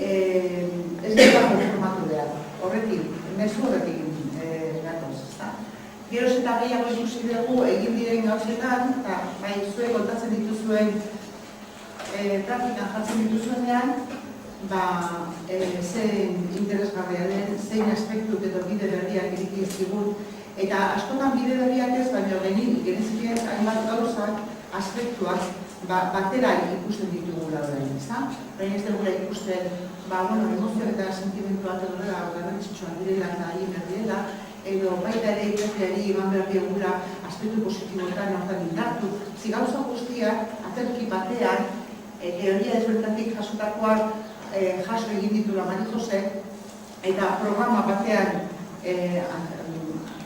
ez dira formatu behar, horrekin, mezu horrekin gatoz, ezta? Geroz eta gehiago ikusi dugu egin diren gauzetan, eta bai zuek kontatzen dituzuen praktikan jartzen dituzuenean, zein interesgarria den, zein aspektuk edo bide berriak iriki izkigun, eta askotan bide berriak ez, baina genezikien hainbat gauzak, aspektuak, batera ikusten ditugula horrein, ezta? Horrein ez dugula ikusten, emozio eta sentimentuak edo garrantzitsuak direla eta egin berdiela, edo baita ere ikasleari eman behar diogula aspektu positiboetan hortan indartu. Gauza guztiak, aterki batean, teoria ezbertatik jasotakoak jaso egin ditula Mari Jose, eta programa batean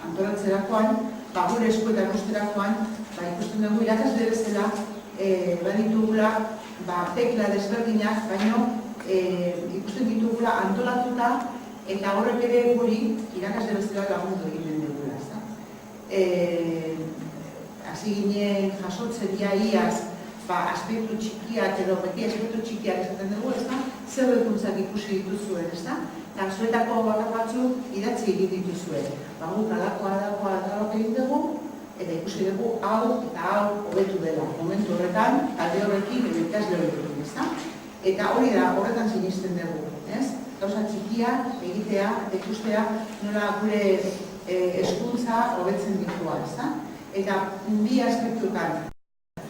antolatzerakoan, gure eskuetan usterakoan, ikusten dugu irakasle bezala, baditugula tekla desberdinak, baino ikusten ditugula antolatuta, eta horrek ere guri irakasle bezala lagundu egiten dugula, ezta? Hasi ginen jasotzen iaz, aspektu txikiak edo beti aspektu txikiak esaten dugu, ezta? Zer bekuntzak ikusi dituzuen, ezta? Eta zuetako bakar batzuk idatzi egin dituzuen. Guk alakoa egin dugu, eta ikusi dugu hau eta hau hobetu dela. Momentu horretan, talde horrekin edo ikasle horrekin, ezta? Eta hori da, horretan sinisten dugu, ez? Gauza txikia, egitea, ikustea, nola gure hezkuntza hobetzen ditua, ezta? Eta bi aspektukan,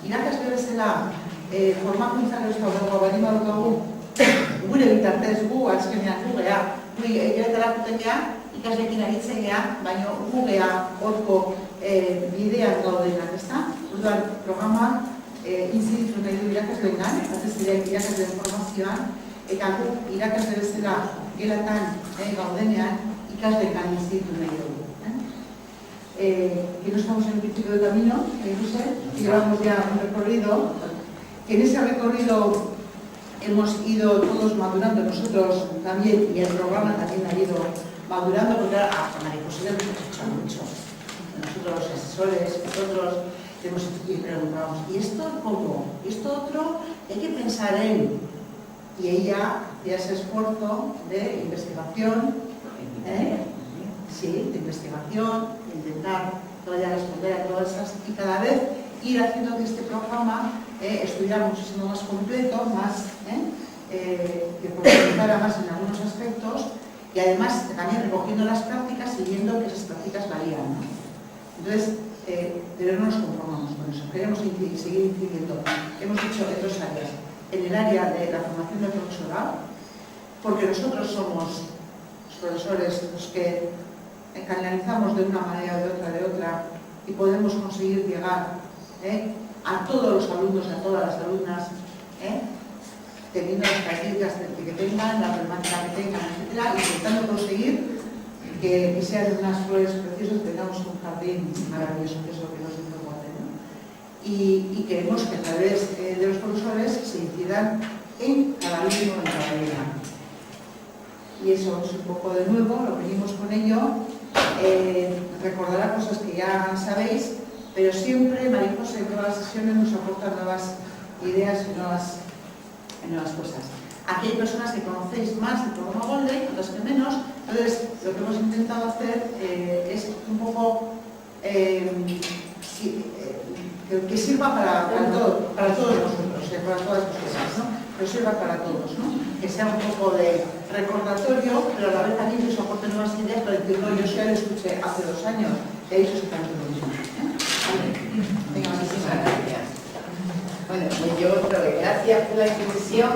irakasle bezala formakuntzan euskal dago bali badugu, gure bitartez gu, azkenean gu geha, gu egiretarakoten geha, ikaslekin aritzen geha, baina gu geha horko bidean gaudenak, ezta? Orduan, programa inziditu nahi du irakasleen batez ere irakasleen formazioan, eta gu irakasle bezala gelatan gaudenean ikasleekan inziditu nahi dugu. Que no estamos en el principio del camino, llevamos ya un recorrido, que en ese recorrido hemos ido todos madurando nosotros también, y el programa también ha ido madurando, porque a María José le hemos hecho mucho. Nosotros, los asesores, nosotros hemos preguntado, ¿y esto cómo? ¿Y esto otro? Hay que pensar en... Y ella hacía ese esfuerzo de investigación, sí, de investigación, de intentar todavía responder a todas esas, y cada vez ir haciendo que este programa estuviera muchísimo más completo, más, que profundizara más en algunos aspectos, y además también recogiendo las prácticas y viendo que esas prácticas varían, ¿no? Entonces, pero no nos conformamos con eso, queremos seguir incidiendo. Hemos dicho en dos áreas. En el área de la formación del profesorado, porque nosotros somos los profesores los que canalizamos de una manera o de otra, y podemos conseguir llegar a todos los alumnos, a todas las alumnas, teniendo las características que tengan, la problemática que tengan, etc., intentando conseguir que sean unas flores preciosas, tengamos un jardín maravilloso, que es lo que nos importa, ¿no? Y queremos que a través de los profesores se incidan en cada alumno, en cada alumna. Y eso es un poco de nuevo, lo venimos con ello. Recordará cosas que ya sabéis, pero siempre María José en todas las sesiones nos aporta nuevas ideas y nuevas cosas. Aquí hay personas que conocéis más del programa Golden, otras que menos. Entonces, lo que hemos intentado hacer es un poco que sirva para todos nosotros, para todas las cosas, ¿no? Que sirva para todos, ¿no? Que sea un poco de recordatorio, pero a la vez también que os aporte nuevas ideas para decir, no, yo ya lo escuché hace 2 años, y he dicho exactamente lo mismo. Venga, muchísimas gracias. Bueno, pues yo creo que gracias por la exposición.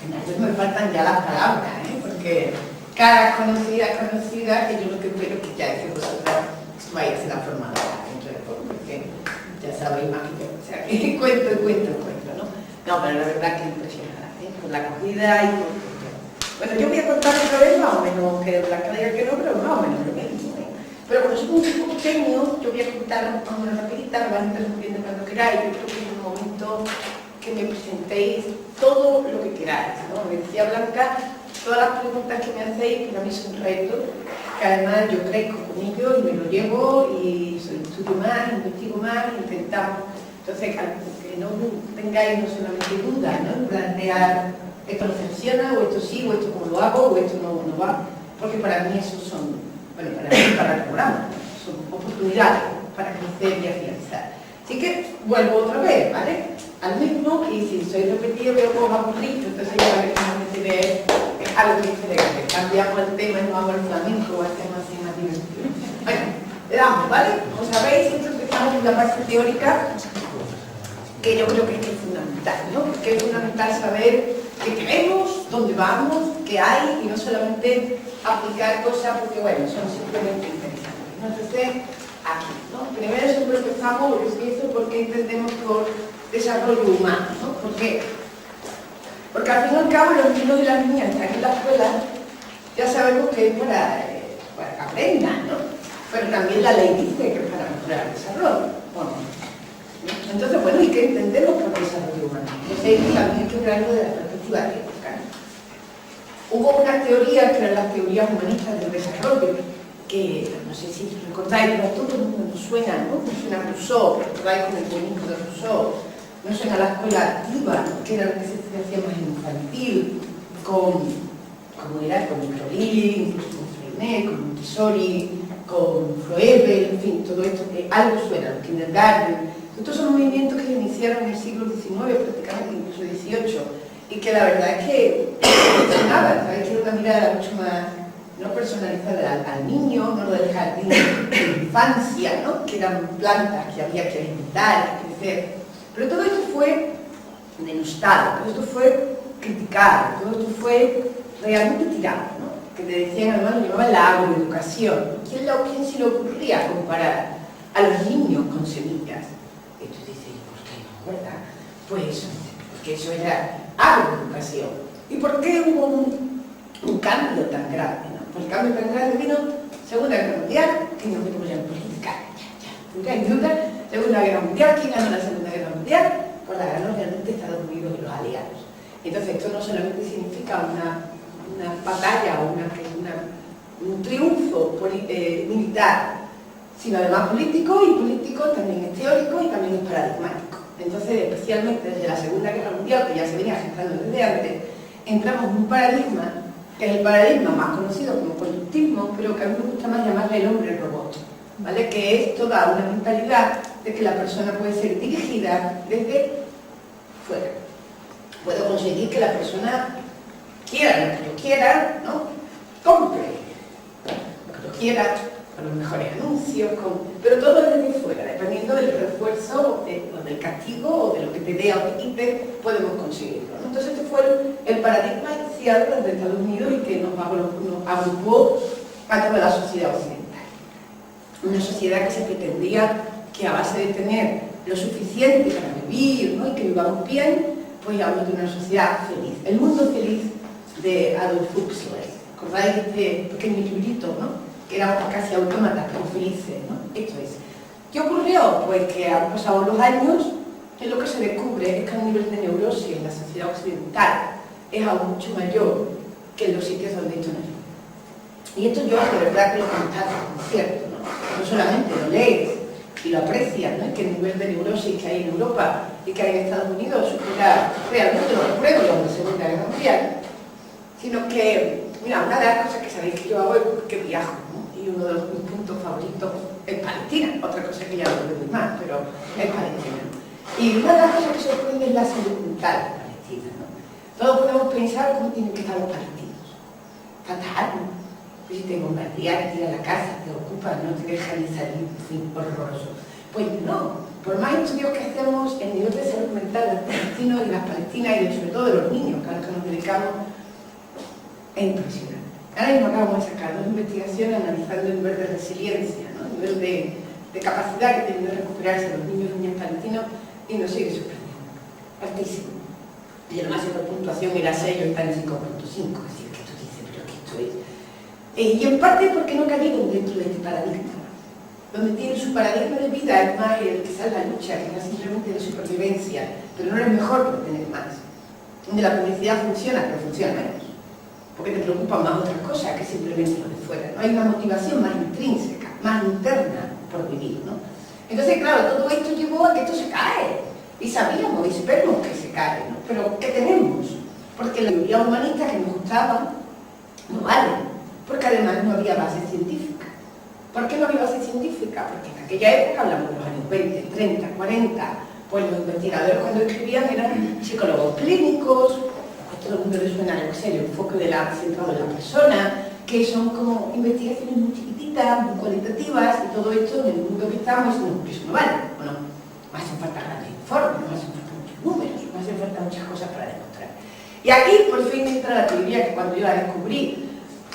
Entonces me faltan ya las palabras, porque caras conocidas, que yo lo que espero es que ya es que vosotras vais a ser la formadora dentro de poco, porque ya sabéis más que yo, o sea, que cuento, ¿no? No, pero la verdad que impresionada, por la acogida y por todo. Bueno, yo voy a contar otra vez más o menos, que Blanca diga que no, pero más o menos lo mismo, Pero como soy un grupo pequeño, yo voy a contar más o menos rapidita, lo vais interrumpiendo cuando queráis. Yo creo que es un momento que me presentéis todo lo que queráis, ¿no? Me decía Blanca, todas las preguntas que me hacéis, para mí son retos, que además yo crezco con ellos y me lo llevo y estudio más, investigo más, intentamos. Entonces, que no tengáis no solamente dudas, ¿no? En plantear esto no funciona, o esto sí, o esto cómo lo hago, o esto no va, porque para mí esos son, bueno, para mí, para el programa, son oportunidades para crecer y afianzar. Así que vuelvo otra vez, ¿vale? Al mismo, y si soy repetido veo cómo va a ocurrir, entonces ya directamente ve algo diferente. Cambiamos el tema y no vamos al flamenco, o hacemos así más divertido. Bueno, le damos, ¿vale? Como sabéis, esto empezamos con la parte teórica, que yo creo que es fundamental, ¿no? Porque es fundamental saber qué queremos, dónde vamos, qué hay, y no solamente aplicar cosas porque, bueno, son simplemente interesantes. Entonces, aquí, ¿no? Primero siempre empezamos, lo que empiezo, porque entendemos por desarrollo humano, ¿no? ¿Por qué? Porque al fin y al cabo los niños y las niñas que están en la escuela ya sabemos que es para que aprendan, ¿no? Pero también la ley dice que es para mejorar el desarrollo. Bueno, entonces, bueno, ¿y qué entendemos por desarrollo humano? Entonces también hay que verlo de la perspectiva teórica, ¿no? Hubo una teoría que eran las teorías humanistas del desarrollo, que no sé si recordáis, pero a todo el mundo nos suena, ¿no? Nos suena Rousseau, recordáis con el buenismo de Rousseau, nos suena la escuela activa, ¿no? Que era lo que se hacía más en infantil, como era con Microlin, con Freinet, con Montessori, con Froebel, en fin, todo esto que algo suena, el kindergarten. Estos son movimientos que se iniciaron en el siglo XIX, prácticamente incluso XVIII, y que la verdad es que funcionaban, ¿sabes? Que era una mirada mucho más no personalizada al niño, no lo del jardín de infancia, ¿no? Que eran plantas que había que alimentar, crecer. Pero todo esto fue denostado, todo esto fue criticado, todo esto fue realmente tirado, ¿no? Que te decían, además, lo llamaban la agroeducación. ¿Quién se le ocurría comparar a los niños con semillas? Y tú dices, ¿por qué no, verdad? Pues porque eso era agroeducación. ¿Y por qué hubo un cambio tan grande, ¿no? Pues el cambio tan grande vino Segunda Guerra Mundial, que nos metemos ya en política, ya hay duda. Segunda Guerra Mundial, ¿quién ganó la Segunda Guerra Mundial? Pues la ganó realmente Estados Unidos y los aliados. Entonces esto no solamente significa una batalla o un triunfo militar, sino además político, y político también es teórico y también es paradigmático. Entonces, especialmente desde la Segunda Guerra Mundial, que ya se venía gestando desde antes, entramos en un paradigma, que es el paradigma más conocido como conductismo, pero que a mí me gusta más llamarle el hombre robot, ¿vale? Que es toda una mentalidad de que la persona puede ser dirigida desde fuera. Puedo conseguir que la persona quiera lo que yo quiera, ¿no? Compre lo que yo quiera, con los mejores anuncios, pero todo desde fuera, dependiendo del refuerzo o del castigo o de lo que te dé o te quite, podemos conseguirlo, ¿no? Entonces este fue el paradigma iniciado desde Estados Unidos y que nos agrupó a toda la sociedad occidental. Una sociedad que se pretendía que a base de tener lo suficiente para vivir, ¿no? Y que vivamos bien, pues íbamos de una sociedad feliz. El mundo feliz de Adolf Huxley. ¿Recordáis este pequeño librito, ¿no? Que éramos casi autómatas, pero felices, ¿no? Esto es. ¿Qué ocurrió? Pues que han pasado los años y lo que se descubre es que el nivel de neurosis en la sociedad occidental es aún mucho mayor que en los sitios donde esto no es. Y esto yo de verdad que lo constato, es cierto, ¿no? No solamente lo lees y lo aprecias, ¿no? Que el nivel de neurosis que hay en Europa y que hay en Estados Unidos supera realmente los pueblos de la Segunda Guerra Mundial, sino que, mira, una de las cosas que sabéis que yo hago es que viajo, ¿no? Y uno de mis puntos favoritos es Palestina, otra cosa que ya no veo más, pero es Palestina. Y una de las cosas que sorprende es la salud mental de Palestina, ¿no? Todos podemos pensar cómo tienen que estar los palestinos. Fatal, ¿no? Pues si te bombardean, te tiran a la casa, te ocupan, no te dejan ni salir, en fin, horroroso. Pues no, por más estudios que hacemos, el nivel de salud mental de los palestinos y las palestinas, y sobre todo de los niños, que a los que nos dedicamos, es impresionante. Ahora mismo acabamos de sacar dos investigaciones analizando el nivel de resiliencia, ¿no? El nivel de capacidad que tienen de recuperarse los niños y niñas palestinos, y nos sigue sorprendiendo. Altísimo. Y el máximo de puntuación era 6 y está en 5.5, es decir, que tú dices, pero que esto es. Y en parte porque no cayeron dentro de este paradigma, donde tienen su paradigma de vida, es más quizás la lucha, que es simplemente de supervivencia, pero no es mejor por tener más. Donde la publicidad funciona, pero funciona menos, porque te preocupan más otras cosas que simplemente lo de fuera, ¿no? Hay una motivación más intrínseca, más interna por vivir, ¿no? Entonces, claro, todo esto llevó a que esto se cae, y sabíamos y esperamos que se cae, ¿no? Pero ¿qué tenemos? porque la teoría humanista que nos gustaba no vale, porque además no había base científica. ¿Por qué no había base científica? Porque en aquella época, hablamos de los años 20, 30, 40, pues los investigadores cuando escribían eran psicólogos clínicos, a todo el mundo le suena algo serio, enfoque de la centrado en la persona, que son como investigaciones muy chiquititas, muy cualitativas, y todo esto en el mundo que estamos, eso no vale, ¿o no? Me hacen falta grandes informes, me hacen falta muchos números, me hacen falta muchas cosas para demostrar. Y aquí por fin entra la teoría que cuando yo la descubrí,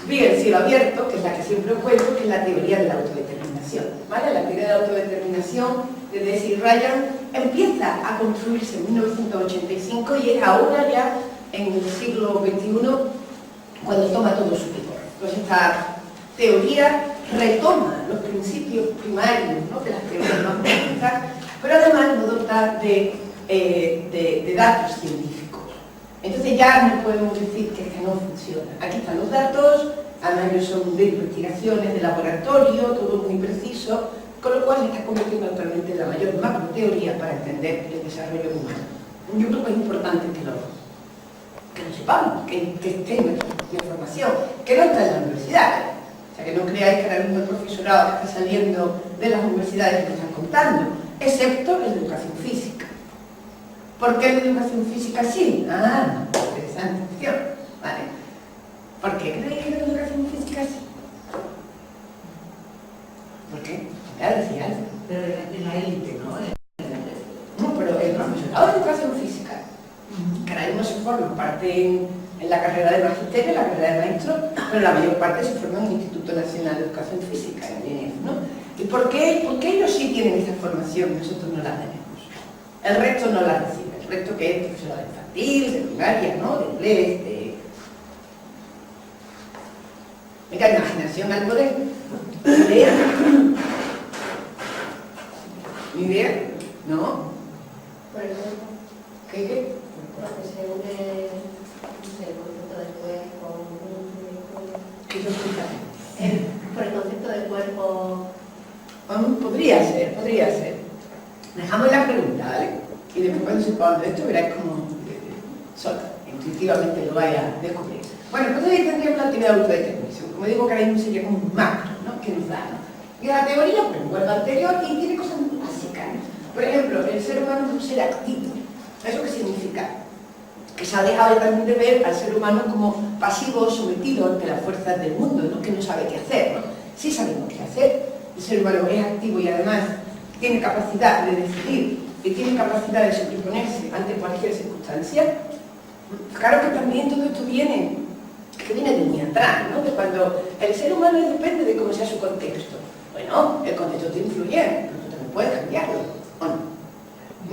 vi el cielo abierto, que es la que siempre cuento, que es la teoría de la autodeterminación, ¿vale? La teoría de la autodeterminación de Deci Ryan empieza a construirse en 1985 y es ahora ya en el siglo XXI cuando toma todo su vigor. Entonces esta teoría retoma los principios primarios, ¿no?, de las teorías más básicas, pero además lo dota de datos científicos. Entonces ya no podemos decir que no funciona. Aquí están los datos, además ellos son de investigaciones, de laboratorio, todo muy preciso, con lo cual se está convirtiendo actualmente en la mayor macroteoría para entender el desarrollo humano. Yo creo que es importante que lo sepamos, que esté en nuestra formación, que no está en la universidad. O sea, que no creáis que ahora mismo el profesorado que está saliendo de las universidades que están contando, excepto en la educación física. ¿Por qué en la educación física sí? Ah, interesante opción, ¿vale? ¿Por qué creéis que en la educación física sí? ¿Por qué? Ya decía algo. Pero en la élite, ¿no? No, pero el profesorado de educación física, que ahora mismo se forma parte en la carrera de magisterio, en la carrera de maestro, pero la mayor parte se forma en el Instituto Nacional de Educación Física, en el INEF, ¿no? ¿Y por qué ellos sí tienen esa formación y nosotros no la tenemos? El resto no la recibe. El resto que es profesorado infantil, de primaria, ¿no?, de inglés, de... Venga, imaginación al poder. ¿Idea? ¿Idea? ¿No? Por ejemplo, ¿Qué? porque se une, no sé, el concepto del cuerpo, ¿Qué yo explicaré? por el concepto del cuerpo. Podría ser. Dejamos la pregunta, ¿vale? Y después cuando sepamos de esto veráis cómo sola, intuitivamente lo vaya a descubrir. Bueno, entonces ahí tendríamos la teoría de autodeterminación. Como digo, que ahora mismo sería como un macro, ¿no?, que nos da, ¿no? Y la teoría, pues igual la anterior, y tiene cosas muy básicas, ¿no? Por ejemplo, el ser humano es un ser activo. ¿Eso qué significa? Que se ha dejado también de ver al ser humano como pasivo, sometido ante las fuerzas del mundo, ¿no?, que no sabe qué hacer, ¿no? Sí sabemos qué hacer. El ser humano es activo y además tiene capacidad de decidir y tiene capacidad de sobreponerse ante cualquier circunstancia. Claro que también todo esto viene de muy atrás, ¿no?, de cuando el ser humano depende de cómo sea su contexto. Bueno, el contexto te influye, pero tú también puedes cambiarlo, ¿o no?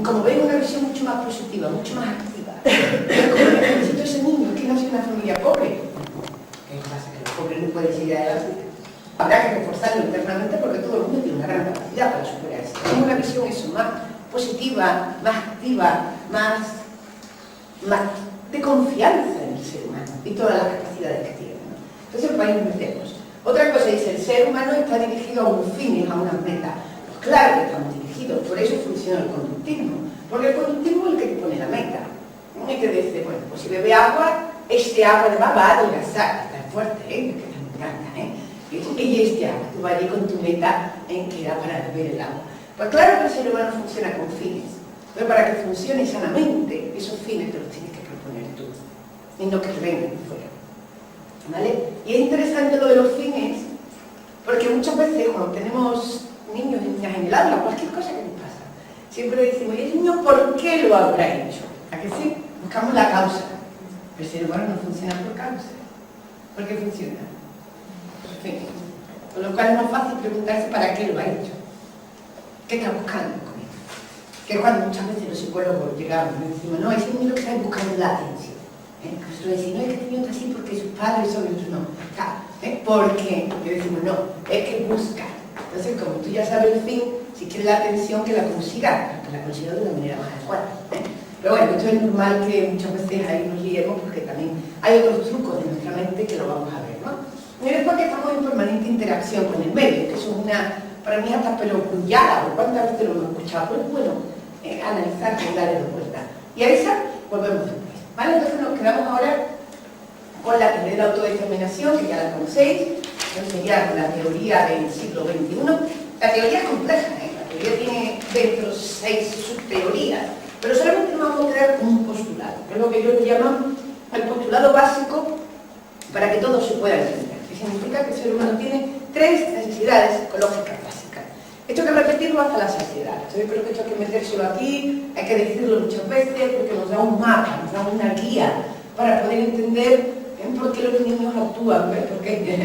Como veis, una visión mucho más positiva, mucho más activa. Como necesito ese niño que nació en una familia pobre. ¿Qué pasa? Que los pobres no pueden seguir adelante. Habrá que reforzarlo internamente porque todo el mundo tiene una gran capacidad para superarse. Tengo una visión eso, más positiva, más activa, más de confianza en el ser humano y todas las capacidades que tiene, ¿no? Entonces, pues ahí nos metemos. Otra cosa dice, el ser humano está dirigido a unos fines, a unas metas. Pues claro que estamos dirigidos, por eso funciona el conductismo. Porque el conductismo es el que te pone la meta. ¿No? Y que dice, bueno, pues si bebe agua, este agua además va a adelgazar. Está fuerte, ¿eh? Que me encanta, ¿eh? Y este agua, tú vas allí con tu meta en que da para beber el agua. Pues claro que el ser humano funciona con fines. Pero para que funcione sanamente, esos fines te los tienes que proponer tú. Y no que te vengan de fuera. ¿Vale? Y es interesante lo de los fines, porque muchas veces cuando tenemos niños y niñas en el aula, cualquier cosa que nos pasa, siempre decimos, ¿y el niño por qué lo habrá hecho? ¿A que sí? Buscamos la causa. El ser humano no funciona por causa. ¿Por qué funciona? Por fin. Con lo cual es más fácil preguntarse para qué lo ha hecho. ¿Qué está buscando con él? Que es cuando muchas veces los psicólogos llegamos y decimos, no, ese niño lo que está buscando la atención. Nosotros decimos, no, es que este niño está así porque sus padres son ellos, no. ¿Por qué? Y decimos, no, es que busca. Entonces, como tú ya sabes el fin, si quieres la atención, que la consiga de una manera más adecuada. Pero bueno, esto es normal que muchas veces ahí nos liemos porque también hay otros trucos de nuestra mente que lo vamos a ver, ¿no? Y después que estamos en permanente interacción con el medio, que eso es una, para mí hasta perogrullada, o cuántas veces lo hemos escuchado, pero es bueno analizar y darle vuelta. Y a esa volvemos después. ¿Vale? Entonces nos quedamos ahora con la teoría de la autodeterminación, que ya la conocéis, que sería la teoría del siglo XXI. La teoría es compleja, ¿eh? La teoría tiene dentro 6 subteorías, pero solamente nos vamos a crear un postulado, que es lo que ellos llaman el postulado básico para que todo se pueda entender, que significa que el ser humano tiene 3 necesidades psicológicas básicas. Esto hay que repetirlo hasta la saciedad. Yo creo que esto hay que metérselo aquí, hay que decirlo muchas veces, porque nos da un mapa, nos da una guía para poder entender por qué los niños actúan, ¿ves? Por qué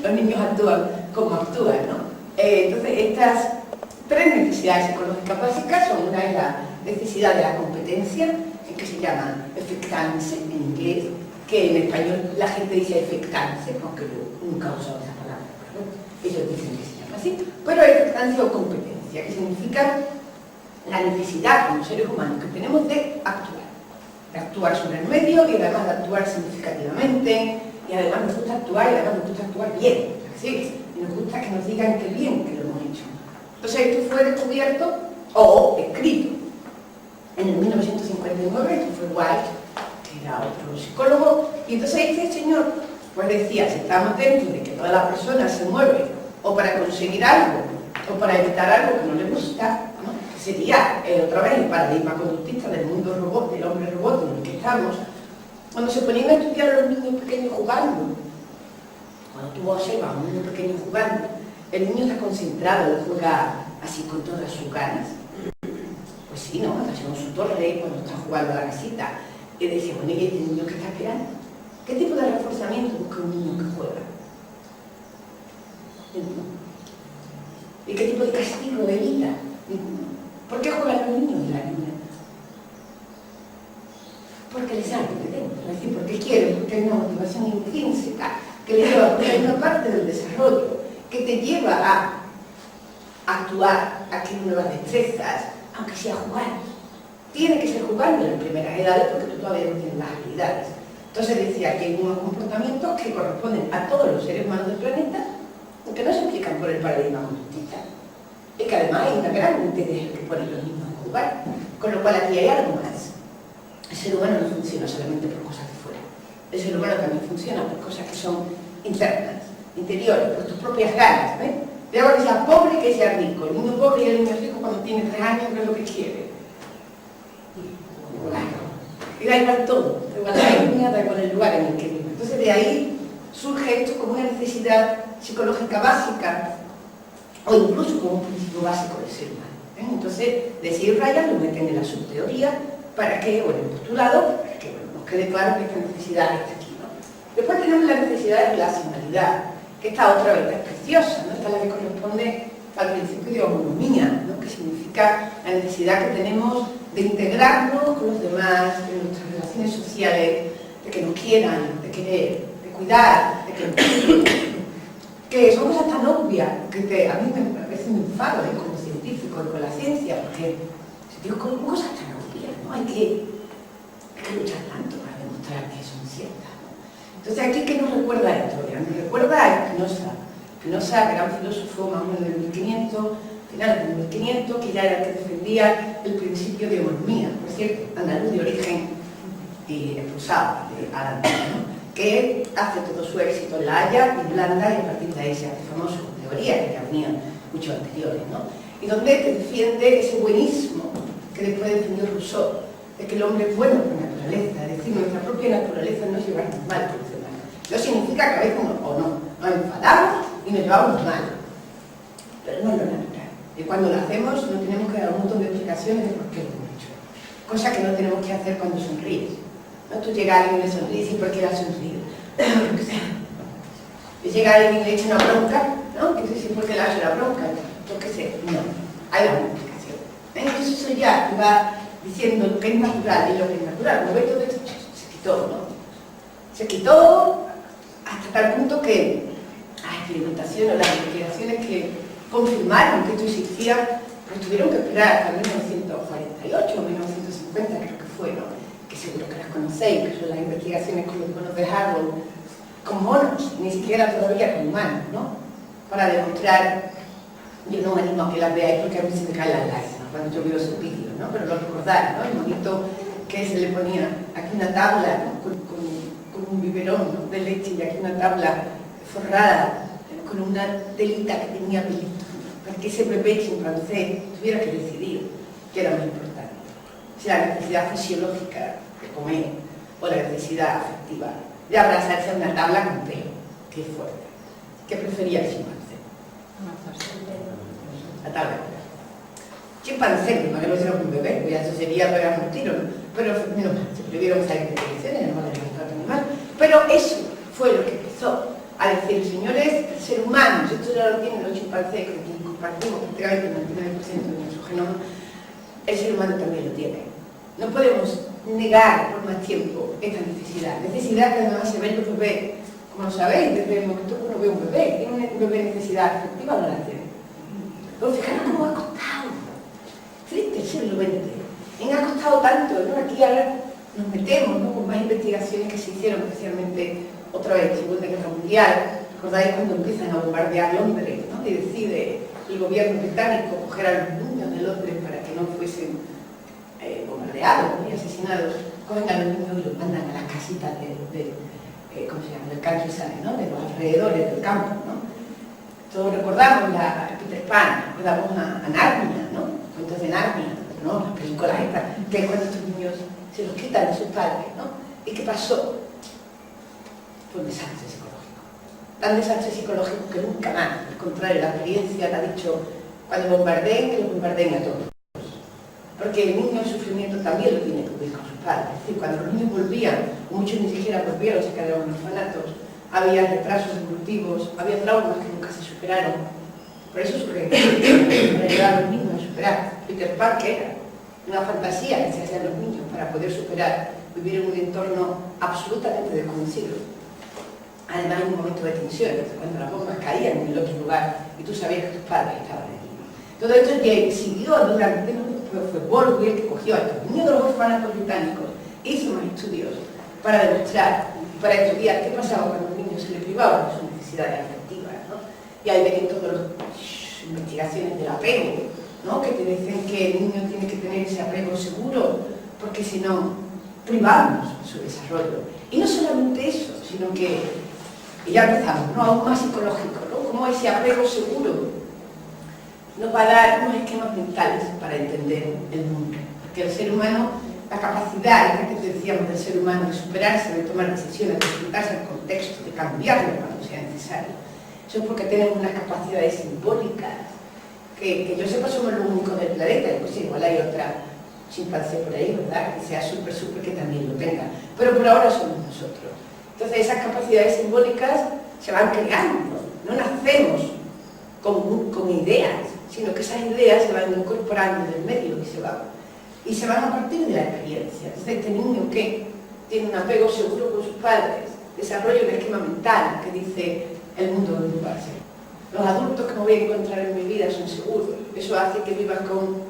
los niños actúan como actúan, ¿no? Entonces, estas 3 necesidades psicológicas básicas son: una es la necesidad de la competencia, que se llama affectance en inglés, que en español la gente dice affectance, aunque yo nunca he usado esa palabra, pero ellos dicen que se llama así. Pero affectance o competencia, que significa la necesidad como seres humanos que tenemos de actuar sobre el medio y además de actuar significativamente, y además nos gusta actuar y además nos gusta actuar bien, ¿sí? Y nos gusta que nos digan que bien que lo hemos hecho. Entonces esto fue descubierto o escrito en el 1959, esto fue White, que era otro psicólogo, y entonces este señor pues decía, si estamos dentro de que toda la persona se mueve o para conseguir algo o para evitar algo que no le gusta, ¿no? Que sería otra vez el paradigma conductista del mundo robot, del hombre robot en el que estamos. Cuando se ponían a estudiar a los niños pequeños jugando, cuando tú observas a un niño pequeño jugando, el niño está concentrado, juega así con todas sus ganas. Pues sí, ¿no? Cuando hacemos su torre, cuando está jugando a la casita, y decía, bueno, ¿y este niño que está esperando? ¿Qué tipo de reforzamiento busca un niño que juega? Ninguno. ¿Y qué tipo de castigo evita? Ninguno. ¿Por qué juegan los niños y las niñas? Porque les sale de dentro, es decir, porque quieren, porque hay una motivación intrínseca que les lleva, porque hay una parte del desarrollo que te lleva a actuar, a adquirir nuevas destrezas, aunque sea jugar. Tiene que ser jugando en las primeras edades porque tú todavía no tienes las habilidades. Entonces decía que hay unos comportamientos que corresponden a todos los seres humanos del planeta, que no se explican por el paradigma conductista. Y que además hay una gran interés que ponen los niños a jugar, con lo cual aquí hay algo más. El ser humano no funciona solamente por cosas de fuera. El ser humano también funciona por cosas que son internas, interiores, por tus propias ganas, ¿ves? De algo que sea pobre y que sea rico. El niño pobre y el niño rico cuando tiene 3 años, ¿qué es lo que quiere? Y da igual todo, da igual la etnia, da igual el lugar en el que vive. Entonces de ahí surge esto como una necesidad psicológica básica o incluso como un principio básico del ser humano. Entonces, decir Ryan lo meten en la subteoría para que, o en el postulado, para que nos quede claro que esta necesidad está aquí, ¿no? Después tenemos la necesidad de relacionalidad, que esta otra vez es preciosa, ¿no? Esta es la que corresponde al principio de homonomía, ¿no? Que significa la necesidad que tenemos de integrarnos con los demás, en nuestras relaciones sociales, de que nos quieran, de querer, de cuidar, de que son cosas tan obvias que a mí a veces me enfado como científico y con la ciencia, porque digo, con cosas tan obvias, ¿no? Hay que luchar tanto para demostrar que son ciertas, ¿no? Entonces aquí, ¿qué nos recuerda esto? Nos recuerda a Spinoza. Spinoza, gran filósofo más o menos del 1500, finales del 1500, que ya era el que defendía el principio de homonomía, por cierto, andaluz de origen expulsado de Adán, ¿no? Que hace todo su éxito en La Haya, Irlanda, y a partir de ahí se hace famoso con teorías que ya venían muchos anteriores, ¿no? Y donde te defiende ese buenismo que después defendió Rousseau, de que el hombre es bueno por naturaleza, es decir, nuestra propia naturaleza no es llevarnos mal por los demás. No significa que a veces nos enfadamos y nos llevamos mal, pero no es lo natural. Y cuando lo hacemos no tenemos que dar un montón de explicaciones de por qué lo hemos hecho, cosa que no tenemos que hacer cuando sonríes. ¿No? Tú llegas a alguien y le sonríes y ¿por qué le has sonrido? Y llega alguien y le echa una bronca, ¿no? Que dice, ¿por qué le hace la bronca? Yo qué sé, no, hay una explicación. Entonces eso ya te va diciendo lo que es natural y lo que es natural. ¿No ves? Todo esto se quitó, ¿no? Se quitó hasta tal punto que las experimentaciones, las investigaciones que confirmaron que esto existía, pues tuvieron que esperar hasta 1948 o 1950, creo que fue, ¿no? Que seguro que las conocéis, que son las investigaciones con los monos de Harvard, con monos, ni siquiera todavía con humanos, ¿no? Para demostrar, yo no me animo a que las veáis porque a mí se me caen las lágrimas cuando yo veo esos vídeos, ¿no? Pero lo recordáis, ¿no? El monito que se le ponía aquí una tabla, ¿no? con un biberón, ¿no? de leche, y aquí una tabla forrada con una telita que tenía pelitos, para que ese bebé chimpancé tuviera que decidir qué era más importante, si la necesidad fisiológica de comer o la necesidad afectiva de abrazarse a una tabla con pelo. Qué fuerte. ¿Qué prefería el chimpancé? La tabla. Chimpancé, no que no sea un bebé, pues ya eso sería pegar un tiro, ¿no? Pero no, se prohibieron esas intervenciones, no vale maltrato animal. Pero eso fue lo que empezó a decir, señores, el ser humano, esto ya lo tienen los chimpancés, con quien compartimos prácticamente el 99% de nuestro genoma, el ser humano también lo tiene. No podemos negar por más tiempo esta necesidad que además se ve en los bebés. Como sabéis, desde el momento que uno ve un bebé, ¿tiene un bebé necesidad afectiva o no la tiene? Pero fijaros cómo ha costado, triste el siglo XX, ha costado tanto, ¿no? Aquí ahora nos metemos, ¿no? Con más investigaciones que se hicieron, especialmente otra vez, Segunda Guerra Mundial. ¿Recordáis cuando empiezan a bombardear Londres, ¿no? Y decide el gobierno británico coger a los niños de Londres para que no fuesen bombardeados, ¿no? Y asesinados? Cogen a los niños y los mandan a las casitas ¿cómo se llama? Del countryside, ¿no? De los alrededores del campo, ¿no? Todos recordamos a Peter Pan, recordamos a Narnia, ¿no? Cuentos de Narnia, ¿no? Las películas estas, que es cuando estos niños se los quitan de sus padres, ¿no? ¿Y qué pasó? Fue un desastre psicológico. Tan desastre psicológico que nunca más, al contrario, la experiencia te ha dicho, cuando bombardeen, que los bombardeen a todos. Porque el niño en sufrimiento también lo tiene que vivir con sus padres. Es decir, cuando los niños volvían, muchos ni siquiera volvieron, se quedaron en orfanatos, había retrasos evolutivos, había traumas que nunca se superaron. Por eso surge para ayudar a los niños a superar. Peter Pan, que era una fantasía que se hacían los niños para poder superar, vivir en un entorno absolutamente desconocido. Además, en un momento de tensión, cuando las bombas caían en el otro lugar y tú sabías que tus padres estaban allí. Todo esto siguió durante, fue Baldwin el que cogió a estos niños de los orfanatos británicos, hizo unos estudios para demostrar, para estudiar qué pasaba cuando a los niños se les privaba de sus necesidades afectivas, ¿no? Y ahí ven todas las investigaciones del apego, ¿no? Que te dicen que el niño tiene que tener ese apego seguro, porque si no, privamos su desarrollo. Y no solamente eso, sino que, y ya empezamos, ¿no? Aún más psicológico, ¿no? Como ese apego seguro nos va a dar unos esquemas mentales para entender el mundo. Porque el ser humano, la capacidad que te decíamos del ser humano de superarse, de tomar decisiones, de enfrentarse al contexto, de cambiarlo cuando sea necesario, eso es porque tenemos unas capacidades simbólicas que yo sepa somos los únicos del planeta, y pues igual hay otra chimpancé por ahí, ¿verdad? Que sea súper, que también lo tenga. Pero por ahora somos nosotros. Entonces esas capacidades simbólicas se van creando, no nacemos con ideas, sino que esas ideas se van incorporando en el medio y se van a partir de la experiencia. Entonces este niño que tiene un apego seguro con sus padres, desarrolla un esquema mental que dice el mundo donde va a ser. Los adultos que me voy a encontrar en mi vida son seguros. Eso hace que vivas con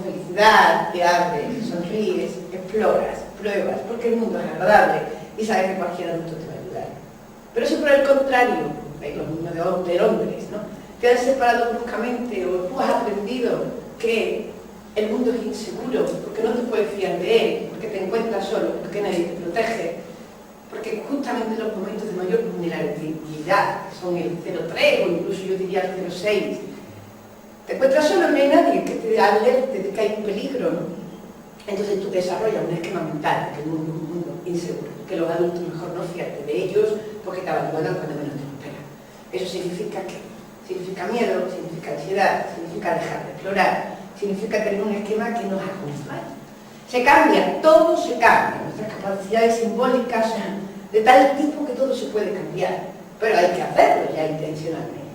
felicidad, te abres, sonríes, exploras, pruebas, porque el mundo es agradable y sabes que cualquier adulto te va a ayudar. Pero si por el contrario, los niños de Londres, ¿no? Te han separado bruscamente o tú has aprendido que el mundo es inseguro, porque no te puedes fiar de él, porque te encuentras solo, porque nadie te protege, porque justamente los momentos de mayor vulnerabilidad son el 0,3 o incluso yo diría el 0,6. Te encuentras solo, no hay nadie que te alerte de que hay un peligro, ¿no? Entonces tú desarrollas un esquema mental que el mundo es un mundo inseguro, que los adultos mejor no fiarte de ellos porque te abandonan cuando menos te lo esperan. Eso significa que significa miedo, significa ansiedad, significa dejar de explorar, significa tener un esquema que nos acompaña. Se cambia, todo se cambia. Nuestras capacidades simbólicas son de tal tipo que todo se puede cambiar, pero hay que hacerlo ya intencionalmente.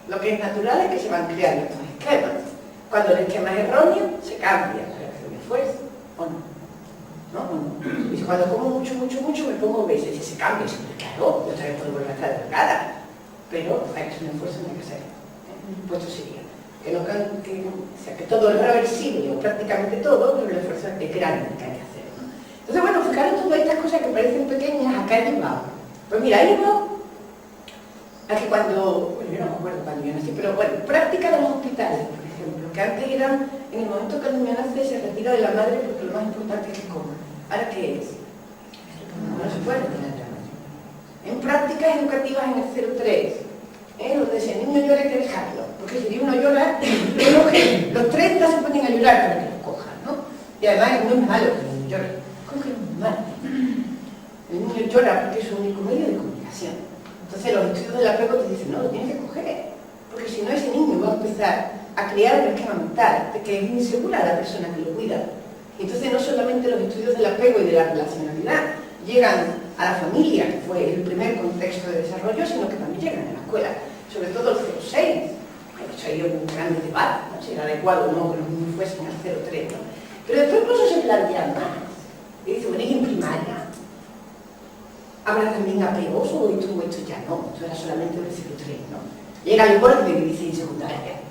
Lo que es natural es que se van creando estos esquemas. Cuando el esquema es erróneo, se cambia, pero hace un esfuerzo, ¿o no? ¿No? ¿O no? Y cuando como mucho, me pongo obesa, y se cambia, siempre claro, yo otra vez puedo volver a estar delgada, pero hay que hacer un esfuerzo, no hay que hacer. Pues esto sería. O sea, que todo es reversible, o prácticamente todo, pero el esfuerzo es grande que hay que hacer, ¿no? Entonces, bueno, fijaros todas estas cosas que parecen pequeñas, acá he llevado. Pues mira, he llevado a que cuando, bueno, yo no me acuerdo cuando yo nací, pero bueno, práctica de los hospitales, por ejemplo. porque antes eran, en el momento que el niño nace, se retira de la madre porque lo más importante es que coma. ¿Ahora qué es? No se puede. En prácticas educativas en el 03, donde si el niño llora hay que dejarlo, porque si uno llora, los 30 se ponen a llorar para que lo cojan, ¿no? Y además es muy malo que el niño llore. ¿Cómo que es muy malo? El niño llora porque es su único medio de comunicación. Entonces los estudios del apego te dicen, no, lo tienes que coger, porque si no ese niño va a empezar a crear un esquema mental de que es insegura la persona que lo cuida. Entonces no solamente los estudios del apego y de la relacionalidad llegan a la familia, que fue el primer contexto de desarrollo, sino que también llegan a la escuela, sobre todo el 06. De hecho hay un gran debate, ¿no? Si era adecuado o no que los niños fuesen al 03, ¿no? Pero después incluso se plantean más. Y dice, bueno, ¿y en primaria? ¿Habrá también apegos o esto ya no? Esto era solamente del 03, ¿no? Llega el borde y dice en secundaria.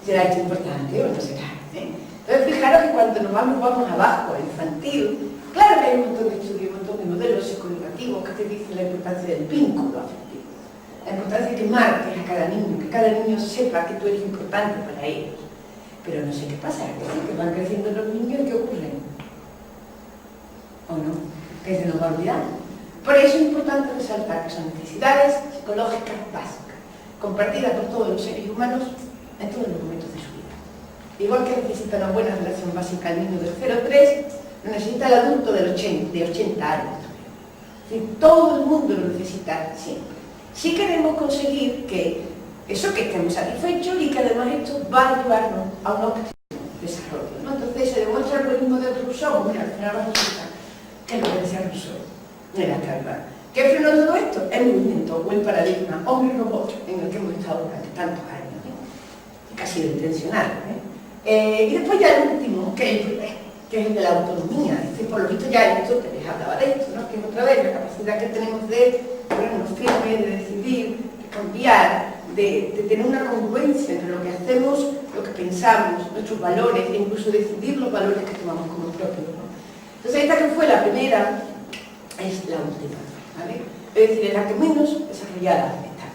¿Será esto importante o no será? Entonces, fijaros que cuando nos vamos abajo, a infantil, claro que hay un montón de estudios, un montón de modelos psicoeducativos que te dicen la importancia del vínculo afectivo, la importancia de que marques a cada niño, que cada niño sepa que tú eres importante para ellos. Pero no sé qué pasa, es decir, que van creciendo los niños y ¿qué ocurre? ¿O no? Que se nos va olvidando. Por eso es importante resaltar que son necesidades psicológicas básicas, compartidas por todos los seres humanos en todos los momentos de su vida. Igual que necesita una buena relación básica el niño del 03, lo necesita el adulto de 80 años. Es decir, todo el mundo lo necesita siempre. Si queremos conseguir que eso que estemos satisfechos y que además esto va a llevarnos a un óptimo desarrollo, ¿no? Entonces se demuestra el algoritmo de Rousseau, bueno, al final va a resultar que es lo que decía Rousseau de la carga. ¿Qué frenó todo esto? El movimiento o el paradigma hombre-robot en el que hemos estado durante tantos años, que ha sido intencional. Y después ya el último, que es el de la autonomía. Es decir, por lo visto ya esto, te les hablaba de esto, ¿no? Que es otra vez la capacidad que tenemos de ponernos firmes, de decidir, de cambiar, de tener una congruencia entre lo que hacemos, lo que pensamos, nuestros valores, e incluso decidir los valores que tomamos como propios, ¿no? Entonces esta que fue la primera es la última, ¿vale? Es decir, es la que menos desarrollada está.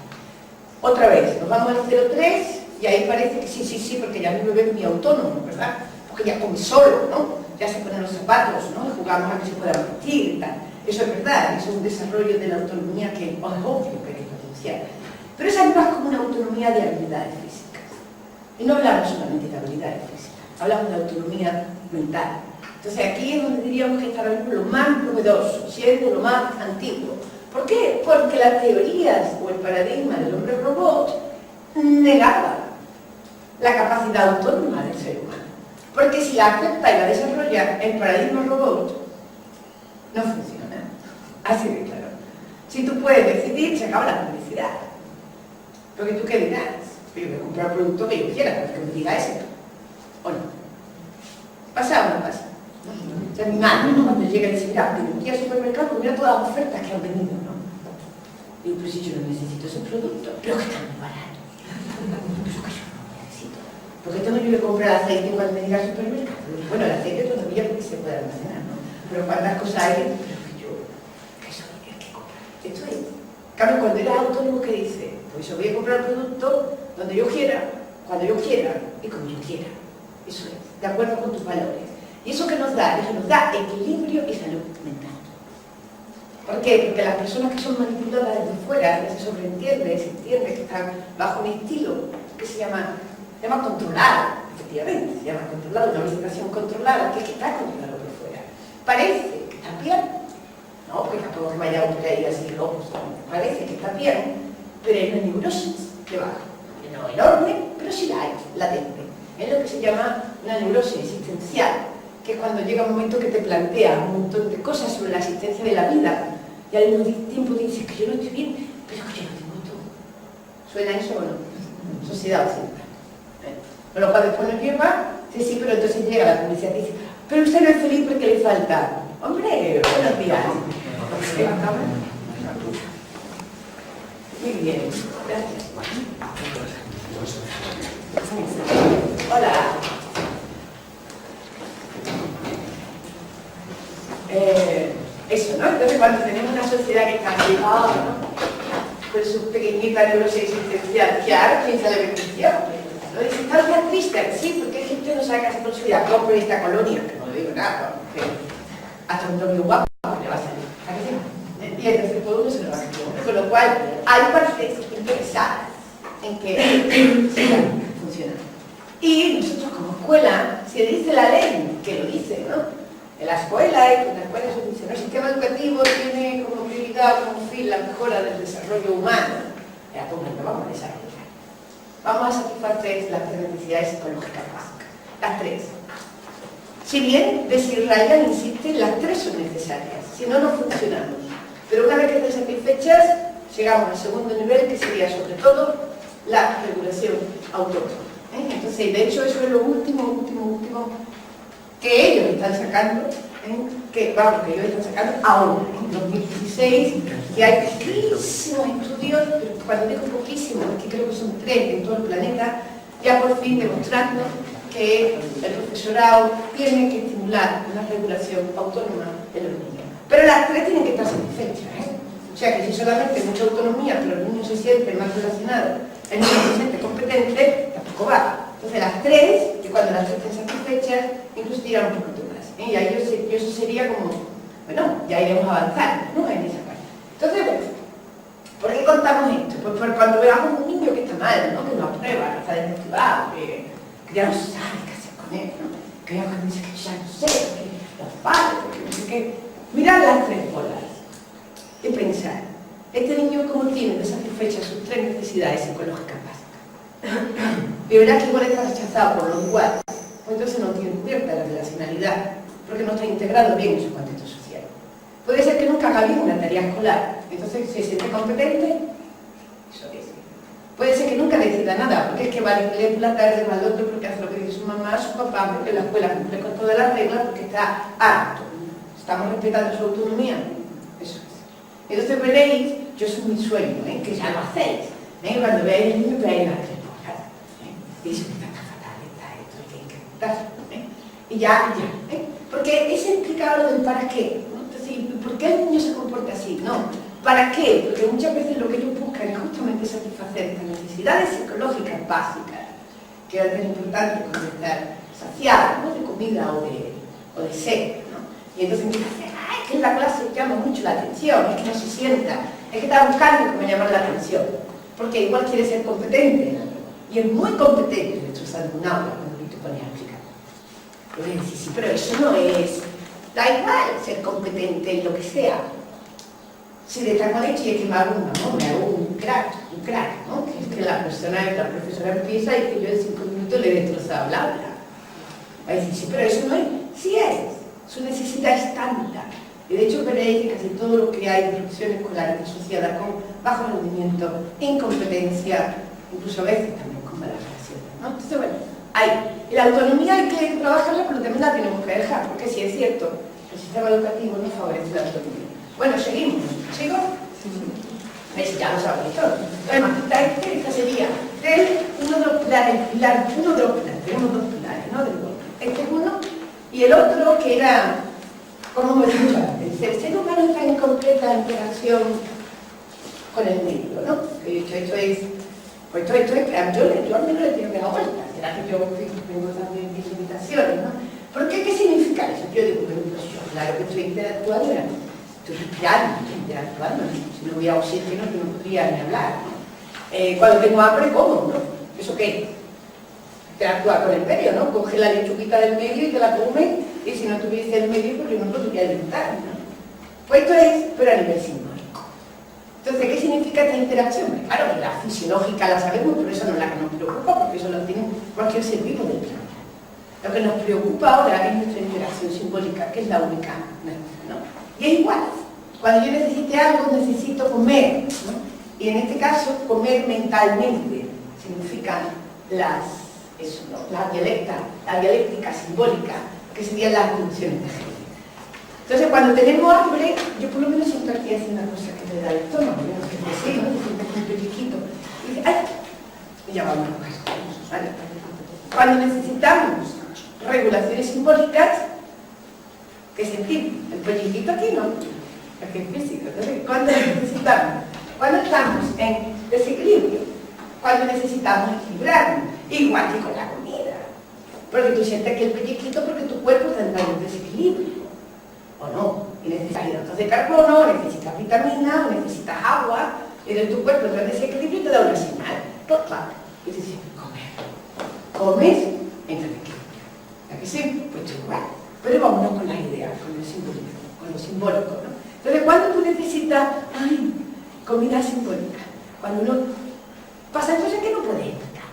Otra vez, nos vamos al 03 y ahí parece que sí, porque ya mi bebé es muy autónomo, ¿verdad? Porque ya come solo, ¿no? Ya se ponen los zapatos, ¿no? Y jugamos a que se pueda vestir y tal. Eso es verdad, eso es un desarrollo de la autonomía que es obvio que hay que potenciar. Pero es además como una autonomía de habilidades físicas. Y no hablamos solamente de habilidades físicas, hablamos de autonomía mental. Entonces aquí es donde diríamos que está lo más novedoso, siendo lo más antiguo. ¿Por qué? Porque las teorías o el paradigma del hombre-robot negaba la capacidad autónoma del ser humano. Porque si la acepta y la desarrolla, el paradigma robot no funciona. Así de claro. Si tú puedes decidir, se acaba la publicidad. Porque tú qué dirás, yo voy a comprar el producto que yo quiera, porque me diga ese. ¿O no? ¿Pasa o no pasa? O sea, mi madre, ¿no? Cuando llega y dice, mira, aquí al supermercado, mira todas las ofertas que han venido, ¿no? Y digo, pues si yo no necesito ese producto, pero que está muy barato. Pero que yo no necesito. Porque tengo yo que comprar aceite cuando me diga al supermercado. Bueno, el aceite todavía porque se puede almacenar, ¿no? Pero cuántas cosas hay, pero que yo, que eso hay que comprar. Esto es. Claro, cuando eres autónomo, ¿qué dice? Pues yo voy a comprar el producto donde yo quiera, cuando yo quiera y como yo quiera. Eso es, de acuerdo con tus valores. ¿Y eso qué nos da? Eso nos da equilibrio y salud mental. ¿Por qué? Porque las personas que son manipuladas desde fuera, se sobreentiende, se entiende que están bajo un estilo que se llama controlado, efectivamente, se llama controlado, una orientación controlada, que es que está controlado por fuera. Parece que está bien, no, porque tampoco que vaya por ahí así locos, parece que está bien, pero hay una neurosis debajo, no enorme, pero sí la hay, latente. Es lo que se llama una neurosis existencial, que es cuando llega un momento que te plantea un montón de cosas sobre la existencia de la vida y al mismo tiempo dices que yo no estoy bien, pero que yo no tengo todo. ¿Suena eso o no? Sociedad occidental. Con lo cual después nos lleva, sí, pero entonces llega la publicidad y dice, pero usted no es feliz porque le falta. Hombre, buenos días. Muy bien, gracias. Hola. Eso, ¿no? Entonces cuando tenemos una sociedad que está activada, ¿no? Con su pequeñita neurosis existencial, claro, ¿quién se le beneficia? ¿No? Y si está cosa triste, sí, porque hay gente que no sabe qué hacer con su vida, compre esta colonia, que no le digo nada, porque hasta un novio guapo le va a salir. ¿A qué sí? Y entonces todo uno se lo va a hacer. Con lo cual, hay partes interesadas en que sigan funcionando. Y nosotros como escuela, si dice la ley, que lo dice, ¿no? En la escuela, eso dice, ¿no? El sistema educativo tiene como prioridad, como fin, la mejora del desarrollo humano. Ya, pues no vamos a desarrollar. Vamos a satisfacer las tres necesidades psicológicas básicas. Las tres. Si bien, decir Ryan insiste, las tres son necesarias, si no, no funcionamos. Pero una vez que estén satisfechas, llegamos al segundo nivel, que sería sobre todo la regulación autónoma. Entonces, de hecho, eso es lo último que ellos están sacando, que ellos están sacando ahora, en 2016, que hay poquísimos estudios, pero cuando digo poquísimos, es que creo que son 3 en todo el planeta, ya por fin demostrando que el profesorado tiene que estimular una regulación autónoma de los niños. Pero las 3 tienen que estar satisfechas, O sea que si solamente hay mucha autonomía, pero el niño se siente más relacionado, el niño se siente competente, tampoco va. Entonces las 3, que cuando las 3 estén satisfechas, incluso tiran un poquito más. Y ahí eso sería como, bueno, ya iremos avanzando, ¿no? En esa parte. Entonces, bueno, ¿por qué contamos esto? Pues porque cuando veamos un niño que está mal, ¿no? Que no aprueba, que está desmotivado, que ya no sabe qué hacer con él, ¿no? Que ya cuando dice que ya no sé, que los padres, que no sé qué. Mirad las 3 bolas y pensar, este niño cómo tiene satisfechas sus 3 necesidades psicológicas básicas. Y verás que igual está rechazado por los iguales, pues entonces no tiene cubierta la relacionalidad, porque no está integrado bien en su contexto social. Puede ser que nunca haga bien una tarea escolar, entonces se siente competente, eso es. Puede ser que nunca decida nada, porque es que va a inglés por la tarde, va al otro porque hace lo que dice su mamá, su papá, porque la escuela cumple con todas las reglas, porque está harto. ¿Estamos respetando su autonomía? Eso es. Entonces veréis, yo es mi sueño, que ya lo hacéis. Cuando veáis el niño, veáis las 3 cosas. Y dice, está fatal, está esto, tiene que estar. Y ya. Porque eso implica lo del para qué. ¿No? Entonces, ¿por qué el niño se comporta así? No. ¿Para qué? Porque muchas veces lo que ellos buscan es justamente satisfacer estas necesidades psicológicas básicas, que era tan importante contestar, saciar, ¿no? De comida o de sed. Y entonces empieza a decir, ay, que en la clase llama mucho la atención, es que no se sienta, es que está buscando que me llame la atención, porque igual quiere ser competente, y es muy competente destrozando un aula cuando te pones a explicar. Y voy a decir, sí, pero eso no es, da igual ser competente en lo que sea. Si de tal manera y es que me hago un crack, ¿no? Que es que la profesora empieza y que yo en 5 minutos le he destrozado el aula. Va a decir, sí, pero eso no es, sí es. Su necesidad es tanta. Y de hecho veréis que casi todo lo que hay de producción escolar está asociada con bajo rendimiento, incompetencia, incluso a veces también con malas relaciones, ¿no? Entonces, bueno, la autonomía hay que trabajarla, pero también la tenemos que dejar, porque sí es cierto, el sistema educativo no favorece la autonomía. Bueno, seguimos. ¿Sigo? Sí. Ya lo sabéis todo. Esta sería uno de los pilares, ¿no? Este es uno. Y el otro que era, como me he dicho antes, el ser humano está en completa interacción con el medio, ¿no? Esto es, yo al menos le tengo que dar vuelta, será que yo tengo también mis limitaciones, ¿no? ¿Por qué? ¿Qué significa eso? Yo digo, pues yo claro que estoy interactuando, estoy respirando, estoy interactuando, si no hubiera oxígeno yo no podría ni hablar, ¿no? Cuando tengo hambre, como, ¿no? ¿Eso qué? Interactuar con el medio, ¿no? Coge la lechuguita del medio y te la come, y si no tuviese el medio, pues yo no podría alimentar, ¿no? Pues esto es, pero a nivel simbólico. Entonces, ¿qué significa esta interacción? Pues claro, la fisiológica la sabemos, pero eso no es la que nos preocupa, porque eso lo tiene cualquier ser vivo del planeta. Lo que nos preocupa ahora es nuestra interacción simbólica, que es la única nuestra, ¿no? Y es igual. Cuando yo necesite algo, necesito comer, ¿no? Y en este caso, comer mentalmente significa la dialéctica simbólica, que serían las funciones de género. Entonces, cuando tenemos hambre, yo por lo menos siento aquí hace una cosa que me da el estómago, ¿no? Que me sé, ¿no? Que siento como un pellizquito. Y dice, ¡ay! Y ya vamos a coger, ¿vale? Cuando necesitamos regulaciones simbólicas, ¿qué sentimos? El pellizquito aquí, ¿no? Aquí es físico. Entonces, ¿cuándo necesitamos? Cuando estamos en desequilibrio, cuando necesitamos equilibrarnos, igual que con la comida. porque tú sientes que el pellizquito porque tu cuerpo está entrando en desequilibrio, o no, y necesitas hidratos de carbono, o necesitas vitaminas, o necesitas agua, y de tu cuerpo entra en desequilibrio y te da una señal. Claro, y te dice, comes, entra en equilibrio. ¿A que sí? Pues igual. Pero vámonos con las ideas, con lo simbólico, ¿no? Entonces, cuando tú necesitas, comida simbólica, cuando uno pasan cosas que no puedes explicar.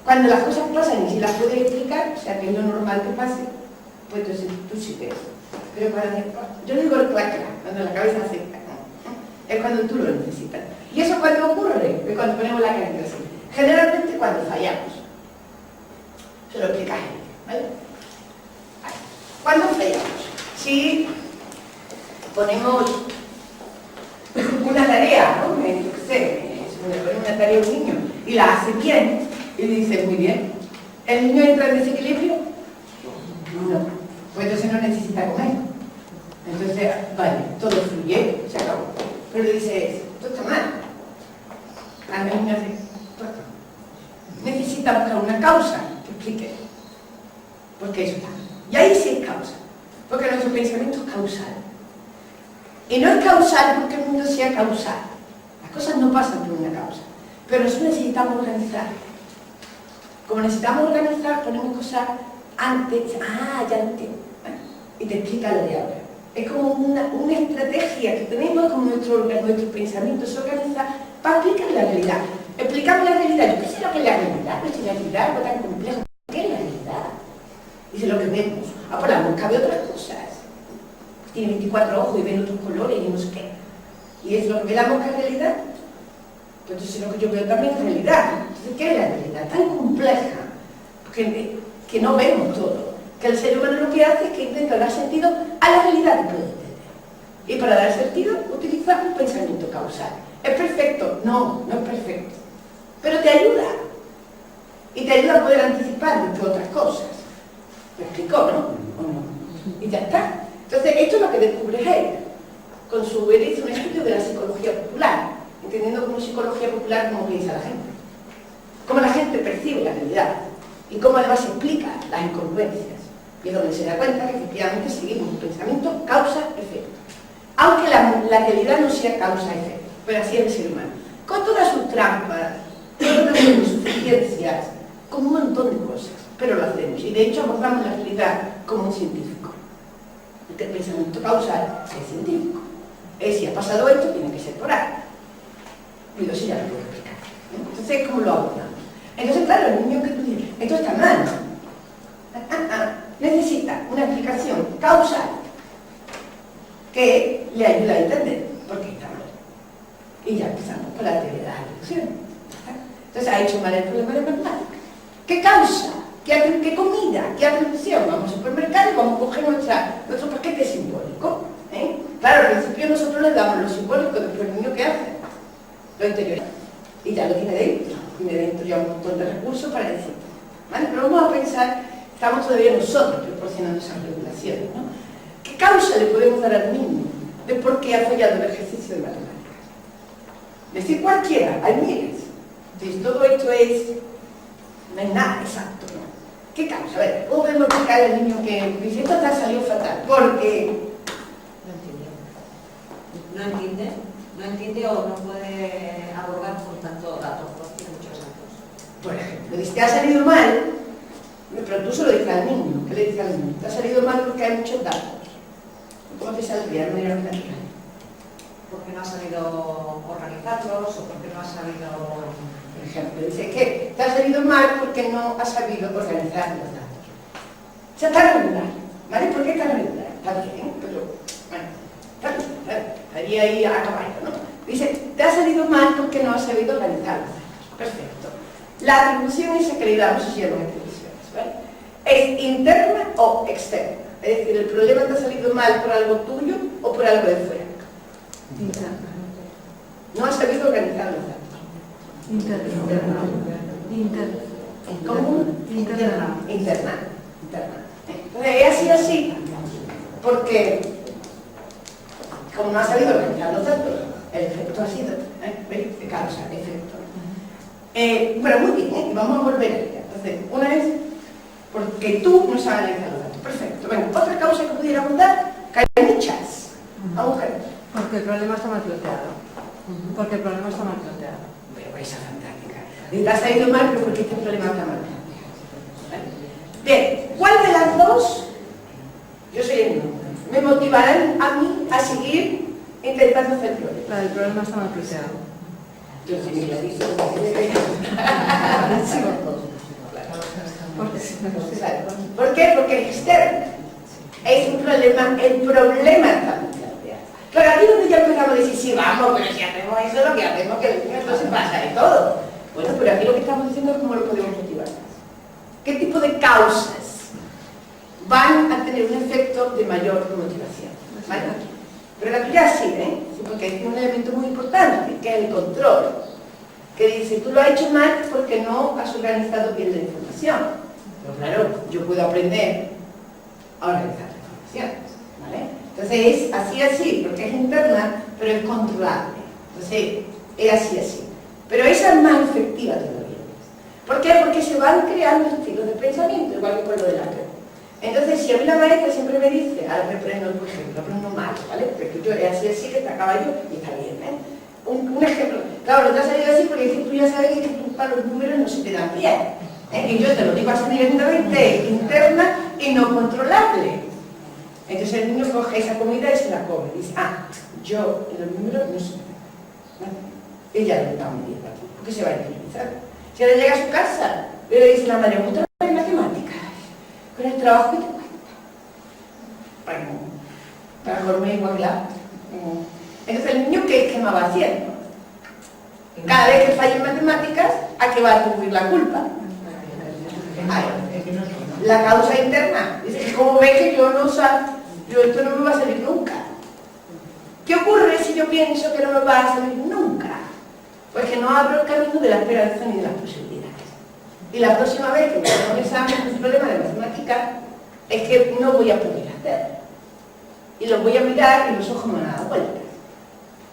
Cuando las cosas pasan y si las puedes explicar, o sea, que es lo normal que pase, pues entonces tú sí ves. Pero cuando, yo digo el clac, cuando la cabeza se cae, es cuando tú lo necesitas. ¿Y eso cuando ocurre? Es cuando ponemos la carita así. Generalmente cuando fallamos. Se lo explica él, ¿vale? ¿Cuándo fallamos? Si ponemos una tarea, ¿no? Yo qué sé, le pone una tarea a un niño y la hace bien, y le dice muy bien. ¿El niño entra en desequilibrio? No. Pues entonces no necesita comer. Entonces, vale, todo fluye, se acabó. Pero le dice, esto está mal. A mí me hace, necesita buscar una causa que explique por qué eso está mal. Y ahí sí es causa, porque nuestro pensamiento es causal. Y no es causal porque el mundo sea causal. Las cosas no pasan por una causa. Pero eso necesitamos organizar. Como necesitamos organizar, ponemos cosas antes. Ya lo entiendo. Y te explica lo de ahora. Es como una estrategia que tenemos, como nuestro pensamiento se organiza para explicar la realidad. Explicamos la realidad. Yo qué sé lo que es la realidad. Pues si la realidad es algo tan complejo. ¿Qué es la realidad? Dice lo que vemos. Pues la mosca ve otras cosas. Tiene 24 ojos y ven otros colores y no sé qué. ¿Y es lo que ve la mosca en realidad? Pues entonces lo que yo veo también es realidad. Entonces, ¿qué es la realidad? Tan compleja que no vemos todo. Que el ser humano lo que hace es que intenta dar sentido a la realidad que puede entender. Y para dar sentido utiliza un pensamiento causal. ¿Es perfecto? No, no es perfecto. Pero te ayuda. Y te ayuda a poder anticipar de otras cosas. ¿Me explicó, no? ¿O no? Y ya está. Entonces, esto es lo que descubre Hegel. Con su él hizo un estudio de la psicología popular, entendiendo como psicología popular cómo piensa la gente. Cómo la gente percibe la realidad. Y cómo además explica las incongruencias. Y es donde se da cuenta que efectivamente seguimos un pensamiento causa-efecto. Aunque la realidad no sea causa-efecto, pero así es el ser humano. Con todas sus trampas, todas sus insuficiencias, con un montón de cosas. Pero lo hacemos. Y de hecho abordamos la realidad como un científico. Porque el pensamiento causal es científico. Es si ha pasado esto, tiene que ser por algo. Y eso ya lo puedo explicar. Entonces, ¿cómo lo abordamos? Entonces, claro, el niño que tú dices, esto está mal, ¿no? Necesita una explicación causal que le ayude a entender por qué está mal. Y ya empezamos con la teoría de la reducción. Entonces, ha hecho mal el problema de matemática. ¿Qué causa? ¿Qué comida? ¿Qué atribución? Vamos al supermercado y vamos a coger nuestro paquete simbólico. Claro, al principio nosotros le damos lo simbólico, después el niño ¿qué hace? Lo interioriza. Y ya lo tiene dentro. Tiene dentro ya un montón de recursos para decir. ¿Vale? Pero vamos a pensar, estamos todavía nosotros proporcionando esas regulaciones, ¿no? ¿Qué causa le podemos dar al niño de por qué ha fallado el ejercicio de matemáticas? Decir cualquiera, hay miles. Entonces, todo esto no es nada exacto, ¿no? ¿Qué causa? A ver, ¿cómo podemos explicar al niño que dice esto te ha salido fatal? Porque no entiende o no puede abordar con tanto datos, porque tiene muchos datos. Por ejemplo, dice, te ha salido mal, pero tú se lo dices al niño. ¿Qué le dices al niño? Te ha salido mal porque hay muchos datos. ¿Cómo te saldría de manera natural? Porque no ha sabido organizarlos o porque no ha sabido... Por ejemplo, dice que te ha salido mal porque no has sabido organizar los datos. O sea, está regular, ¿vale? ¿Por qué está regular? Está bien, pero, bueno, está bien, estaría ahí a caballo, ¿no? Dice, te ha salido mal porque no has sabido organizar los datos. Perfecto. La atribución esa que le damos se llama atribuciones, ¿vale? ¿Es interna o externa? Es decir, ¿el problema te ha salido mal por algo tuyo o por algo de fuera? Interna. No has sabido organizar los datos. Interna. ¿Cómo? Interna. Interna. Entonces, es así, porque como no ha sabido organizar los datos, el efecto ha sido, de causa, efecto. Bueno, muy bien, vamos a volver a ella. Entonces, una es porque tú no sabes analizar los datos. Perfecto. Bueno, otra causa que pudiéramos dar, que hay muchas. Vamos a ver. Porque el problema está mal planteado. Porque el problema está mal planteado. Pero esa es fantástica. Te ha salido mal, pero porque este problema está mal planteado. Bien, ¿cuál de las dos? Yo soy el número. Me motivarán a mí a seguir intentando hacer problema. El problema está mal planteado. Yo soy clarísimo. ¿Por qué? Porque es externo. Es un problema, el problema está mal planteado. Pero aquí donde ya empezamos a decir, sí, vamos, pero si hacemos eso, lo que hacemos que esto se pasa y todo. Bueno, pero aquí lo que estamos diciendo es cómo lo podemos motivar más. ¿Qué tipo de causas van a tener un efecto de mayor motivación? ¿Vale? Pero la tuya sí, ¿eh? Sí, porque hay un elemento muy importante, que es el control. Que dice, tú lo has hecho mal porque no has organizado bien la información. Pero claro, yo puedo aprender a organizar la información, ¿vale? Entonces es así, porque es interna, pero es controlable. Entonces, es así. Pero esa es más efectiva todavía. ¿Por qué? Porque se van creando estilos de pensamiento, igual que con lo del apego. Entonces, si a mí la maestra siempre me dice, ahora me prendo, por ejemplo, aprendo mal, ¿vale? Porque yo es así, que está caballo y está bien, ¿eh? Un ejemplo, claro, no te ha salido así porque tú ya sabes que para los números no se te dan bien. Y yo te lo digo así directamente, interna y no controlable. Entonces el niño coge esa comida y se la come. Y dice, yo en los números no sé. Ella lo está midiendo aquí, porque se va a interiorizar. Si ahora llega a su casa, le dice la madre, ¿cómo te en matemáticas? Con el trabajo que te cuesta. Para comer igual claro. Entonces el niño, ¿qué más va haciendo? Cada vez que falla en matemáticas, ¿a qué va a atribuir la culpa? La causa interna. Dice, ¿cómo ve que yo no salgo? Esto no me va a salir nunca. ¿Qué ocurre si yo pienso que no me va a salir nunca? Pues que no abro el camino de la esperanza ni de las posibilidades. Y la próxima vez que me haga un examen, un problema de matemáticas, es que no voy a poder hacerlo. Y lo voy a mirar y los ojos me van a dar vueltas.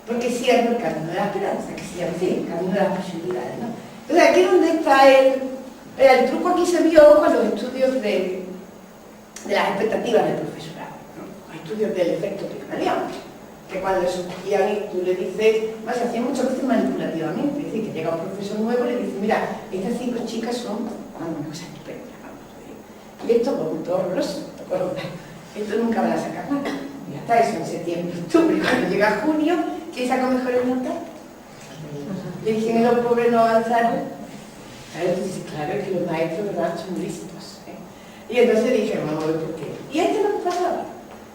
Porque cierro el camino de la esperanza, que se llama así, el camino de las posibilidades, ¿no? Entonces, aquí es donde está el truco. Aquí se vio con los estudios de las expectativas del profesorado, ¿no? Los estudios del efecto Pigmalión, que cuando se cogían y tú le dices, más se hacía muchas veces manipulativamente, es decir, que llega un profesor nuevo y le dice, mira, estas 5 chicas son una cosa estupenda, vamos a ver. Y esto, con todo horroroso, esto nunca van a sacar nada. Y ya está, eso en septiembre, octubre, cuando llega junio, ¿quién sacó mejores notas? Le dicen que los pobres no avanzaron. Claro, tú dices, claro, es que los maestros, ¿verdad?, son listos. Y entonces dije, vamos a ver por qué. Y esto no me pasaba.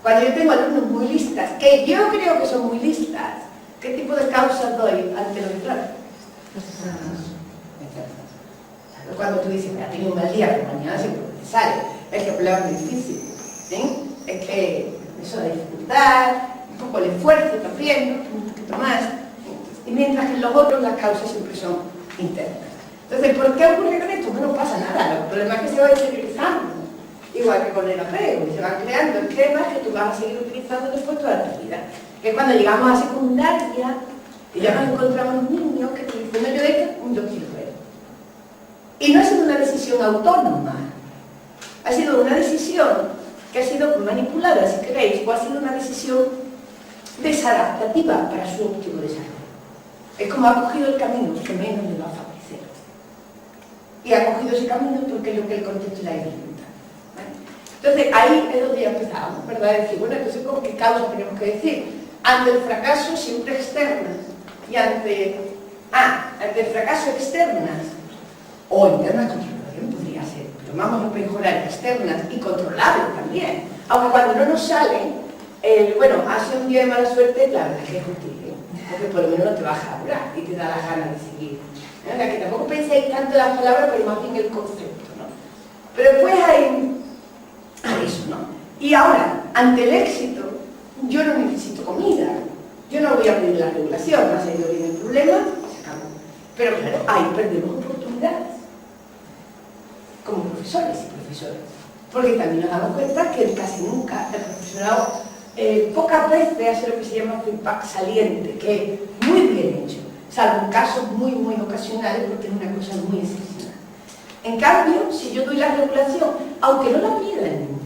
Cuando yo tengo alumnos muy listas, que yo creo que son muy listas, ¿qué tipo de causas doy ante lo contrario? Cuando tú dices, mira, tengo un mal día, pero mañana siempre te sale. Es que el problema es muy difícil. ¿Sí? Es que eso de dificultad, un poco el esfuerzo también, ¿no? Un poquito más. Y mientras que en los otros las causas siempre son internas. Entonces, ¿por qué ocurre con esto? Pues no pasa nada. El problema es que se va interiorizando. Igual que con el apego, se van creando esquemas que tú vas a seguir utilizando después toda tu vida. Que cuando llegamos a secundaria, y ya nos encontramos niños que te dicen, no, yo quiero ver. Y no ha sido una decisión autónoma, ha sido una decisión que ha sido manipulada, si queréis, o ha sido una decisión desadaptativa para su óptimo desarrollo. Es como ha cogido el camino que menos le va a favorecer. Y ha cogido ese camino porque es lo que el contexto le ha ido preguntando. Entonces, ahí es donde ya empezamos, ¿verdad? Es decir, bueno, entonces, ¿con qué causa tenemos que decir? Ante el fracaso, siempre externas. Y ante el fracaso, externas. O internas, controlables, podría ser. Pero vamos a mejorar externas y controlables también. Aunque cuando no nos salen, bueno, hace un día de mala suerte, la verdad es que es útil, ¿eh? Porque por lo menos no te vas a apurar y te da las ganas de seguir. O sea, que tampoco penséis tanto en las palabras, pero más bien el concepto, ¿no? Pero después hay eso, ¿no? Y ahora, ante el éxito, yo no necesito comida. Yo no voy a pedir la regulación, no ha salido bien el problema, se acabó. Pero claro, ahí perdemos oportunidades. Como profesores y profesoras. Porque también nos damos cuenta que casi nunca el profesorado, pocas veces hace lo que se llama feedback saliente, que es muy bien hecho, salvo en casos muy, muy ocasionales, porque es una cosa muy excepcional. En cambio, si yo doy la regulación, aunque no la pida el niño,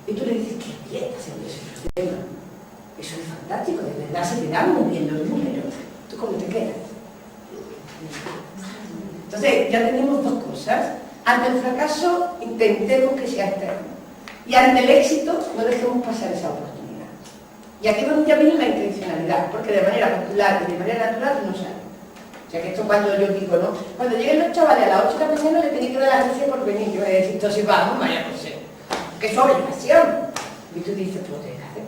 y tú le dices que bien haciendo ese sistema, eso es fantástico, de verdad se te dan muy bien los números. ¿Tú cómo te quedas? Entonces, ya tenemos dos cosas. Ante el fracaso, intentemos que sea externo. Y ante el éxito, no dejemos pasar esa oportunidad. Y aquí es donde ya viene la intencionalidad, porque de manera popular y de manera natural no sale. O sea que esto cuando yo digo, ¿no? Cuando lleguen los chavales a las 8 de la mañana le tenía que dar las gracias por venir. Yo voy a decir, entonces vamos, vaya por ser. Que es obligación. Y tú dices, pues ¿qué hacer?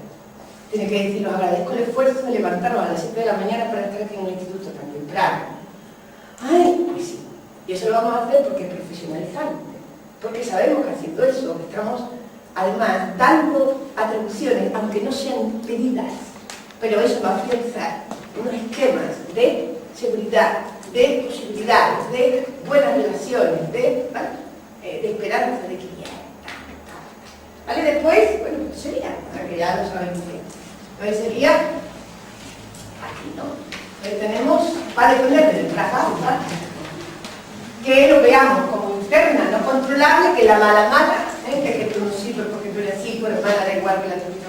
Tiene que decir, os agradezco el esfuerzo de levantaros a las 7 de la mañana para estar aquí en el instituto tan temprano. Ay, pues sí. Y eso lo vamos a hacer porque es profesionalizante. Porque sabemos que haciendo eso estamos, además, dando atribuciones, aunque no sean pedidas. Pero eso va a afianzar unos esquemas de seguridad, de posibilidades, de buenas relaciones, de esperanza, de que ya. ¿Vale? Después, bueno, sería, para que ya lo sabemos bien. Entonces sería, aquí, ¿no? Entonces tenemos, para depender del fracaso, que lo veamos como interna, no controlable, que la mala, que tú no sirves porque tú eres así, tu hermana da igual que la tuviste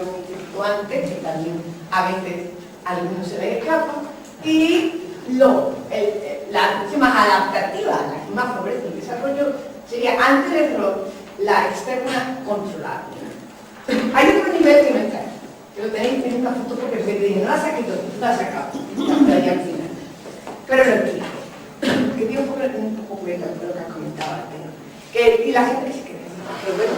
antes, que también a veces a algunos se les escapa, y la atención más adaptativa, la que más favorece el desarrollo, sería antes del error, la externa controlable. Hay otro nivel que no está, que lo tenéis en una foto porque te dije, no la saqué todo, no la has sacado, está ahí al final. Pero lo explico. Que tiene un poco curioso con lo que has comentado antes, ¿no? Y la gente que se queda, pero bueno,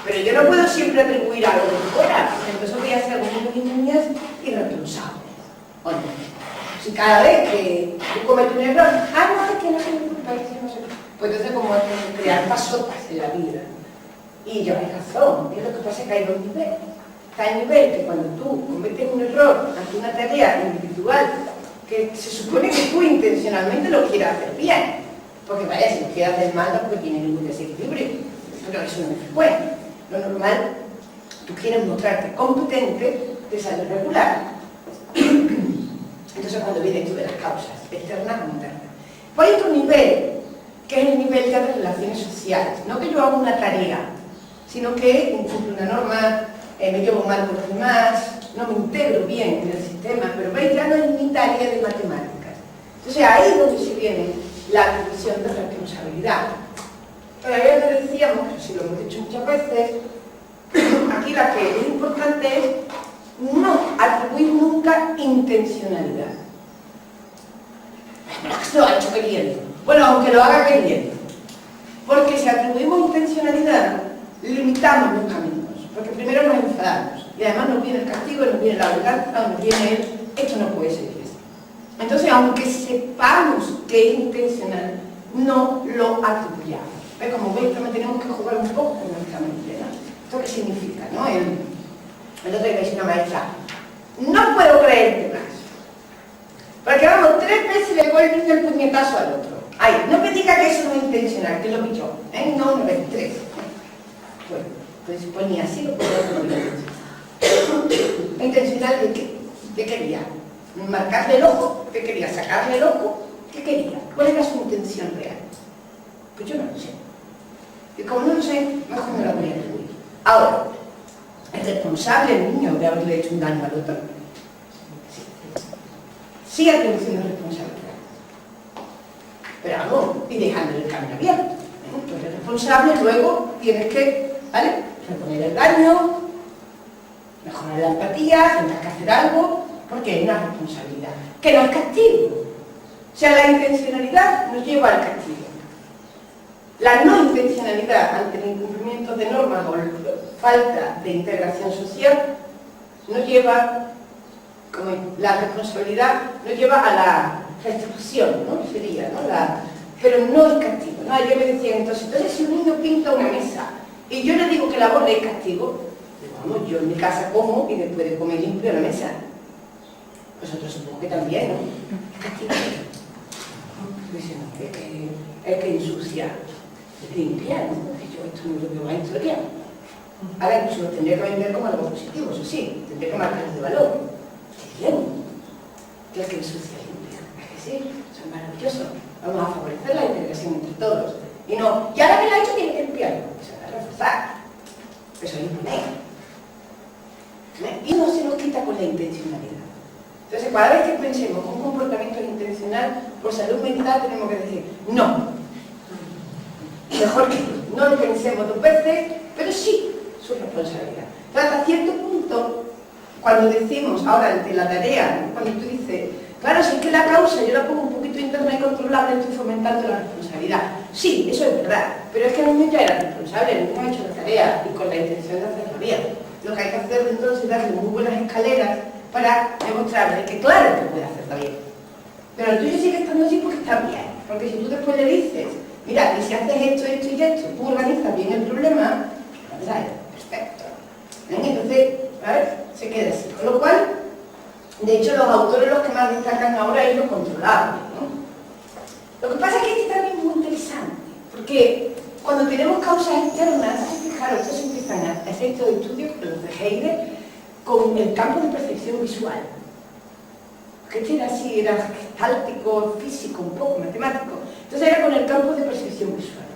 pero yo no puedo siempre atribuir algo de fuera, entonces voy a ser algunos niñas irresponsables. ¿O no? Si cada vez que tú cometes un error, no, es que no se me culpa, es que no sé qué. Pues entonces como es crear pasotas en la vida. Y lleváis razón, es lo que pasa es que hay dos niveles. Está el nivel que cuando tú cometes un error ante una tarea individual, que se supone que tú intencionalmente lo quieras hacer bien, porque vaya, si lo quieres hacer mal, tampoco tiene ningún desequilibrio, pero eso no es bueno. Lo normal, tú quieres mostrarte competente, te sale regular. Entonces cuando viene tú de las causas, externas o internas. Pues hay otro nivel, que es el nivel ya de relaciones sociales, no que yo hago una tarea, sino que incumplo una norma, me llevo mal con los demás, no me integro bien en el sistema, pero veis, ya no es mi tarea de matemáticas. Entonces ahí es donde se viene la atribución de responsabilidad. Pero ya lo decíamos, que si lo hemos dicho muchas veces, aquí la que es importante es no atribuir nunca intencionalidad. Lo ha hecho queriendo. Bueno, aunque lo haga queriendo. Porque si atribuimos intencionalidad, limitamos los caminos. Porque primero nos enfadamos. Y además nos viene el castigo, nos viene la venganza, nos viene el esto no puede ser esto. Entonces, aunque sepamos que es intencional, no lo atribuyamos. ¿Ves? Como veis, también tenemos que jugar un poco con nuestra mente, ¿no? ¿Esto qué significa, no? El otro día me dice una maestra, no puedo creerte más. Porque vamos, 3 veces le doy el niño el puñetazo al otro. Ay, no me diga que eso no es intencional, que lo vi yo. No, una vez, 3. Bueno, pues ponía así, lo puedo hacer. ¿Intencional de qué? ¿Qué quería? ¿Marcarle el ojo? ¿Qué quería? ¿Sacarle el ojo? ¿Qué quería? ¿Cuál era su intención real? Pues yo no lo sé. Y como no lo sé, mejor me lo voy a atribuir. Ahora, ¿es responsable el niño de haberle hecho un daño al otro? Sí, atribución de responsabilidad. Pero algo, y dejándole el camino abierto. Tú eres responsable, luego tienes que, ¿vale? Reponer el daño, mejorar la empatía, tendrás que hacer algo, porque hay una responsabilidad. Que no es castigo. O sea, la intencionalidad nos lleva al castigo. La no intencionalidad ante el incumplimiento de normas o falta de integración social nos lleva, como la responsabilidad nos lleva a la restitución, ¿no? Sería, ¿no? Pero no es castigo, ¿no? Yo me decía entonces si un niño pinta una mesa y yo le digo que la borre es castigo, digo, vamos, yo en mi casa como y después de comer limpio la mesa. Vosotros supongo que también, ¿no? Es castigo. Dicen, es que ensucia. Limpiar, ¿no? Yo esto no lo veo a historiar. Ahora incluso lo tendría que vender como algo positivo, eso sí, tendría que marcar de valor. Qué bien, que el que ensucia limpia. ¿Es que sí? Eso es maravilloso. Vamos a favorecer la integración entre todos. Y no, y ahora que lo ha hecho tiene que limpiarlo. Se va a reforzar. Eso es imponer. Y no se nos quita con la intencionalidad. Entonces, cada vez que pensemos que un comportamiento es intencional, por salud mental tenemos que decir, no. Mejor que no lo pensemos 2 veces, pero sí su responsabilidad. Entonces, hasta cierto punto, cuando decimos, ahora ante la tarea, ¿no? Cuando tú dices, claro, si es que la causa yo la pongo un poquito interna y controlable, estoy fomentando la responsabilidad. Sí, eso es verdad, pero es que el niño ya era responsable, el niño ha hecho la tarea y con la intención de hacerlo bien. Lo que hay que hacer entonces es darle muy buenas escaleras para demostrarle que claro que puede hacerlo bien. Pero el tuyo sigue estando así porque está bien. Porque si tú después le dices, mira, y si haces esto, esto y esto, tú organizas bien el problema, ¿sabes? Perfecto. Entonces, a ver, se queda así. Con lo cual, de hecho, los autores los que más destacan ahora es lo controlable, ¿no? Lo que pasa es que este también es muy interesante, porque cuando tenemos causas externas, fijaros, estos empiezan a hacer estos estudios, los de Heidegger, con el campo de percepción visual. Que este era así, era gestáltico, físico, un poco matemático. Entonces era con el campo de percepción visual.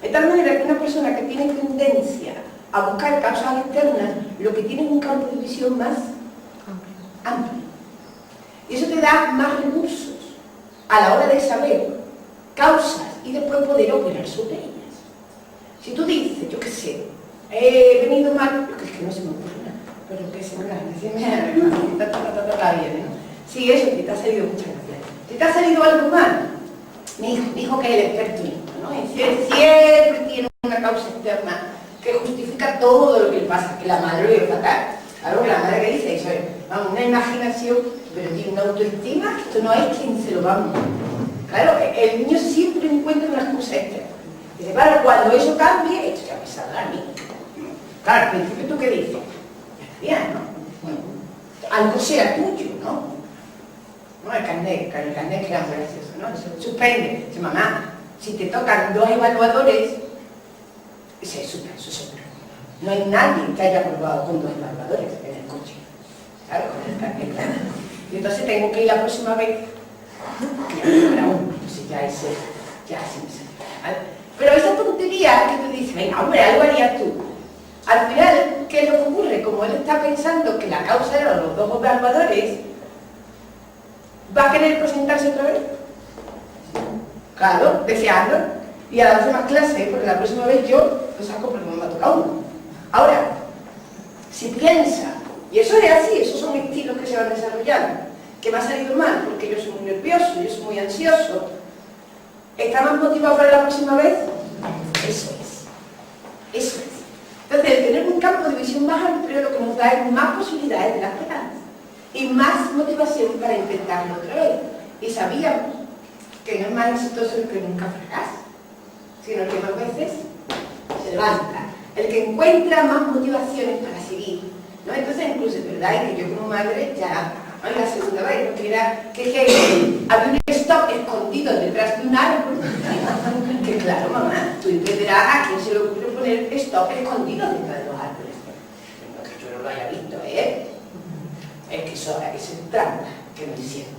De tal manera que una persona que tiene tendencia a buscar causas externas, lo que tiene es un campo de visión más amplio. Y eso te da más recursos a la hora de saber causas y después poder operar sobre ellas. Si tú dices, yo qué sé, he venido mal, yo que no se me ocurre nada, pero que se me viene, ¿no? Sí, eso, que te ha salido muchas gracias. Si te ha salido algo mal, mi hijo que es el experto en esto, ¿no? Y si él siempre tiene una causa externa que justifica todo lo que le pasa, que la madre lo iba a fatal. Claro que la madre que dice eso es, vamos, una imaginación, pero tiene una autoestima, esto no es quien se lo va a morir. Claro, el niño siempre encuentra una excusa externa. Dice, claro, cuando eso cambie, esto ya me saldrá a mí. Claro, al principio tú qué dices, ya está bien, ¿no? Bueno, algo sea tuyo, ¿no? No, el carnet que era muy gracioso, ¿no? Suspende. Dice, mamá, si te tocan 2 evaluadores, se suspende, eso seguro. No hay nadie que haya aprobado con 2 evaluadores en el coche. Claro, con el carnet, claro. Y entonces tengo que ir la próxima vez y a uno. Entonces ya ese me sale. ¿Vale? Pero esa tontería que tú dices, venga, hombre, algo harías tú. Al final, ¿qué es lo que ocurre? Como él está pensando que la causa eran los 2 evaluadores, ¿va a querer presentarse otra vez? Claro, desearlo. Y a la próxima clase, porque la próxima vez yo lo saco porque me ha tocado uno. Ahora, si piensa, y eso es así, esos son estilos que se van desarrollando, que me ha salido mal porque yo soy muy nervioso, yo soy muy ansioso, ¿está más motivado para la próxima vez? Eso es. Eso es. Entonces, el tener un campo de visión más amplio lo que nos da es más posibilidades de la esperanza y más motivación para intentarlo otra vez. Y sabíamos que no es más exitoso el que nunca fracasa, sino el que más veces se levanta, el que encuentra más motivaciones para seguir, ¿no? Entonces, incluso es verdad que yo como madre ya, en la segunda vez, no quería que había un stop escondido detrás de un árbol, que claro, mamá, tú entenderás a quién se le ocurre poner stop escondido detrás de los árboles. No que yo no lo haya visto, ¿eh? Es que eso es trampa que me hicieron.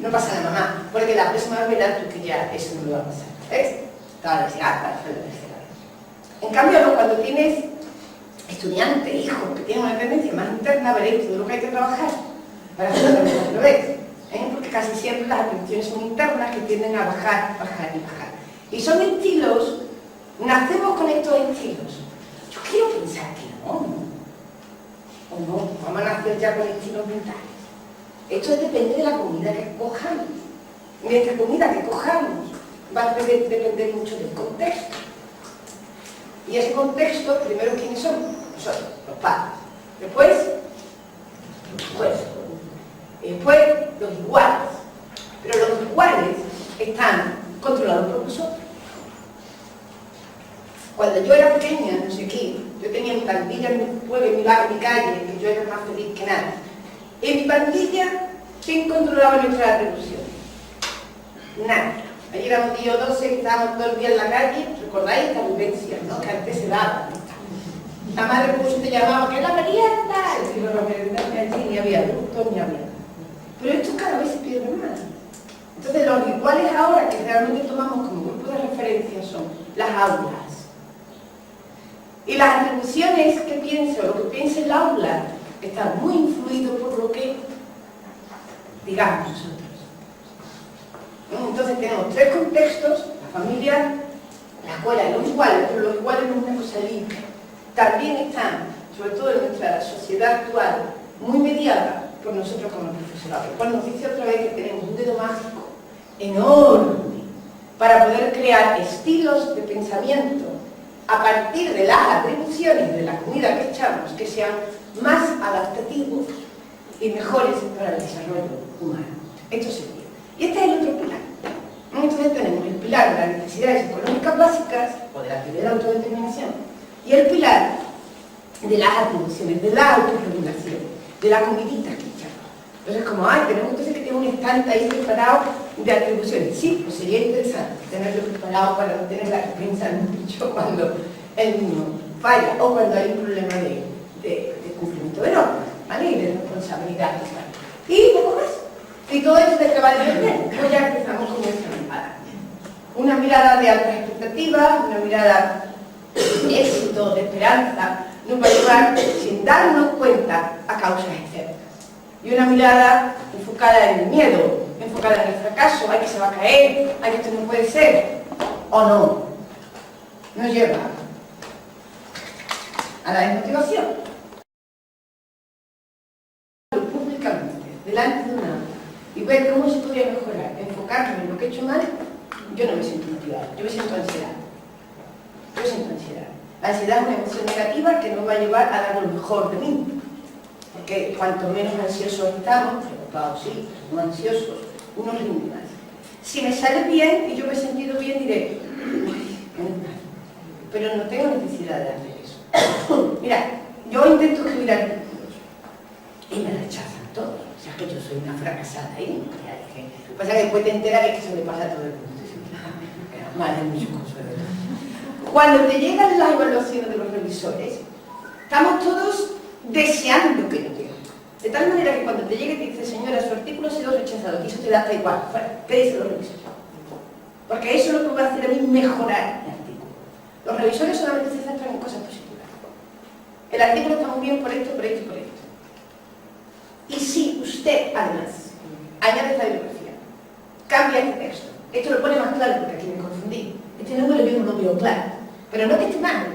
No pasa nada, mamá, porque la próxima vez verás tú que ya eso no lo va a pasar. ¿Ves? Estaba en cambio, cuando tienes estudiantes, hijos que tienen una tendencia más interna, veréis todo lo que hay que trabajar para hacerlo otra vez. Porque casi siempre las atenciones son internas que tienden a bajar, bajar y bajar. Y son estilos, nacemos con estos estilos. Yo quiero pensar que no. O no, vamos a nacer ya con estilos mentales. Esto depende de la comida que cojamos. Mientras comida que cojamos va a depender mucho del contexto. Y ese contexto, primero, ¿quiénes son? Nosotros, los padres. Después, los iguales. Pero los iguales están controlados por nosotros. Cuando yo era pequeña, no sé qué, yo tenía mi pandilla en mi pueblo, en mi barrio, en mi calle, que yo era más feliz que nada. En mi pandilla, ¿quién controlaba nuestra revolución? Nadie. Ayer éramos 10 o 12 que estábamos todo el día en la calle, recordáis esta vivencia, ¿no? Que antes se daba. La madre puso te llamaba, que es la merienda. Y no, la merienda ni había adultos, ni había. Pero esto cada vez se pierde más. Entonces los iguales ahora que realmente tomamos como grupo de referencia son las aulas. Y las atribuciones que piense o lo que piense el aula está muy influido por lo que digamos nosotros. Entonces tenemos tres contextos: la familia, la escuela y los iguales, pero los iguales no es una cosa libre. También están, sobre todo en nuestra sociedad actual, muy mediada por nosotros como profesorado, lo cual nos dice otra vez que tenemos un dedo mágico enorme para poder crear estilos de pensamiento a partir de las atribuciones de la comida que echamos, que sean más adaptativos y mejores para el desarrollo humano. Esto sería. Y este es el otro pilar. Entonces tenemos el pilar de las necesidades económicas básicas, o de la teoría de la autodeterminación, y el pilar de las atribuciones, de la autorregulación, de la comidita que echamos. Entonces, como, tenemos entonces que tener un estante ahí preparado de atribuciones. Sí, pues sería interesante tenerlo preparado para no tener la defensa mucho cuando el niño falla o cuando hay un problema de cumplimiento de normas, ¿vale? Y de responsabilidad. Y poco más. Y todo esto de que va a depender. Pues ya empezamos con nuestra mirada. Una mirada de altas expectativas, una mirada de éxito, de esperanza, nos va a llevar sin darnos cuenta a causas externas. Y una mirada enfocada en el miedo, enfocada en el fracaso, ay que se va a caer, ay que esto no puede ser, o no, nos lleva a la desmotivación. Públicamente, delante de una y ver cómo se podría mejorar, enfocarme en lo que he hecho mal, yo no me siento motivada, yo me siento ansiedad. Yo siento ansiedad. La ansiedad es una emoción negativa que nos va a llevar a dar lo mejor de mí. Porque cuanto menos ansiosos estamos, preocupados sí, no ansiosos, uno rinde más. Si me sale bien y yo me he sentido bien, diré, pero no tengo necesidad de hacer eso. Mira, yo intento escribir artículos y me rechazan todos. O sea que yo soy una fracasada ahí. Lo que pasa es que después te enteras que eso le pasa a todo el mundo. Madre mía, consuelo. Cuando te llegan las evaluaciones de los revisores, estamos todos deseando que nos lleguen. De tal manera que cuando te llegue te dice, señora, su artículo ha sido rechazado, y eso te da hasta igual, fuera, pedíselo a los revisores. Porque eso es lo que va a hacer a mí mejorar el artículo. Los revisores solamente se centran en cosas positivas. El artículo está muy bien por esto, por esto y por esto. Y si usted, además, añade esta bibliografía, cambia este texto, esto lo pone más claro porque aquí me confundí. Este número yo no lo veo claro. Pero no que esté mal,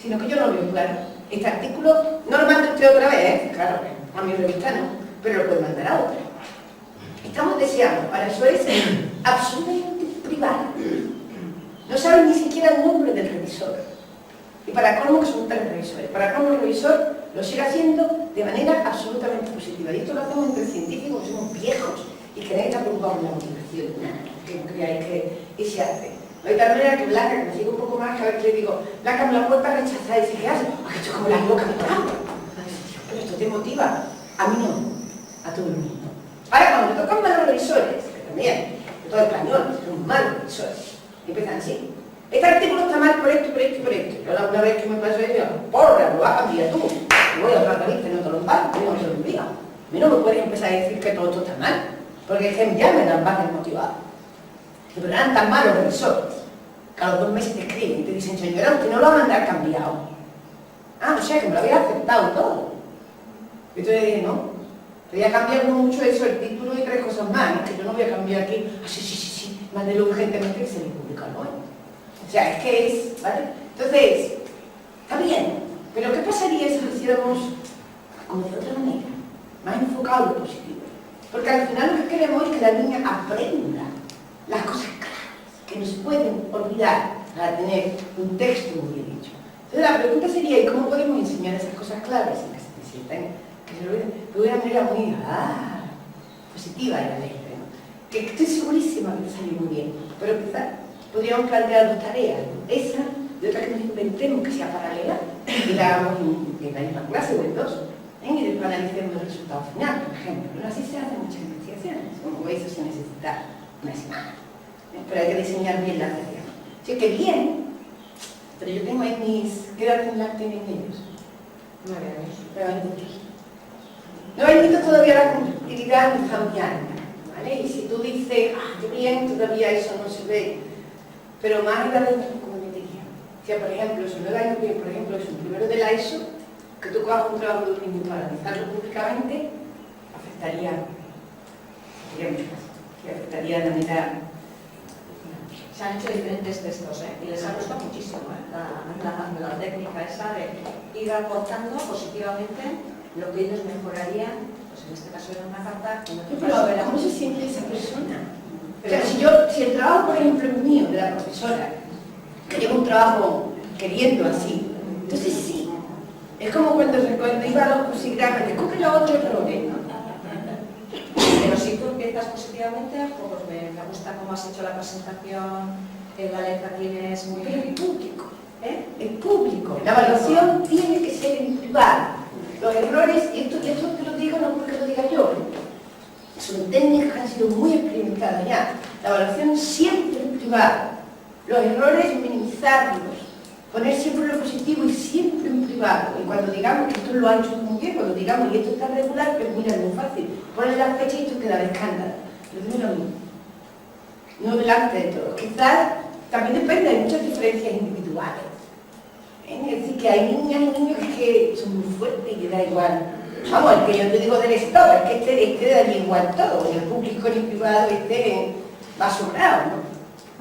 sino que yo no lo veo claro. Este artículo no lo manda usted otra vez, claro, a mi revista no, pero lo puede mandar a otra. Estamos deseando, para eso es absolutamente privado. No saben ni siquiera el nombre del revisor. Y para colmo que son tres revisores. Para colmo el revisor lo sigue haciendo de manera absolutamente positiva. Y esto lo hacemos entre científicos que somos viejos y que nadie está preocupado por la motivación. Que no creáis que se hace. De tal manera que Blanca, que me sigue un poco más, cada vez que le digo, Blanca, me la puerta rechazada, y dice, ¿qué haces? Esto es como las locas de Blanca. Pero esto te motiva. A mí no, a todo el mundo. Ahora, cuando te tocan malos revisores, que también, de todo español, son malos revisores, empiezan así. Este artículo está mal por esto, por esto y por esto. Yo la una vez que me pasó eso, porra, lo vas a cambiar tú. Y voy a otra revista y no te lo embarco, yo no te lo envío. A mí no me puedes empezar a decir que todo esto está mal, porque es que ya me dan más desmotivado. Pero eran tan malos revisores que a los 2 meses te escriben y te dicen, señora, usted no lo va a mandar cambiado. O sea, que me lo había aceptado todo. Y entonces dije, no, voy a cambiar mucho eso, el título y 3 cosas más, que yo no voy a cambiar aquí. Sí, mándelo urgentemente que se le publica hoy. O sea, es que es, ¿vale? Entonces, está bien, pero ¿qué pasaría si lo hiciéramos como de otra manera? Más enfocado en lo positivo. Porque al final lo que queremos es que la niña aprenda las cosas claras, que no se pueden olvidar para tener un texto muy bien hecho. Entonces la pregunta sería, ¿y cómo podemos enseñar esas cosas claras sin que se sientan, que se lo olviden de una manera muy positiva y alegre, ¿no? Que estoy segurísima que te sale muy bien, pero quizás podríamos plantear 2 tareas, ¿no? Esa y otra que nos inventemos que sea paralela y la hagamos en la misma clase o en 2, y después analicemos el resultado final, por ejemplo. Pero así se hacen muchas investigaciones, como veis eso se necesita una semana, pero hay que diseñar bien la tarea. Así que bien, pero yo tengo ahí mis... ¿Qué edad tienen ellos? 9 años. No he visto todavía la competitividad infantil, ¿vale? Y si tú dices, qué bien, todavía eso no se ve, pero más edades tampoco me metí. que por ejemplo, si no da bien, por ejemplo, es un primero de la ESO, que tú cojas un trabajo de un niño para analizarlo públicamente, afectaría de manera... Se han hecho diferentes textos, y les ha costado muchísimo la técnica esa de ir aportando positivamente lo que ellos mejorarían, pues en este caso era una carta, en otro Pero caso a ver, era... ¿cómo se siente esa persona? O sea, si el trabajo, por ejemplo, mío, de la profesora, que llevo un trabajo queriendo así, entonces sí. Es como cuando iba a los crucigramas, descubre los otros errores, ¿no? Pero si tú empiezas positivamente, pues me gusta cómo has hecho la presentación, la letra tienes muy Pero es público, es público. La evaluación tiene que ser en privado. Los errores, y esto te lo digo no porque lo diga yo, son técnicas que han sido muy experimentadas ya. La evaluación siempre en privado. Los errores, minimizarlos. Poner siempre lo positivo y siempre en privado. Y cuando digamos que esto lo ha hecho muy bien, cuando digamos y esto está regular, pues mira, es muy fácil. Pones la fecha y esto queda de escándalo. Pero es lo mismo. No delante de todo. Quizás también depende, hay muchas diferencias individuales. Es decir, que hay niñas y niños que son muy fuertes y que da igual. Vamos, el que yo te digo del stop, es que este da igual todo. En el público, en el privado, va sobrado,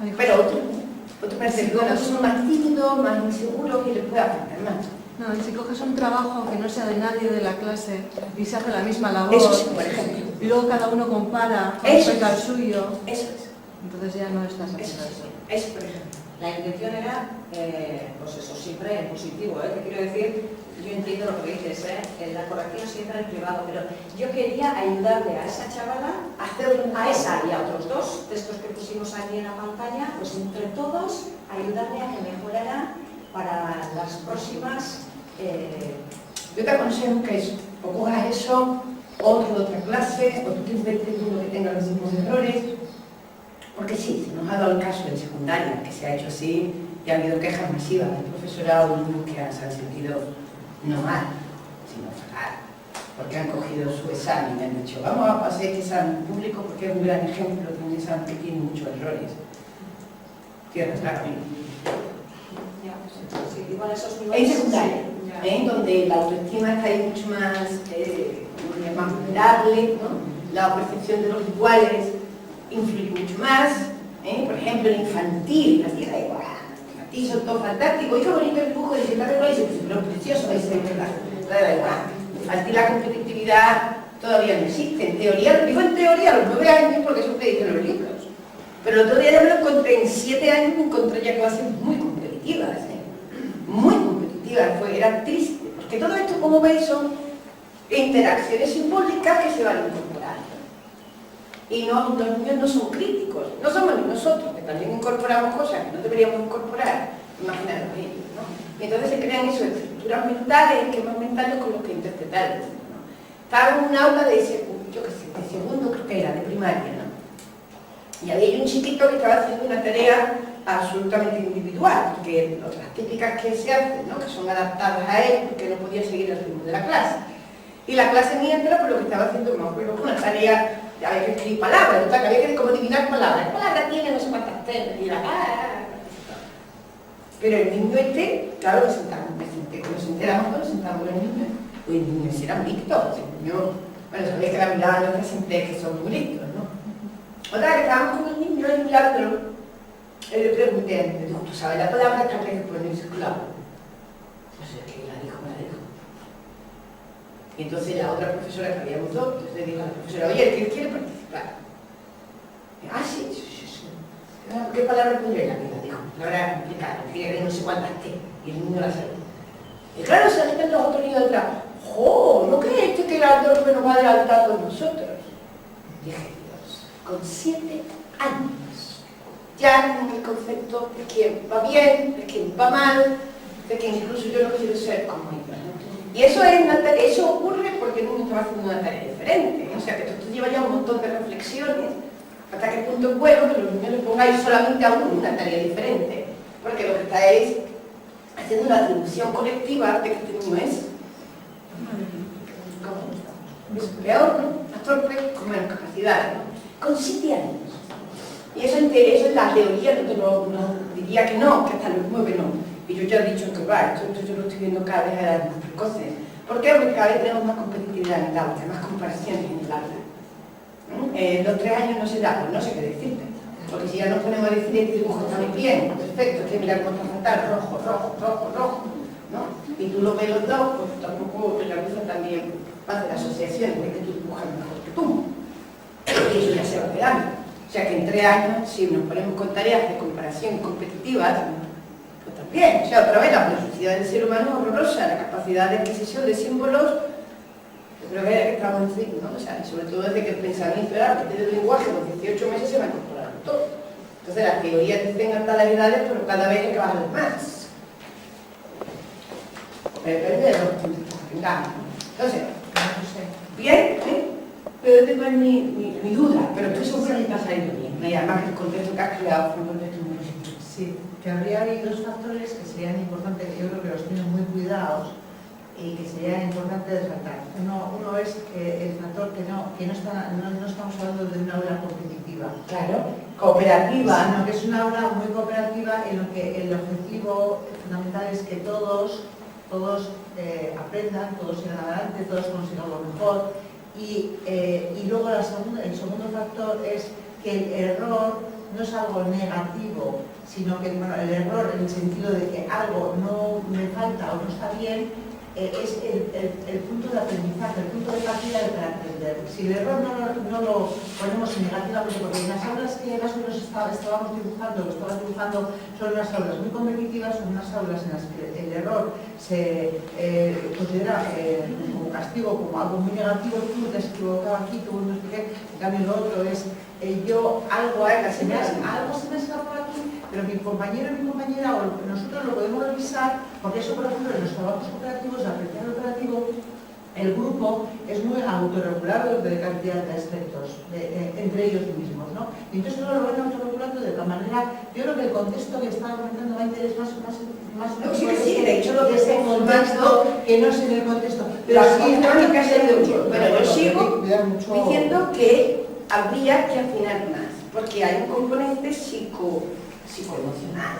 ¿no? Pero otros parece que son más tímidos, más inseguros y les puede afectar más. No, si coges un trabajo que no sea de nadie de la clase y se hace la misma labor, Eso sí, por ejemplo. y luego cada uno compara con Eso respecto es. al suyo, Eso es. entonces ya no estás haciendo eso. Eso, por ejemplo. La intención era, pues eso, siempre en positivo, Te quiero decir, yo entiendo lo que dices, la corrección siempre en privado, pero yo quería ayudarle a esa chavala, a esa y a otros dos textos que pusimos aquí en la pantalla, pues entre todos ayudarle a que mejorara para las próximas... Yo te aconsejo que eso, o cojas eso, otro de otra clase, o tú te inventes uno que tenga los mismos errores, porque sí, se nos ha dado el caso en secundaria, que se ha hecho así, y ha habido quejas masivas del profesorado, niños que se han sentido no mal, sino fatal, porque han cogido su examen y han dicho, vamos a pasar este examen público porque es un gran ejemplo de un examen que tiene muchos errores. Tienes claro, Sí, igual esos en niveles... secundaria, donde la autoestima está ahí mucho más vulnerable, ¿no? La percepción de los iguales influye mucho más, por ejemplo, el infantil, la tierra igual, el infantil son todos fantásticos, y qué bonito el dibujo de cierta igual, pero precioso, ahí se ve la igual. Infantil, la competitividad todavía no existe, en teoría, digo en teoría a los 9 años porque eso es lo que dicen los libros, pero el otro día ya me lo encontré, en 7 años me encontré ya clases muy competitivas, muy competitivas, era triste, porque todo esto, como veis, son interacciones simbólicas que se van incorporando. Y no, los niños no son críticos, no somos ni nosotros, que también incorporamos cosas que no deberíamos incorporar, imaginaros ellos, ¿no? Y entonces se crean eso, estructuras mentales, esquemas mentales con los que interpretar, ¿no? Estaba en un aula de segundo, creo que era, de primaria, ¿no? Y había un chiquito que estaba haciendo una tarea absolutamente individual, porque las típicas que se hacen, ¿no? Que son adaptadas a él, porque no podía seguir el ritmo de la clase. Y la clase mientras, pues lo que estaba haciendo, me acuerdo, una tarea, había que escribir palabras, o sea, que había que como adivinar palabras. La palabra tiene no sé cuántas telas, y la pero el niño claro, nos enteramos, nos sentamos los niños, pues el niño era muy listo, el niño, bueno, sabía que la mirada nuestra siempre es que son muy listos, ¿no? Otra que estábamos con el niño y mirándolo, le pregunté, me dijo, ¿tú sabes la palabra que habría que ponerse claro? Pues es que la dijo. Y entonces la otra profesora que habíamos dos, entonces le dijo a la profesora, oye, ¿quién quiere participar? Ah, sí. ¿Qué palabra pondré? La que la dijo, la palabra complicada, tiene no sé cuántas T, y el niño la sabe. Y claro, se alimentan los otros niños detrás. ¡Jo! ¿No crees que el autor nos va a adelantar con nosotros? Dije, Dios, con 7 años, ya con el concepto de que va bien, de que va mal, de que incluso yo no quiero ser como ellos. Y eso ocurre porque el niño estaba haciendo una tarea diferente, o sea que esto lleva ya un montón de reflexiones hasta qué punto es bueno que los niños les pongáis solamente a uno una tarea diferente, porque lo que estáis haciendo una atribución colectiva de que este niño es peor, ¿no? Más torpe, con menos capacidades, ¿no? Con 7 años. Y eso es la teoría, no diría que no, que hasta los 9 no. Y yo ya he dicho que va, esto yo lo estoy viendo cada vez a edades más precoces. ¿Por qué? Porque cada vez tenemos más competitividad en el aula, más comparaciones en el aula. Los 3 años no se da, pues no sé qué decirte. Porque si ya nos ponemos a decir este dibujo está muy bien, perfecto, es que mira cómo está fatal, rojo, rojo, rojo, rojo, ¿no? Y tú lo ves los dos, pues tampoco te cabeza también hace la asociación de que tú dibujas mejor que tú. Y eso ya se va quedando. O sea que en 3 años, si nos ponemos con tareas de comparación competitivas, pues también. O sea, otra vez la plasticidad del ser humano es horrorosa, la capacidad de adquisición de símbolos. Yo creo que estamos en fin, ¿no? O sea, sobre todo desde que el pensamiento era a partir del lenguaje, a los 18 meses se va a incorporar todo. Entonces las teorías dicen hasta las edades, pero cada vez hay que bajar más. Depende de los que tengamos. Entonces, bien, ¿sí? Pero tengo mi duda, pero estoy segura de que ha salido bien. Y además el contexto que has creado fue un contexto muy positivo. Sí, que habría ahí 2 factores que serían importantes, yo creo que los tienen muy cuidados y que sería importante resaltar. Uno es el factor que no estamos hablando de una aula competitiva. Claro, cooperativa. Sino que es una aula muy cooperativa en lo que el objetivo fundamental es que todos aprendan, todos sigan adelante, todos consigan lo mejor. Y luego el segundo factor es que el error no es algo negativo, sino que el error en el sentido de que algo no me falta o no está bien, es el punto de aprendizaje, el punto de partida para aprender. Si el error no lo ponemos negativamente, porque en las aulas que más o menos estábamos dibujando, son unas aulas muy competitivas, son unas aulas en las que el error se considera como castigo, como algo muy negativo. Tú te has equivocado aquí, tú no sé qué. En cambio lo otro es algo se me ha escapado aquí, pero mi compañero y mi compañera o nosotros lo podemos revisar, porque eso, por ejemplo, en los trabajos cooperativos, de aprendizaje cooperativo, el grupo es muy autorregulado de cantidad de aspectos entre ellos mismos, ¿no? Y entonces lo van autorregulando de tal manera. Yo creo que el contexto que está comentando Maite es más no, sí, de hecho lo que ese contexto que no es en el contexto. Pero sí, que ha sido mucho. Pero yo sigo diciendo que habría que afinar más, porque hay un componente psicoemocional.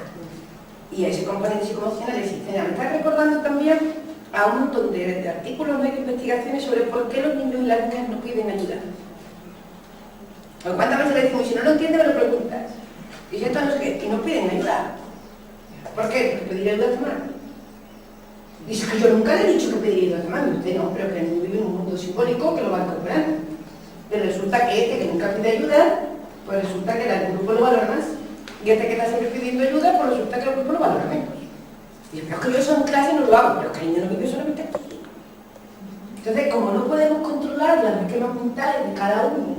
Y ese componente psicoemocional existe. Me está recordando también a un montón de artículos, de investigaciones sobre por qué los niños y las niñas no piden ayuda. ¿Cuántas veces le decimos, si no lo entiendes, me lo preguntas? Y esto no sé qué, y no piden ayuda. ¿Por qué? Porque pedir ayuda es mal. Dice que yo nunca le he dicho que pedir ayuda es mal. Usted no, pero que vive en un mundo simbólico que lo va incorporando. Pero resulta que nunca pide ayuda, pues resulta que el grupo lo valora más. Y que está siempre pidiendo ayuda, pues resulta que el grupo lo valora menos. Y pero que yo soy en clase y no lo hago, pero cariño, no vive solamente aquí. Entonces, como no podemos controlar las esquemas mentales de cada uno,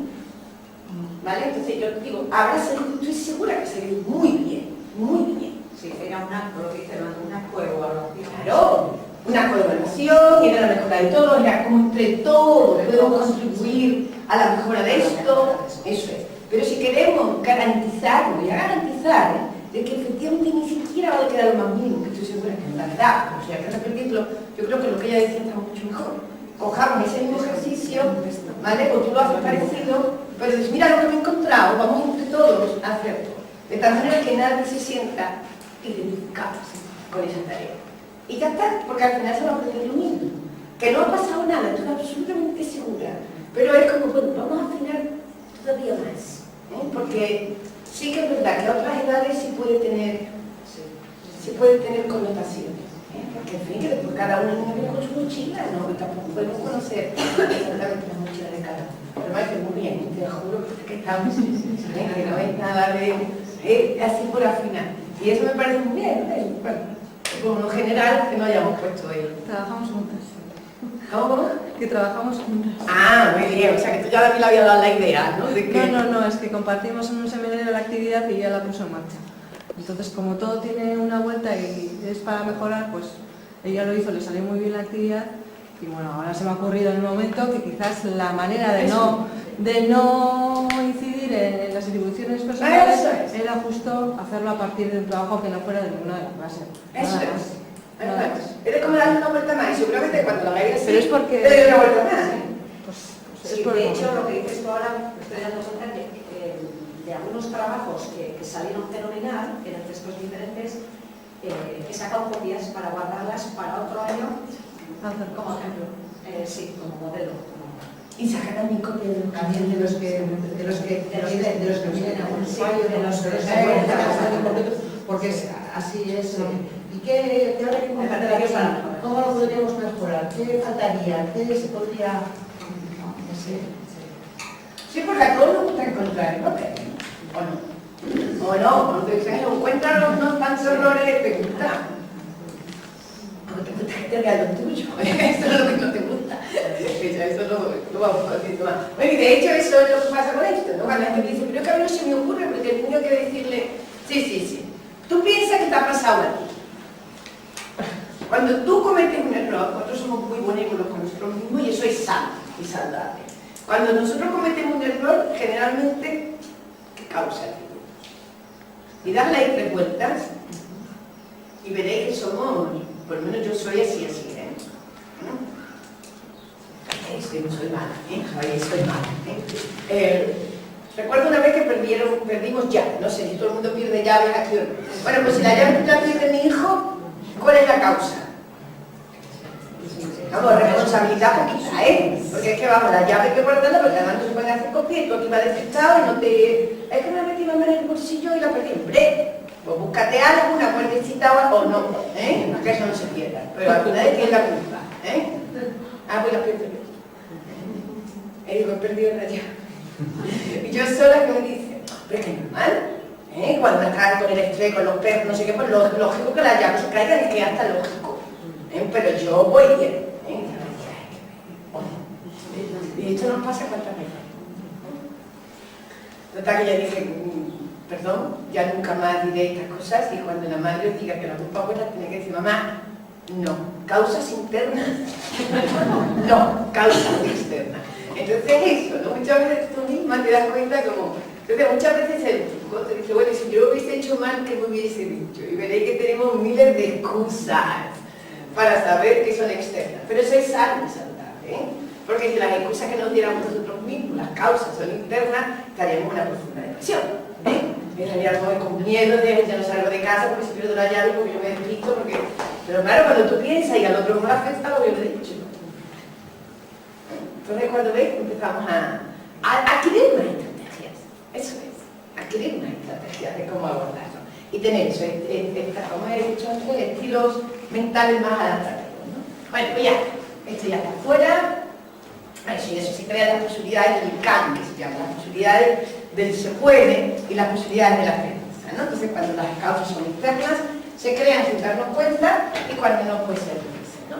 ¿vale? Entonces yo digo, habrá salido, estoy segura que salió muy bien, muy bien. Sí, era lo que dice, una coevaluación. Claro, una coevaluación, y era la mejora de todos, era como entre todos podemos contribuir a la mejora de esto, eso es. Pero si queremos garantizar, voy a garantizar, de que efectivamente ni siquiera va a quedar lo más mínimo, que estoy segura que en la verdad, o sea, que repetirlo, yo creo que lo que ella decía está mucho mejor. Cojamos ese mismo ejercicio, ¿vale? O tú lo haces parecido, pero dices, mira lo que me he encontrado, vamos entre todos a hacerlo. De tal manera que nadie se sienta identificado con esa tarea. Y ya está, porque al final se va a aprender lo mismo. Que no ha pasado nada, estoy absolutamente segura. Pero es como, bueno, vamos a afinar todavía más. Porque sí que es verdad que a otras edades sí puede tener connotaciones. Porque en fin, que después cada uno viene con su mochila, ¿no? Y tampoco podemos conocer exactamente la mochila de cada uno. Pero me parece muy bien, te lo juro que estamos, que no es nada de así por afinar. Y eso me parece muy bien, bueno, como en general que no hayamos puesto ahí. Trabajamos juntas. ¿Cómo? Que trabajamos juntas. Ah, muy bien, o sea que tú ya también le habías dado la idea, ¿no? De que... No, es que compartimos en un seminario la actividad y ella la puso en marcha. Entonces, como todo tiene una vuelta y es para mejorar, pues ella lo hizo, le salió muy bien la actividad y bueno, ahora se me ha ocurrido en el momento que quizás la manera de no incidir en las atribuciones personales era justo hacerlo a partir de un trabajo que no fuera de ninguna de las clases. Eso es. Es como darle una vuelta más y seguramente cuando lo hagáis así, pero es porque... te doy una vuelta más. Pues Sí, de hecho, lo que dices tú ahora, estoy dando cuenta que de algunos trabajos que salieron fenomenal, en textos diferentes, he sacado copias para guardarlas para otro año, como ejemplo. Sí, como modelo. Y saca también copias de los También de los que vienen a un ensayo, de los que porque así es. ¿Y qué ahora que comentar aquí? ¿Cómo lo podríamos mejorar? ¿Qué faltaría? ¿Qué se podría...? No sé. Sí, porque a todos nos gusta encontrar el papel, ¿o no? O no, cuando te dicen, encuentra los tantos errores, te gusta. Porque te gusta que te lea lo tuyo, eso es lo que no te gusta. Eso lo vamos a decir más. Bueno, y de hecho eso es lo que pasa con esto, ¿no? Cuando la gente dice, pero es que a mí no se me ocurre, porque tengo que decirle, sí. Tú piensas que te ha pasado a ti. Cuando tú cometes un error, nosotros somos muy benévolos con nosotros mismos y eso es sano y saludable. Cuando nosotros cometemos un error, generalmente, ¿qué causa? Y darle ahí 3 vueltas y veréis que somos, por lo menos yo soy así, ¿eh? Soy mala, soy mala, recuerdo una vez que perdimos llaves, no sé si todo el mundo pierde llaves aquí o no. Bueno, pues si la llave la pierde mi hijo, ¿cuál es la causa? Vamos, responsabilidad poquita, ¿eh? Porque es que vamos, la llave hay que guardarla, porque además no se pueden hacer copias, y tú aquí vas despistado y no te... Es que me metí mamá en el bolsillo y la perdí. ¡Hombre! Pues búscate algo, una cuerdecita o no, ¿eh? Para que eso no se pierda. Pero al final, ¿quién es la culpa? ¿Eh? Ah, pues la pierdo yo. Digo, he perdido la llave. Y yo sola que me dice, pero es que es normal, ¿eh? Cuando estás con el estrés, con los perros, no sé qué, pues lógico que la llave se caiga, es que hasta lógico. Pero yo voy bien, ¿eh? Y esto nos pasa cuántas veces. Total que ella dice, perdón, ya nunca más diré estas cosas, y cuando la madre os diga que la culpa buena, tiene que decir, mamá, no, causas internas, no, causas externas. Entonces eso, ¿no? Muchas veces tú misma te das cuenta como... Entonces muchas veces el truco te dice, bueno, si yo lo hubiese hecho mal, ¿qué me hubiese dicho? Y veréis que tenemos miles de excusas para saber que son externas. Pero eso es sano y saludable, ¿eh? Porque si las excusas que nos diéramos nosotros mismos, las causas son internas, estaríamos en una profunda depresión, ¿eh? Estaríamos con miedo de ya no salgo de casa porque si pierdo la llave, porque yo me despisto, porque... Pero claro, cuando tú piensas y al otro no le afecta, lo que yo le he dicho. Entonces cuando veis empezamos a adquirir unas estrategias, eso es, adquirir unas estrategias de cómo abordarlo. Y tener eso, como he dicho antes, estilos mentales más adaptativos, ¿no? Bueno, pues ya, esto ya está fuera, eso se crean las posibilidades del cambio, que se llama, las posibilidades del se puede y las posibilidades de la esperanza, ¿no? Entonces cuando las causas son internas, se crean sin darnos cuenta y cuando no puede ser difícil, ¿no?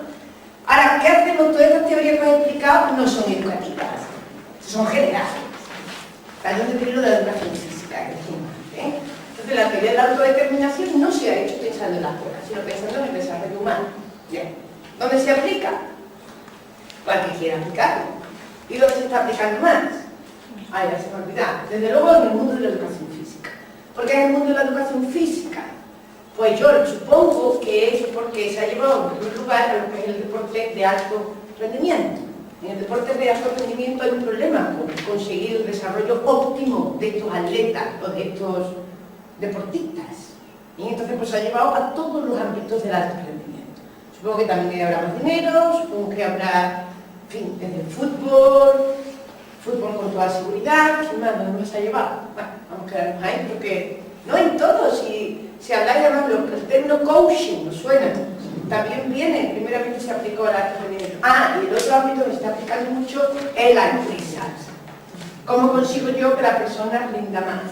Ahora, ¿qué hacemos? Todas estas teorías que he explicado no son educativas, son generales. Están en el libro de la educación física, que decimos, ¿eh? Entonces, la teoría de la autodeterminación no se ha hecho pensando en la escuela, sino pensando en el desarrollo humano. Bien. ¿Dónde se aplica? Para que quiera aplicarlo. ¿Y dónde se está aplicando más? Ah, ya se me ha olvidado. Desde luego en el mundo de la educación física. ¿Por qué en el mundo de la educación física? Pues yo supongo que es porque se ha llevado en primer lugar a lo que es el deporte de alto rendimiento. En el deporte de alto rendimiento hay un problema con conseguir el desarrollo óptimo de estos atletas o de estos deportistas. Y entonces pues se ha llevado a todos los ámbitos del alto rendimiento. Supongo que también habrá más dinero, supongo que habrá, en fin, desde el fútbol con toda seguridad, ¿quién más no se ha llevado? Bueno, vamos a quedarnos ahí porque no en todos, si habláis además el término coaching, ¿nos suena? También viene, primeramente se aplicó al alto rendimiento. Ah, y el otro ámbito que se está aplicando mucho es la empresa. ¿Cómo consigo yo que la persona rinda más?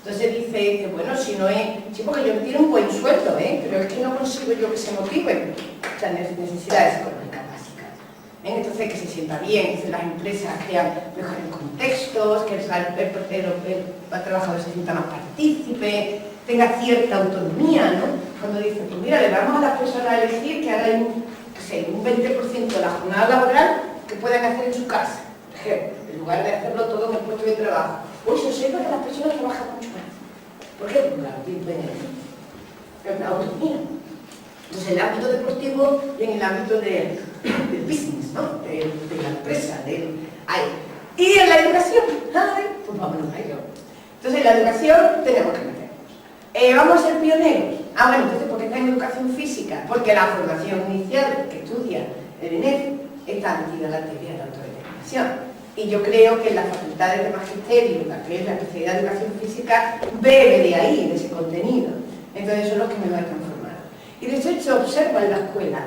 Entonces dice que bueno, si no es... Sí, porque yo tiene un buen sueldo, pero es que no consigo yo que se motive. O sea, necesidades económicas básicas. Entonces que se sienta bien, que las empresas crean mejores contextos, que el trabajador se sienta más partícipe, tenga cierta autonomía, ¿no? Cuando dicen, pues mira, le damos a las personas a elegir que hagan un 20% de la jornada laboral que puedan hacer en su casa, por ejemplo, en lugar de hacerlo todo en el puesto de trabajo. Pues eso sepa que las personas trabajan mucho más. ¿Por qué? Porque claro, tienen autonomía. Entonces, en el ámbito deportivo y en el ámbito del business, ¿no? De la empresa, y en la educación, pues vámonos a ello. Entonces, en la educación tenemos que meternos. ¿Vamos a ser pioneros? Ah, bueno, entonces, ¿por qué está en educación física? Porque la formación inicial que estudia el ENEF está metida en la teoría de la autodeterminación. Y yo creo que las facultades de magisterio, que es la especialidad de educación física, bebe de ahí, de ese contenido. Entonces, eso es lo que me va a transformar. Y de hecho, se observa en la escuela,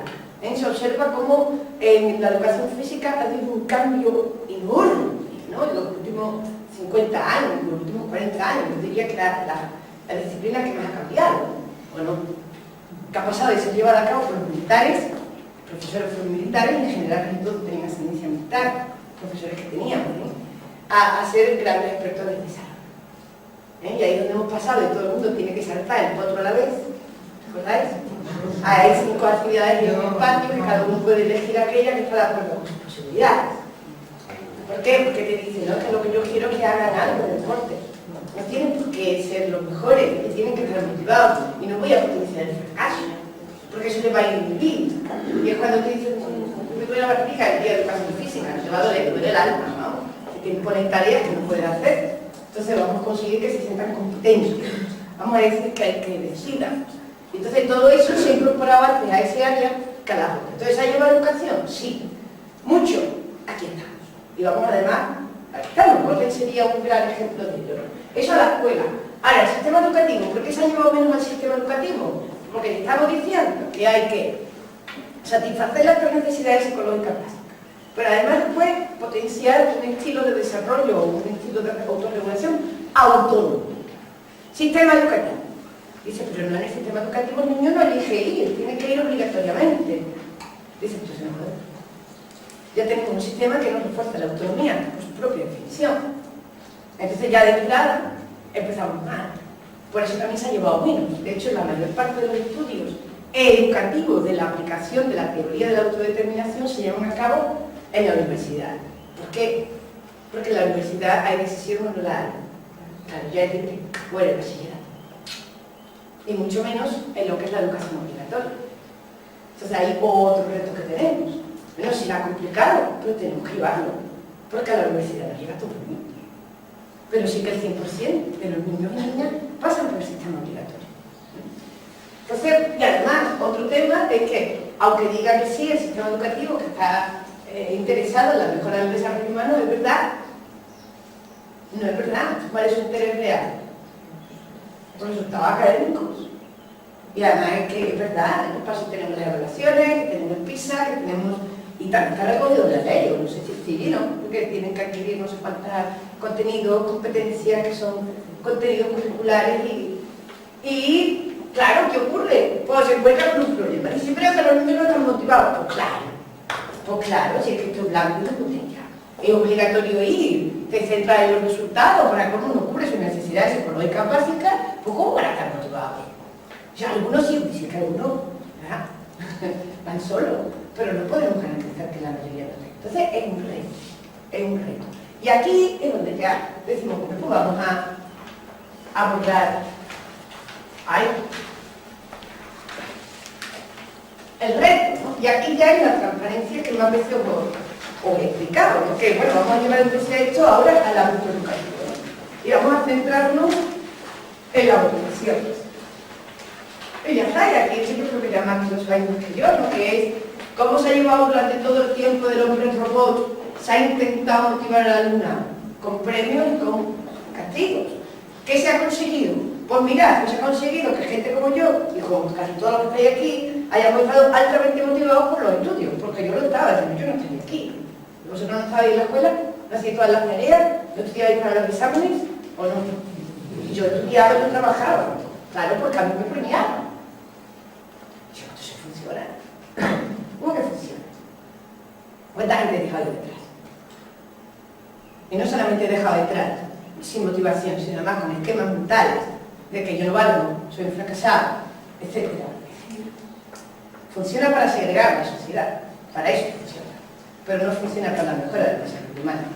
se observa cómo en la educación física ha habido un cambio enorme, ¿no? En los últimos 50 años, en los últimos 40 años, yo diría que la disciplina que más ha cambiado. Bueno, que ha pasado de ser llevada a cabo por los militares, profesores fueron militares, en general casi todos tenían ascendencia militar, profesores que teníamos, a ser grandes expertos del desarrollo. Y ahí es donde hemos pasado, y todo el mundo tiene que saltar el potro a la vez, ¿recordáis? Hay 5 actividades en un patio que cada uno puede elegir aquella que está de acuerdo con sus posibilidades. ¿Por qué? Porque te dicen, no, que lo que yo quiero es que hagan algo de deporte. No tienen por qué ser los mejores, que tienen que estar motivados. Y no voy a potenciar el fracaso, porque eso les va a ir muy bien. Y es cuando te dicen, me duele la barriga el día de educación física, te va a doler, duele el alma, ¿no? Si te imponen tareas que no pueden hacer. Entonces vamos a conseguir que se sientan competentes. Vamos a decir que hay que decidan. Entonces todo eso se ha incorporado antes a ese área cada uno. Entonces, ¿ha llevado educación? Sí. Mucho. Aquí estamos. Y vamos además, aquí estamos, porque sería un gran ejemplo de ello. Eso a la escuela. Ahora, el sistema educativo, ¿por qué se ha llevado menos al sistema educativo? Porque estamos diciendo que hay que satisfacer las 3 necesidades psicológicas básicas, pero además después potenciar un estilo de desarrollo o un estilo de autorregulación autónomo. Sistema educativo. Dice, pero no en el sistema educativo el niño no elige ir, tiene que ir obligatoriamente. Dice, entonces no puede. Ya tenemos un sistema que nos refuerza la autonomía por su propia definición. Entonces ya de entrada empezamos mal. Por eso también se ha llevado menos. De hecho, la mayor parte de los estudios educativos de la aplicación de la teoría de la autodeterminación se llevan a cabo en la universidad. ¿Por qué? Porque en la universidad hay decisión modular. Claro, ya es libre, o en el bachillerato. Y mucho menos en lo que es la educación obligatoria. Entonces hay otro reto que tenemos. Bueno, si la ha complicado, pero tenemos que llevarlo, porque a la universidad no llega todo el mundo. Pero sí que el 100% de los niños y niñas pasan por el sistema obligatorio. Entonces, y además, otro tema es que, aunque diga que sí, el sistema educativo que está interesado en la mejora del desarrollo humano, es verdad. No es verdad. ¿Cuál es su interés real? Los resultados académicos. Y además es que es verdad, en el paso tenemos las evaluaciones, que tenemos el PISA, que tenemos... Y también está recogido en la ley, no sé si sí, ¿no? Porque tienen que adquirir no sé cuántos contenidos, competencias, que son contenidos curriculares y claro, ¿qué ocurre? Pues se encuentran con un problema. Y siempre que los niños no están motivados. Pues claro, si es que esto es blanco y no botella. Es obligatorio ir, te centras en los resultados, para cómo no ocurre sus necesidades psicológicas básicas, pues ¿cómo van a estar motivados? O sea, algunos sí, dicen que algunos van solos, pero no podemos garantizar que la mayoría lo tenga. Entonces es un reto. Y aquí es donde ya decimos, pues vamos a abordar el reto, ¿no? Y aquí ya hay la transparencia que más veces os he explicado, porque bueno, vamos a llevar entonces esto ahora al ámbito educativo, ¿no? Y vamos a centrarnos en la automación. Y ya está, y aquí siempre creo que ya más de 2 años que yo, ¿no? Que es cómo se ha llevado durante todo el tiempo del hombre robot, se ha intentado motivar a la alumna con premios y con castigos. ¿Qué se ha conseguido? Pues mirad, pues se ha conseguido que gente como yo, y como casi todos los que estáis aquí, hayamos estado altamente motivados por los estudios, porque yo lo estaba, yo no estaría aquí. ¿Vosotros no estabais en la escuela? ¿No hacíais todas las tareas? ¿No estudiabais para los exámenes? ¿O no? Y yo estudiaba y yo trabajaba. Claro, porque a mí me premiaban. Yo, esto se funciona. ¿Cómo que funciona? ¿Cuánta gente he dejado detrás? Y no solamente he dejado detrás, sin motivación, sino además con esquemas mentales de que yo no valgo, soy un fracasado, etc. Funciona para segregar la sociedad, para eso funciona, pero no funciona para la mejora del desarrollo humano.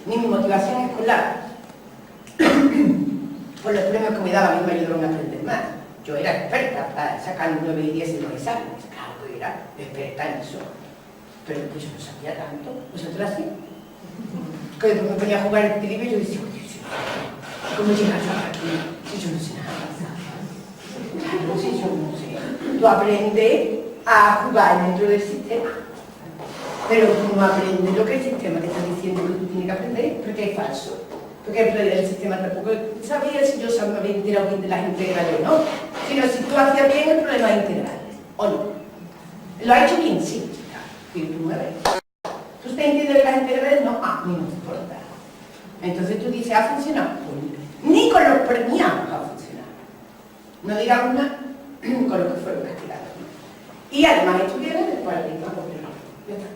Ni mi motivación escolar, por los premios que me daban, a mí me ayudaron a aprender más. Yo era experta para sacar 9 y 10 en los exámenes, claro que era experta en eso, pero pues yo no sabía tanto, ¿vosotros así? Que después me ponía a jugar el trivio y yo decía, oye, ¿cómo llegas aquí? Si yo no sé nada. Claro, sí, yo no sé. Tú aprendes a jugar dentro del sistema, pero tú no aprendes lo que el sistema te está diciendo que tú tienes que aprender, porque es falso. Porque el sistema tampoco sabía si yo sabía enterado bien de las integrales o no, sino si tú hacías bien el problema de integrales, o no. ¿Lo ha hecho bien? Sí. Y tú me ves. ¿Tú te entiendes de las integrales? No. Ah, no te importa. Entonces tú dices, ¿ha funcionado? Pues, ni con los premiados ha funcionado. No digamos nada con lo que fueron castigados. Y además estuvieron el paradigma popular. Ya está.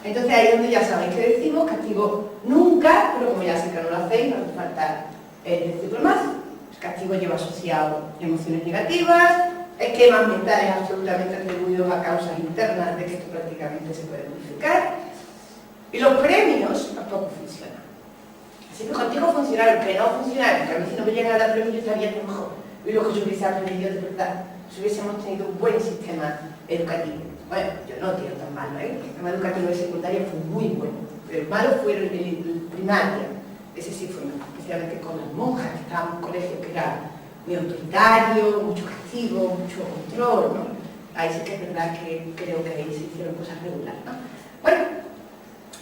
Entonces ahí es donde ya sabéis que decimos castigo nunca, pero como ya sé que no lo hacéis, no hace falta decirlo más. El castigo lleva asociado emociones negativas, esquemas mentales absolutamente atribuidos a causas internas de que esto prácticamente se puede modificar. Y los premios tampoco funcionan. Así que contigo funcionaron, que no funcionaron, que a mí si no me llegara el premio yo estaría mejor. Y lo que yo hubiese aprendido de verdad, si hubiésemos tenido un buen sistema educativo. Bueno, yo no tiro tan malo, ¿eh? El sistema educativo de secundaria fue muy bueno, pero el malo fue el primaria. Ese sí fue malo, especialmente con las monjas, que estaban en un colegio que era muy autoritario, mucho castigo, mucho control, ¿no? Ahí sí que es verdad que creo que ahí se hicieron cosas regulares, ¿no? Bueno,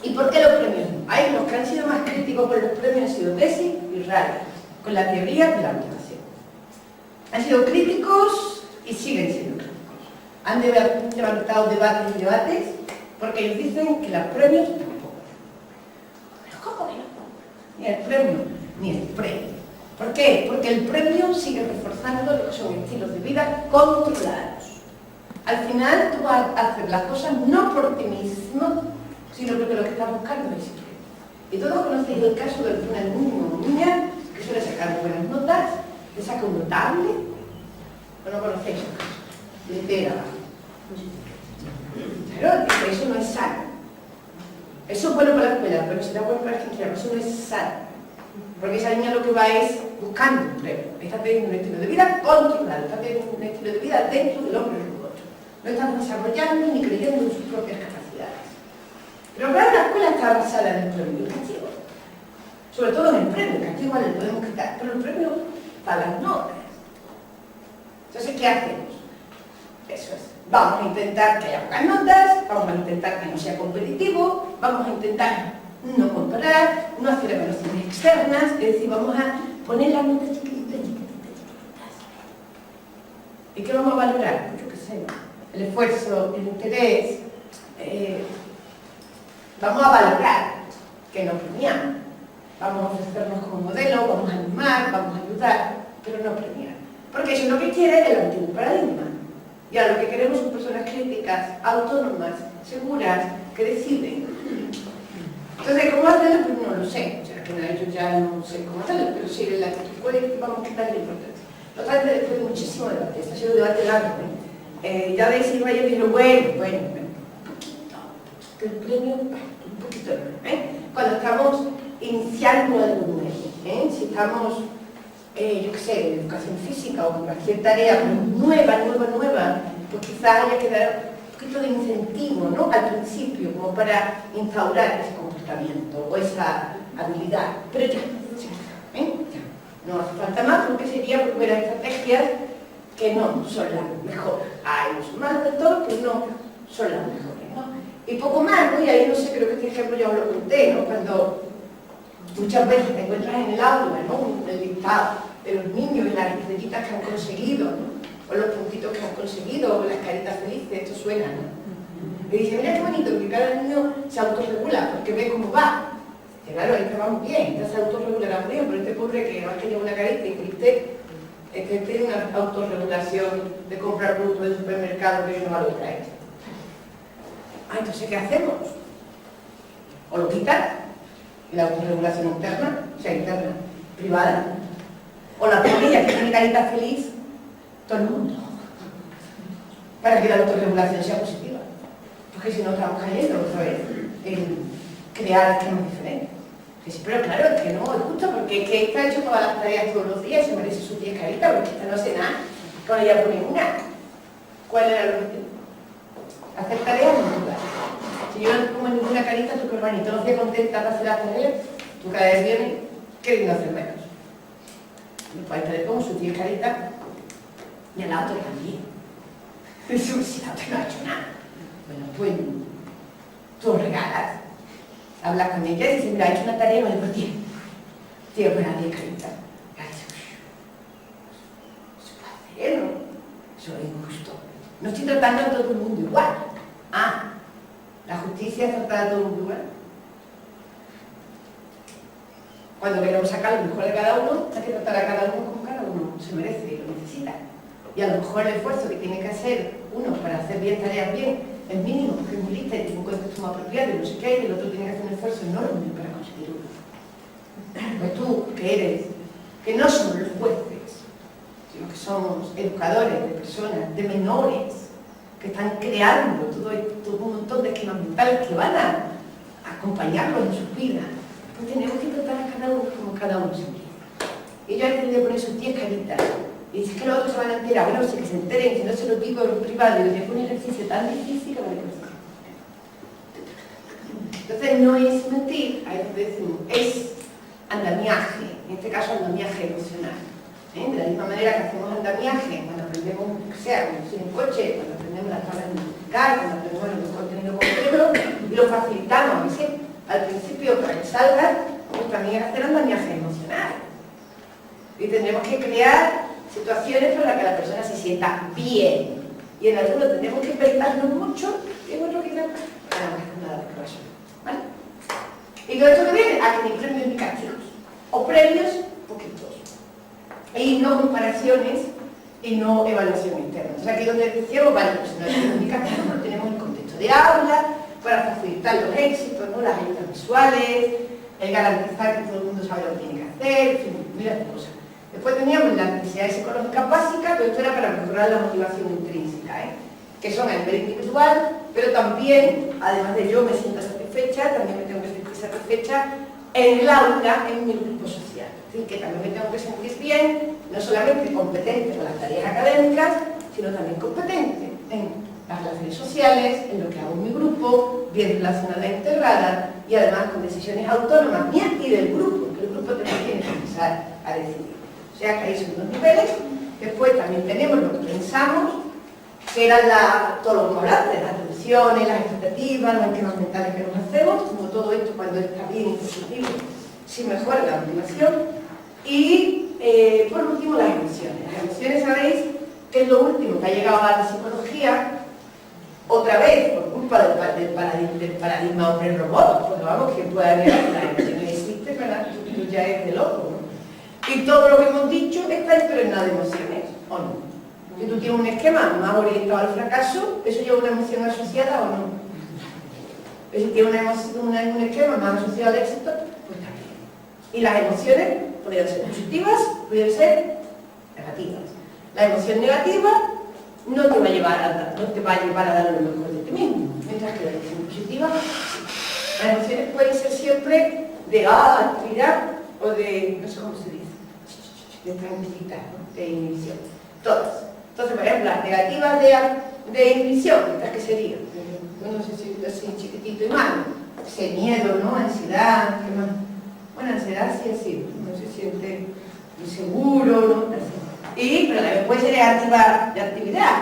¿y por qué los premios no? Hay los que han sido más críticos con los premios han sido Deci y Raya, con la teoría de la motivación. Han sido críticos y siguen siendo críticos. Han levantado debates y debates porque ellos dicen que los premios tampoco. ¿Pero cómo que no? Ni el premio, ni el premio. ¿Por qué? Porque el premio sigue reforzando lo que son estilos de vida controlados. Al final tú vas a hacer las cosas no por ti mismo, sino porque lo que estás buscando es el premio. Y todos conocéis el caso de un niño o niña que suele sacar buenas notas, le saca un notable, ¿o no conocéis el caso? Entera. Claro, eso no es sano. Eso es bueno para la escuela, pero será bueno para el que eso no es sano. Porque esa niña lo que va es buscando un premio. Está teniendo un estilo de vida controlado, está teniendo un estilo de vida dentro del hombre robot. No está desarrollando ni creyendo en sus propias capacidades. Pero claro, la escuela está basada en el premio y el castigo. Sobre todo en el premio, el castigo le podemos quitar, pero el premio para las notas. Entonces, ¿qué hacemos? Eso es. Vamos a intentar que haya pocas notas, vamos a intentar que no sea competitivo, vamos a intentar no comparar, no hacer evaluaciones externas, es decir, vamos a poner las notas chiquititas. ¿Y qué vamos a valorar? Pues yo qué sé, el esfuerzo, el interés. Vamos a valorar que nos premiamos. Vamos a ofrecernos como modelo, vamos a animar, vamos a ayudar, pero no premiar. Porque eso es lo que quiere el antiguo paradigma. Y ahora lo que queremos son personas críticas, autónomas, seguras, que deciden. Entonces, ¿cómo hacerlo? Pues no lo sé. O sea, que yo ya no sé cómo hacerlo, pero sí, la actitud puede, vamos a quitarle importancia. Totalmente después de muchísimo debate. Este ha sido un debate largo, ¿eh? Ya de Silva yo dije, bueno, un poquito. Que el premio, un poquito, ¿eh? Cuando estamos iniciando algo nuevo, si estamos, yo qué sé, en educación física o en cualquier tarea nueva, pues quizás haya que dar un poquito de incentivo, ¿no? Al principio, como para instaurar ese comportamiento o esa habilidad. Pero ya, no hace falta más, porque sería volver a estrategias que no son las mejores. Hay mucho más de todo, pero no son las mejores, ¿no? Y poco más, ¿no? Y ahí no sé, creo que este ejemplo ya os lo conté, ¿no? Cuando muchas veces te encuentras en el aula, ¿no? El listado de los niños y las estrellitas que han conseguido, ¿no? O los puntitos que han conseguido, o las caritas felices, esto suena, ¿no? Y dice, mira qué bonito, que cada niño se autorregula, porque ve cómo va. Y claro, ahí vamos bien, ya se autorregulará muy bien, pero este pobre que va a tener una carita y triste, que tiene una autorregulación de comprar productos del supermercado que no va a lograr esto. Ah, entonces, ¿qué hacemos? O lo quitan, y la autorregulación interna, o sea, interna, privada, o la familia que tiene carita feliz, todo el mundo, para que la autorregulación sea positiva. Porque si no estamos cayendo otra vez en crear esquemas diferentes. Pero claro, es que no, es justo porque es que está hecho todas las tareas todos los días, se merece sus 10 caritas, porque esta no hace nada, con ella pone una. ¿Cuál era el objetivo? Hacer tareas en lugar. Si yo no pongo ninguna carita, tu hermanito no se contenta de hacer las tareas, tú cada vez vienes queriendo hacer menos. Pues le pongo sus 10 caritas Y a la otra también. Eso si la otra no ha hecho nada. Bueno, pues tú regalas. Hablas con ella y dices, mira, ha hecho una tarea, vale por 10. Tío, pues nadie caritas. Eso puede hacer, ¿no? Eso es injusto. No estoy tratando a todo el mundo igual. Ah, la justicia es tratar a todo el mundo igual. Cuando queremos sacar lo mejor de cada uno, hay que tratar a cada uno como cada uno se merece y lo necesita. Y a lo mejor el esfuerzo que tiene que hacer uno para hacer bien tareas bien es mínimo, porque es muy lista y tiene un contexto más apropiado y no sé qué, y el otro tiene que hacer un esfuerzo enorme para conseguir uno. Pues tú, que eres, que no somos los jueces, sino que somos educadores de personas, de menores, que están creando todo un montón de esquemas mentales que van a acompañarlos en sus vidas, pues tenemos que tratar a cada uno como cada uno se merece. Ellos han tenido que poner sus 10 caritas. Y si es que los otros se van a enterar, bueno, si que se enteren, si no se lo digo en privado, y les dejo un ejercicio tan difícil que vale cosa. Entonces no es mentir, a veces decimos, es andamiaje, en este caso andamiaje emocional. De la misma manera que hacemos andamiaje cuando aprendemos, que sea, conducir un coche, cuando aprendemos las tablas de multiplicar, cuando aprendemos el contenido concreto, y lo facilitamos, a veces, al principio para que salga, pues también hacer andamiaje emocional. Y tendremos que crear situaciones para que la persona se sienta bien. Y en algunos tenemos que inventarnos mucho y en otros quizás no hacer nada de corazón. ¿Vale? Y todo esto que viene, a que ni premios ni castigos. O premios poquitos. Y no comparaciones y no evaluación interna. O sea, aquí donde decíamos, vale, pues no hay premios ni castigos, pero tenemos el contexto de aula para facilitar los éxitos, ¿no? Las ayudas visuales, el garantizar que todo el mundo sabe lo que tiene que hacer, en fin, miles de cosas. Después teníamos las necesidades psicológicas básicas, pero esto era para mejorar la motivación intrínseca, que son a nivel individual, pero también, además de yo me siento satisfecha, también me tengo que sentir satisfecha en el aula, en mi grupo social. Es decir, que también me tengo que sentir bien, no solamente competente con las tareas académicas, sino también competente en las relaciones sociales, en lo que hago en mi grupo, bien relacionada e integrada, y además con decisiones autónomas mías y del grupo, que el grupo también tiene que empezar a decidir. O sea que ahí son dos niveles. Después también tenemos lo que pensamos, que eran todo lo que hablamos, las atenciones, las expectativas, los esquemas mentales que nos hacemos, como todo esto cuando está bien y positivo, si mejora la motivación. Y por último las emociones. Las emociones, sabéis, que es lo último que ha llegado a la psicología, otra vez, por culpa del paradigma hombre-robot, porque vamos, que puede haber las emociones existen, ¿verdad? Esto ya es de loco, ¿no? Y todo lo que hemos dicho está impregnado de emociones, ¿o no? Si tú tienes un esquema más orientado al fracaso, ¿eso lleva una emoción asociada o no? Pero si tienes un esquema más asociado al éxito, pues también. Y las emociones podrían ser positivas, podrían ser negativas. La emoción negativa no te va a llevar a dar lo mejor de ti mismo, mientras que la emoción positiva, sí. Las emociones pueden ser siempre de actividad o de, no sé cómo se dice, de tranquilidad, ¿no? De inhibición. Todas. Entonces, por ejemplo, las negativas de inhibición, ¿estas qué serían? No sé si así chiquitito y malo. Ese miedo, ¿no? Ansiedad, ¿qué más? Bueno, ansiedad sí así, no se siente inseguro, ¿no? Pero también puede ser negativa de actividad.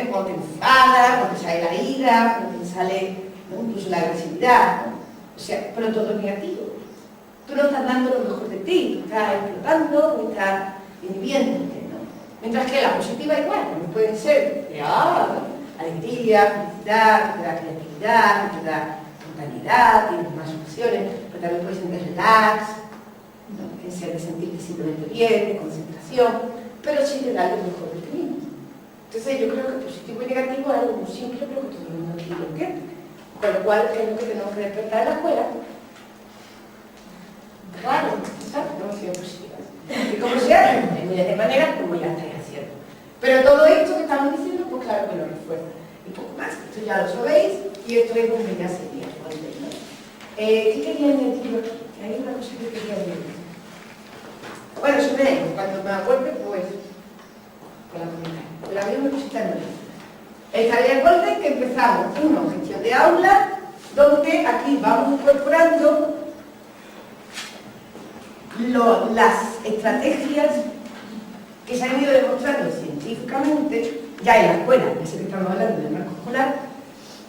Cuando te enfadas, cuando te sale la ira, cuando te sale, ¿no? Incluso la agresividad, ¿no? O sea, pero todo es negativo. Tú no estás dando lo mejor de ti, tú estás explotando o estás inhibiéndote, ¿no? Mientras que la positiva igual, también pueden ser de alegría, felicidad, te da creatividad, te da espontaneidad, tienes más opciones, pero también puedes sentir relax, ¿no? En ser de sentirte simplemente bien, de concentración, pero sí te da lo mejor de ti mismo. Entonces yo creo que positivo y negativo es algo muy simple, pero que todo el mundo aquí lo entiende. Con lo cual, ¿qué es lo que tenemos que despertar en la escuela? Claro, ¿sabes? Emociones positivas. Y como se hace, de miles de maneras, como ya estáis haciendo. Pero todo esto que estamos diciendo, pues claro que lo refuerza. Y poco más, esto ya lo sabéis, y esto es donde ya sería, ¿no? ¿Qué quería añadir aquí? Hay una cosa que quería añadir. Bueno, sobre cuando me acuerde, pues, con la comunidad. Pero había una cosita nueva. Estaría de acuerdo en que empezamos una gestión de aula, donde aquí vamos incorporando las estrategias que se han ido demostrando científicamente, ya en la escuela, ya sé que estamos hablando del marco escolar,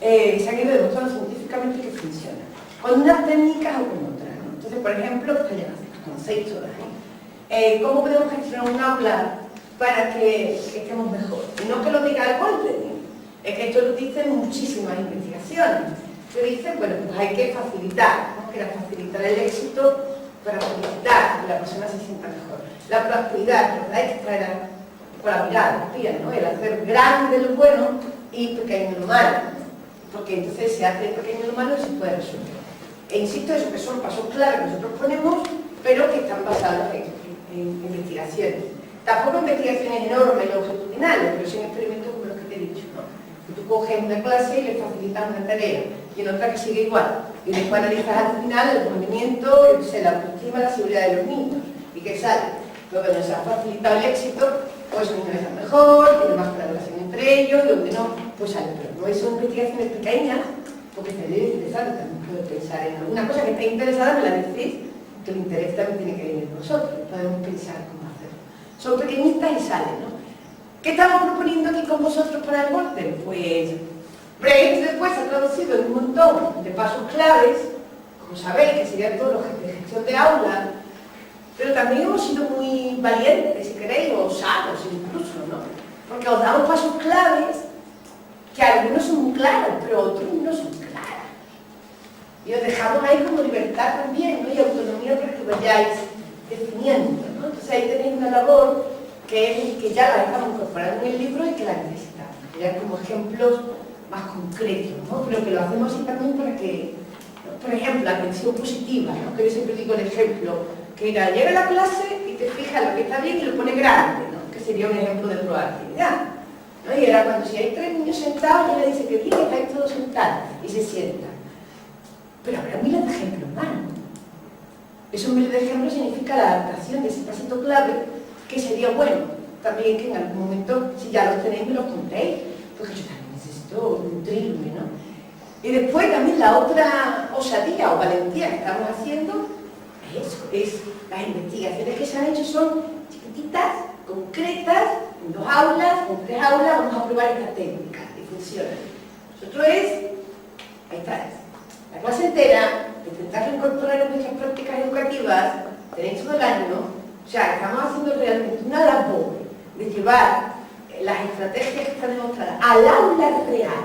se han ido demostrando científicamente que funciona, con unas técnicas o con otras, ¿no? Entonces, por ejemplo, está ya estos conceptos ahí. ¿Cómo podemos gestionar un aula para que estemos mejor? Y no que lo diga el Golding, es que esto lo dicen muchísimas investigaciones, que dicen, bueno, pues hay que facilitar, ¿no? Que facilitar el éxito para facilitar que la persona se sienta mejor. La proactividad, la verdad es que traerá con la mirada, ¿no? El hacer grande lo bueno y pequeño lo malo, porque entonces se hace pequeño lo malo y se puede resolver. E insisto, eso que son pasos claros que nosotros ponemos, pero que están basados en investigaciones. Tampoco investigaciones enormes y longitudinales, pero sí en experimentos como los que te he dicho, ¿no? Que tú coges una clase y le facilitas una tarea, y en otra que sigue igual. Y después analizas al final el rendimiento, la autoestima, la seguridad de los niños. ¿Y qué sale? Lo que nos ha facilitado el éxito, pues los niños están mejor, tienen más colaboración entre ellos, y donde no, pues sale. Pero no son investigaciones pequeñas, porque te debe interesar, también puedo pensar en alguna cosa que esté interesada, me la decís, que el interés también tiene que venir de nosotros, podemos pensar cómo hacerlo. Son pequeñitas y salen, ¿no? ¿Qué estamos proponiendo aquí con vosotros para el Golden? Pues, Brain después ha traducido en un montón de pasos claves, como sabéis, que serían todos los de gestión de aula, pero también hemos sido muy valientes, si queréis, o osados incluso, ¿no? Porque os damos pasos claves, que algunos son muy claros, pero otros no son claros. Y os dejamos ahí como libertad también, ¿no? Y autonomía para que vayáis definiendo, ¿no? Entonces ahí tenéis una labor que ya la estamos incorporando en el libro y que la necesitamos. Ya como ejemplos más concretos, ¿no? Pero que lo hacemos así también para que, por ejemplo, la atención positiva, ¿no? Que yo siempre digo el ejemplo, que llega a la clase y te fijas lo que está bien y lo pone grande, ¿no? Que sería un ejemplo de proactividad, ¿no? Y era cuando si hay 3 niños sentados, y le dice que bien, estáis todos sentados, y se sientan. Pero habrá miles de ejemplos más, ¿no? Esos miles de ejemplos significa la adaptación de ese pasito clave, que sería bueno también que en algún momento, si ya los tenéis, me los contéis, porque yo también necesito nutrirme, ¿no? Y después también la otra osadía o valentía que estamos haciendo es eso, es las investigaciones que se han hecho son chiquititas, concretas, en 2 aulas, en 3 aulas, vamos a probar esta técnica y funciona. Nosotros ahí está, la clase entera, intentar incorporar en nuestras prácticas educativas, tenéis todo el año. O sea, estamos haciendo realmente una labor de llevar las estrategias que están demostradas al aula real.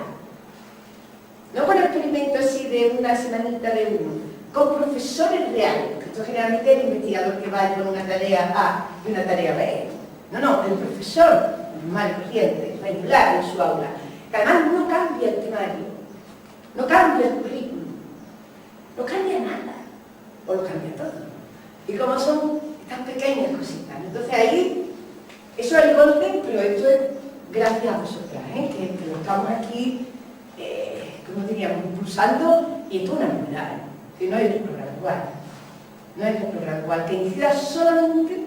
No con experimentos así de una semanita de uno, con profesores reales. Esto generalmente es el investigador que va con una tarea A y una tarea B. No, el profesor normal y corriente, regular en su aula. Que además no cambia el temario, no cambia el currículum, no cambia nada, o lo cambia todo. Y como son estas pequeñas cositas. Entonces ahí, eso es el golpe, pero esto es gracias a vosotras, que lo estamos aquí, como diríamos, impulsando, y esto es una novedad, que no hay otro programa igual. No hay otro programa igual, que incida solamente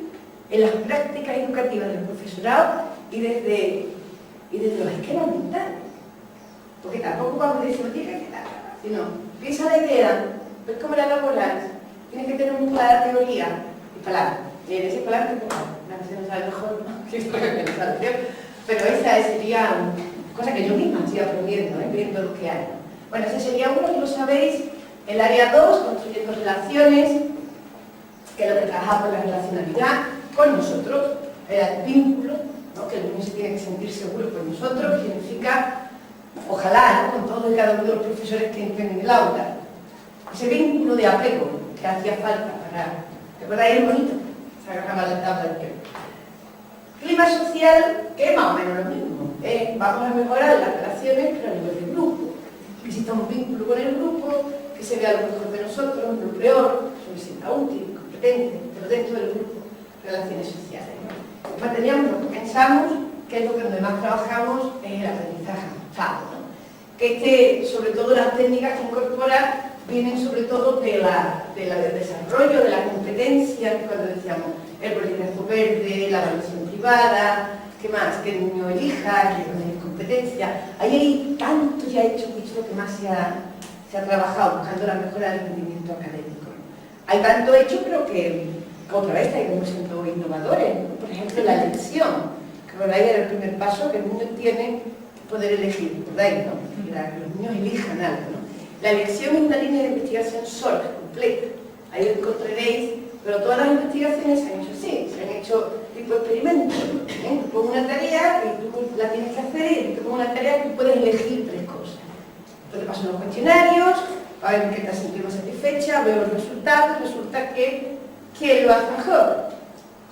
en las prácticas educativas del profesorado y desde los esquemas mentales. Porque tampoco vamos a decir, tiene que estar, sino, piensa la idea, ves cómo la elaboras, tienes que tener muy clara teoría, palabra. Y en ese palabra la canción no sabe mejor, ¿no? Que esto que pensar, pero esa sería cosa que yo misma estoy aprendiendo, viendo lo que hay. Bueno, ese sería uno, que lo sabéis, el área 2, construyendo relaciones, que es lo que trabajamos la relacionalidad con nosotros, el vínculo, ¿no? Que el niño se tiene que sentir seguro con nosotros, que significa, ojalá, ¿no? Con todos y cada uno de los profesores que entren en el aula, ese vínculo de apego que hacía falta para... ¿Recordáis el bonito? Se agarraba la tabla del tiempo. Clima social, que es más o menos lo mismo. Vamos a mejorar las relaciones, pero a nivel de grupo. Necesitamos vínculo con el grupo, que se vea lo mejor de nosotros, lo peor, que me sienta útil, competente, pero dentro del grupo, relaciones sociales, ¿no? Después teníamos lo que pensamos, que es lo que donde más trabajamos, es el aprendizaje avanzado, ¿no? Que sobre todo las técnicas que incorpora vienen sobre todo del desarrollo de la competencia, que cuando decíamos el bolígrafo verde, la evaluación privada, ¿qué más? Que el niño elija, que tiene competencia. Ahí hay tanto ya hecho, que es lo que más se ha trabajado, buscando la mejora del rendimiento académico. Hay tanto hecho, pero que otra vez seguimos siendo innovadores, ¿no? Por ejemplo, la elección, que por ahí era el primer paso, que el niño tiene que poder elegir, ¿recordáis, no? Que los niños elijan algo, ¿no? La elección es una línea de investigación sola, completa. Ahí lo encontraréis, pero todas las investigaciones se han hecho así, se han hecho tipo experimentos. ¿Eh? Tú pones una tarea y tú la tienes que hacer, y tú pones una tarea y tú puedes elegir 3 cosas. Entonces te pasan los cuestionarios, a ver qué te has sentido satisfecha, veo los resultados, resulta que ¿quién lo hace mejor?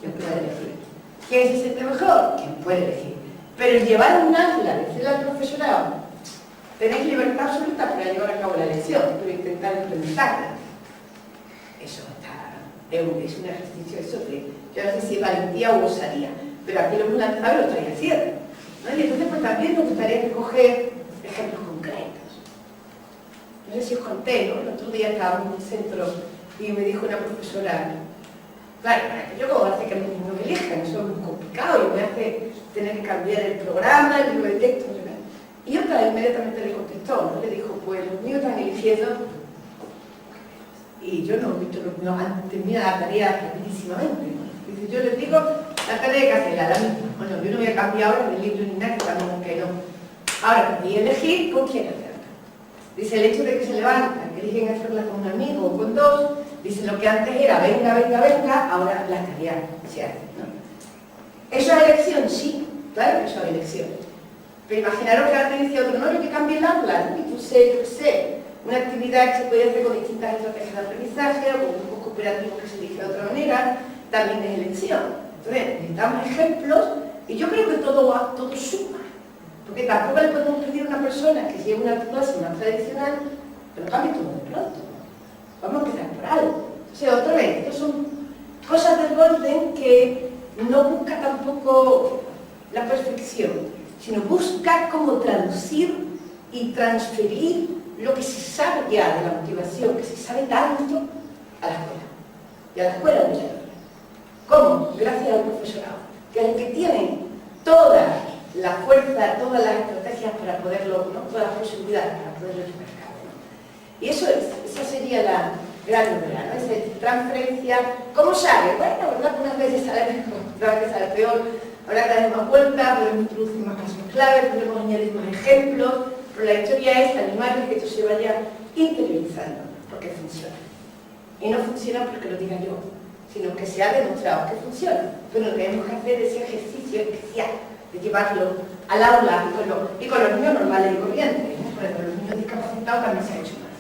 ¿Quién puede elegir? ¿Quién se siente mejor? ¿Quién puede elegir? Pero el llevar un aula, decirle al profesorado, tenéis libertad absoluta para llevar a cabo la lección, pero intentar implementarla. Eso es un ejercicio, eso que yo no sé si valentía o osadía, pero aquí lo hemos lanzado y lo estoy haciendo, ¿no? Y entonces pues también nos gustaría recoger ejemplos concretos. No sé si os conté, ¿no? El otro día estábamos en un centro y me dijo una profesora, claro, yo como hace que los niños elijan, eso es muy complicado y me hace tener que cambiar el programa, el libro de texto, no sé qué. Y otra inmediatamente le contestó, ¿no? Le dijo, pues los niños están eligiendo. Y yo no he visto los niños terminan la tarea rapidísimamente, ¿no? Dice, yo les digo, la tarea hay que hacerla, la misma. Bueno, yo no voy a cambiar ahora el libro ni nada, que estamos que no. Ahora, y elegir con quién hacerla. Dice, el hecho de que se levantan, que eligen hacerla con un amigo o con 2, dice, lo que antes era venga, venga, venga, ahora las tareas se hacen, ¿no? ¿Eso es elección? Sí, claro que eso es elección. Pero imaginaros que ahora te dice otro, no, yo que cambie el aula, ¿no? Y tú sé, yo sé, una actividad que se puede hacer con distintas estrategias de aprendizaje o con grupos cooperativos que se elige de otra manera, también es elección. Entonces, necesitamos ejemplos y yo creo que todo suma. Porque tampoco le podemos pedir a una persona que lleve una clase más tradicional, pero cambie todo de pronto. Vamos a empezar por algo. O sea, otra vez, estas son cosas del orden que no busca tampoco la perfección, sino busca cómo traducir y transferir lo que se sabe ya de la motivación, que se sabe tanto, a la escuela. Y a la escuela obligatoria. ¿Cómo? Gracias al profesorado, que es el que tiene toda la fuerza, todas las estrategias para poderlo, ¿no? Todas las posibilidades para poderlo llevar a cabo, ¿no? Y esa sería la gran novedad, ¿no? Esa transferencia. ¿Cómo sale? Bueno, ¿verdad? Unas veces sale mejor, otras veces sale peor, habrá que darle más vuelta, podemos introducir más casos clave, podemos añadir más ejemplos, pero la historia es animar que esto se vaya interiorizando, porque funciona. Y no funciona porque lo diga yo, sino que se ha demostrado que funciona, pero tenemos que hacer ese ejercicio especial de llevarlo al aula y con los niños normales y corrientes, ¿no? Con los niños discapacitados también se ha hecho más.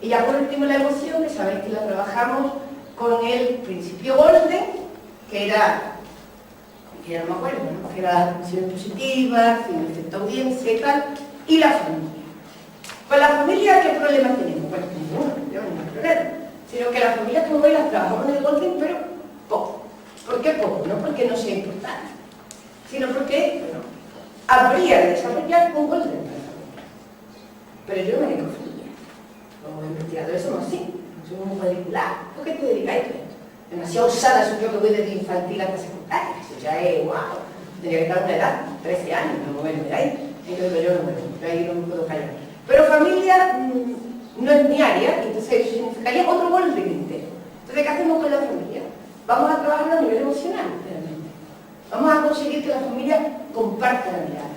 Y ya por último la emoción, que sabéis que la trabajamos con el principio Golden, que no me acuerdo, ¿no? Que era las emociones positivas, el efecto audiencia y tal, y la familia. Con la familia, ¿qué problema tenemos? Bueno, ninguno, no tenemos ningún problema, sino que las familias, como veis, las trabajamos en el Golden, pero poco. ¿Por qué poco? No porque no sea importante, sino porque, bueno, habría de desarrollar un Golden para la familia. Pero yo me dedico a familia. Los investigadores somos así, somos muy particulares. ¿Por qué te dedicáis a esto? Demasiado usada soy yo que voy desde infantil hasta secundaria. Eso ya es, wow, tendría que estar a una edad, 13 años, no me voy a ahí. Entonces yo ahí no me puedo callar. Pero familia no es mi área, entonces eso significaría otro Golden entero. Entonces, ¿qué hacemos con la familia? Vamos a trabajar a nivel emocional, realmente. Vamos a conseguir que la familia comparta la mirada.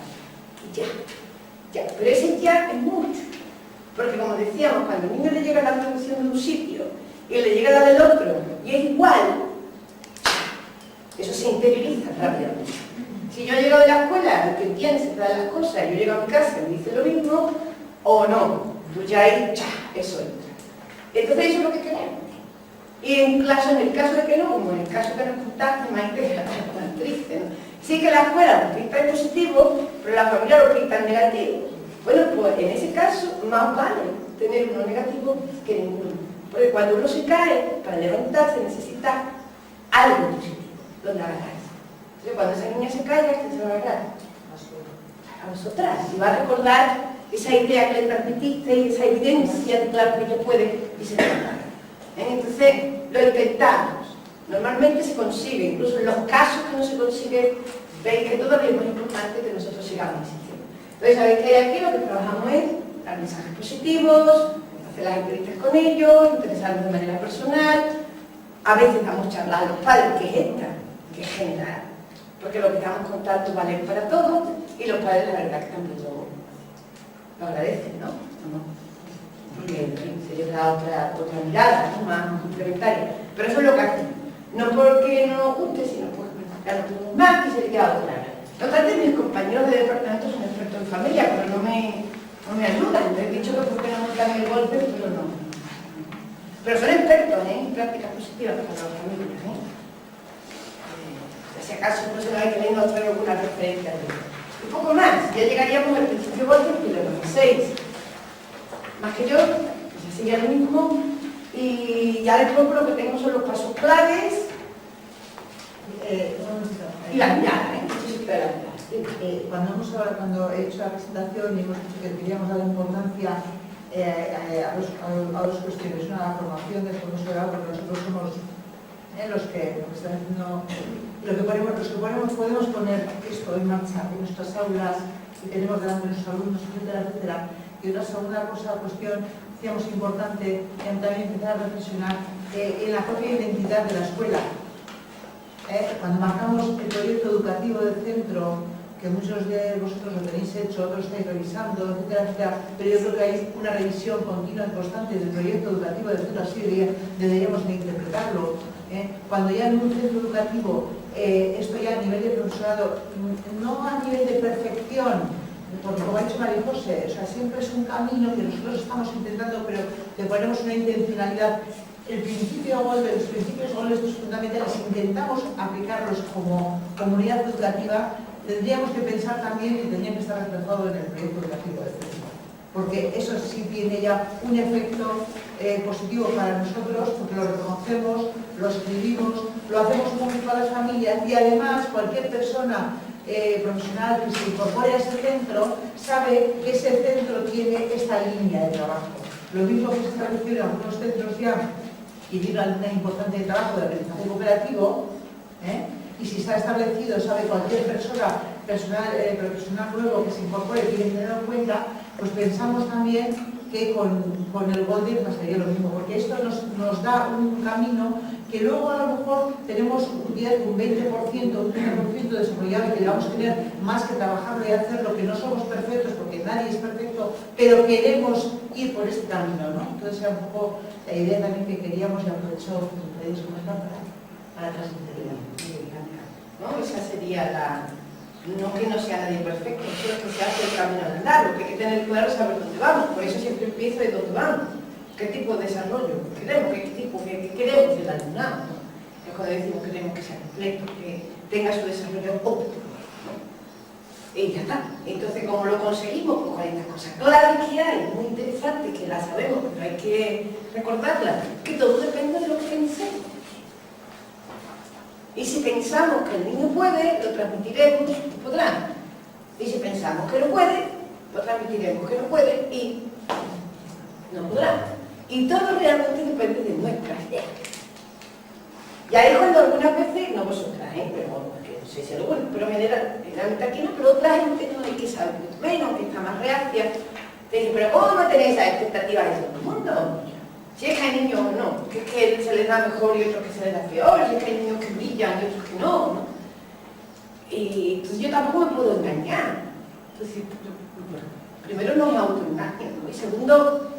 Ya. Pero ese ya es mucho. Porque como decíamos, cuando al niño le llega la traducción de un sitio y le llega la del otro y es igual, eso se interioriza rápidamente. Si yo llego de la escuela, lo que entiende se trae las cosas, yo llego a mi casa y me dice lo mismo, o no, tú ya ahí, eso entra. Entonces eso es lo que queremos. Y en el caso de que no, como en el caso que nos contaste, Maite, tan triste, ¿no? Sí que la escuela lo pinta en positivo, pero la familia lo pinta en negativo. Bueno, pues en ese caso, más vale tener uno negativo que ninguno. Porque cuando uno se cae, para levantarse necesita algo positivo, donde agarrarse. Entonces, cuando esa niña se caiga, ¿quién se va a agarrar? A vosotras. Y va a recordar esa idea que le transmitiste y esa evidencia de claro que ella puede y se levanta. Entonces, lo intentamos. Normalmente se consigue, incluso en los casos que no se consigue, veis que todavía es más importante que nosotros sigamos insistiendo. Entonces, sabéis que aquí lo que trabajamos es dar mensajes positivos, hacer las entrevistas con ellos, interesarnos de manera personal, A veces damos charlas a los padres, que es esta, que es general, porque lo que estamos contando vale para todos y los padres la verdad que también lo agradecen, ¿no? Porque en fin, se les da otra mirada, ¿no? Más complementaria. Pero eso es lo que hacemos. No porque no nos guste, sino porque ya no tenemos más y se le queda otra. No obstante, mis compañeros de departamento son expertos en familia, pero no me ayudan. Les he dicho que porque no montan el golpe, pero no. Pero son expertos en prácticas positivas para las familias. Si acaso no se va a querer no traer alguna referencia de eso. Un poco más, ya llegaríamos al principio golpe en el 2006. Más que yo, pues así ya lo mismo. Y ya después lo que tengo son los pasos claves y las miradas, Cuando he hecho la presentación y hemos dicho que queríamos dar importancia a dos cuestiones, una, la formación del profesorado, porque nosotros somos los que están haciendo, podemos poner esto en marcha en nuestras aulas y tenemos delante de nuestros alumnos, etcétera, etcétera. Y otra segunda cuestión, decíamos importante, también empezar a reflexionar en la propia identidad de la escuela. Cuando marcamos el proyecto educativo del centro, que muchos de vosotros lo tenéis hecho, otros estáis revisando, etcétera, etcétera, pero yo creo que hay una revisión continua y constante del proyecto educativo del centro, así deberíamos de interpretarlo. Cuando ya en un centro educativo, esto ya a nivel de profesorado, no a nivel de perfección, porque como ha dicho María José, o sea, siempre es un camino que nosotros estamos intentando, pero le ponemos una intencionalidad. El principio golpe, los principios golpes fundamentales, intentamos aplicarlos como comunidad educativa, tendríamos que pensar también que tendría que estar reflejado en el proyecto educativo del centro, porque eso sí tiene ya un efecto positivo para nosotros, porque lo reconocemos, lo escribimos, lo hacemos público a las familias y además cualquier persona profesional que se incorpore a ese centro sabe que ese centro tiene esta línea de trabajo. Lo mismo que se estableció en algunos centros ya y tiene una línea importante de trabajo de aprendizaje cooperativo, y si está establecido, sabe cualquier persona profesional nuevo que se incorpore tiene que tenerlo en cuenta, pues pensamos también que con el Golden pasaría lo mismo, porque esto nos da un camino que luego a lo mejor tenemos un 10, un 20%, un 30% desarrollado y que vamos a tener más que trabajarlo y hacerlo, que no somos perfectos porque nadie es perfecto, pero queremos ir por este camino, ¿no? Entonces era un poco la idea también que queríamos y aprovecho que podéis comentar para transmitirla. ¿No? Esa sería la... No que no sea nadie perfecto, sino que se hace el camino al andar, lo que hay que tener claro es saber dónde vamos, por eso siempre empiezo de dónde vamos, qué tipo de desarrollo queremos, qué queremos del alumnado, ¿no? Es cuando decimos que queremos que sea completo, que tenga su desarrollo óptimo, ¿no? Y ya está. Entonces, ¿cómo lo conseguimos? Pues con estas cosas claves que hay, muy interesantes, que las sabemos, pero hay que recordarlas, que todo depende de lo que pensemos. Y si pensamos que el niño puede, lo transmitiremos y podrá. Y si pensamos que no puede, lo transmitiremos que no puede y no podrá. Y todo realmente depende de nuestras ideas. Y ahí cuando algunas veces, no vosotras, pero no sé si algunas, pero generalmente aquí no, pero otra gente no hay que saber menos, que está más reacia. Te dice, pero ¿cómo no tenéis esas expectativas de todo el mundo? Si es que hay niños o no, que es que se les da mejor y otros que se les da peor, si es que hay niños que brillan y otros que no, ¿no? Y entonces yo tampoco me puedo engañar. Entonces, primero no me autoengaño, ¿no? Y segundo,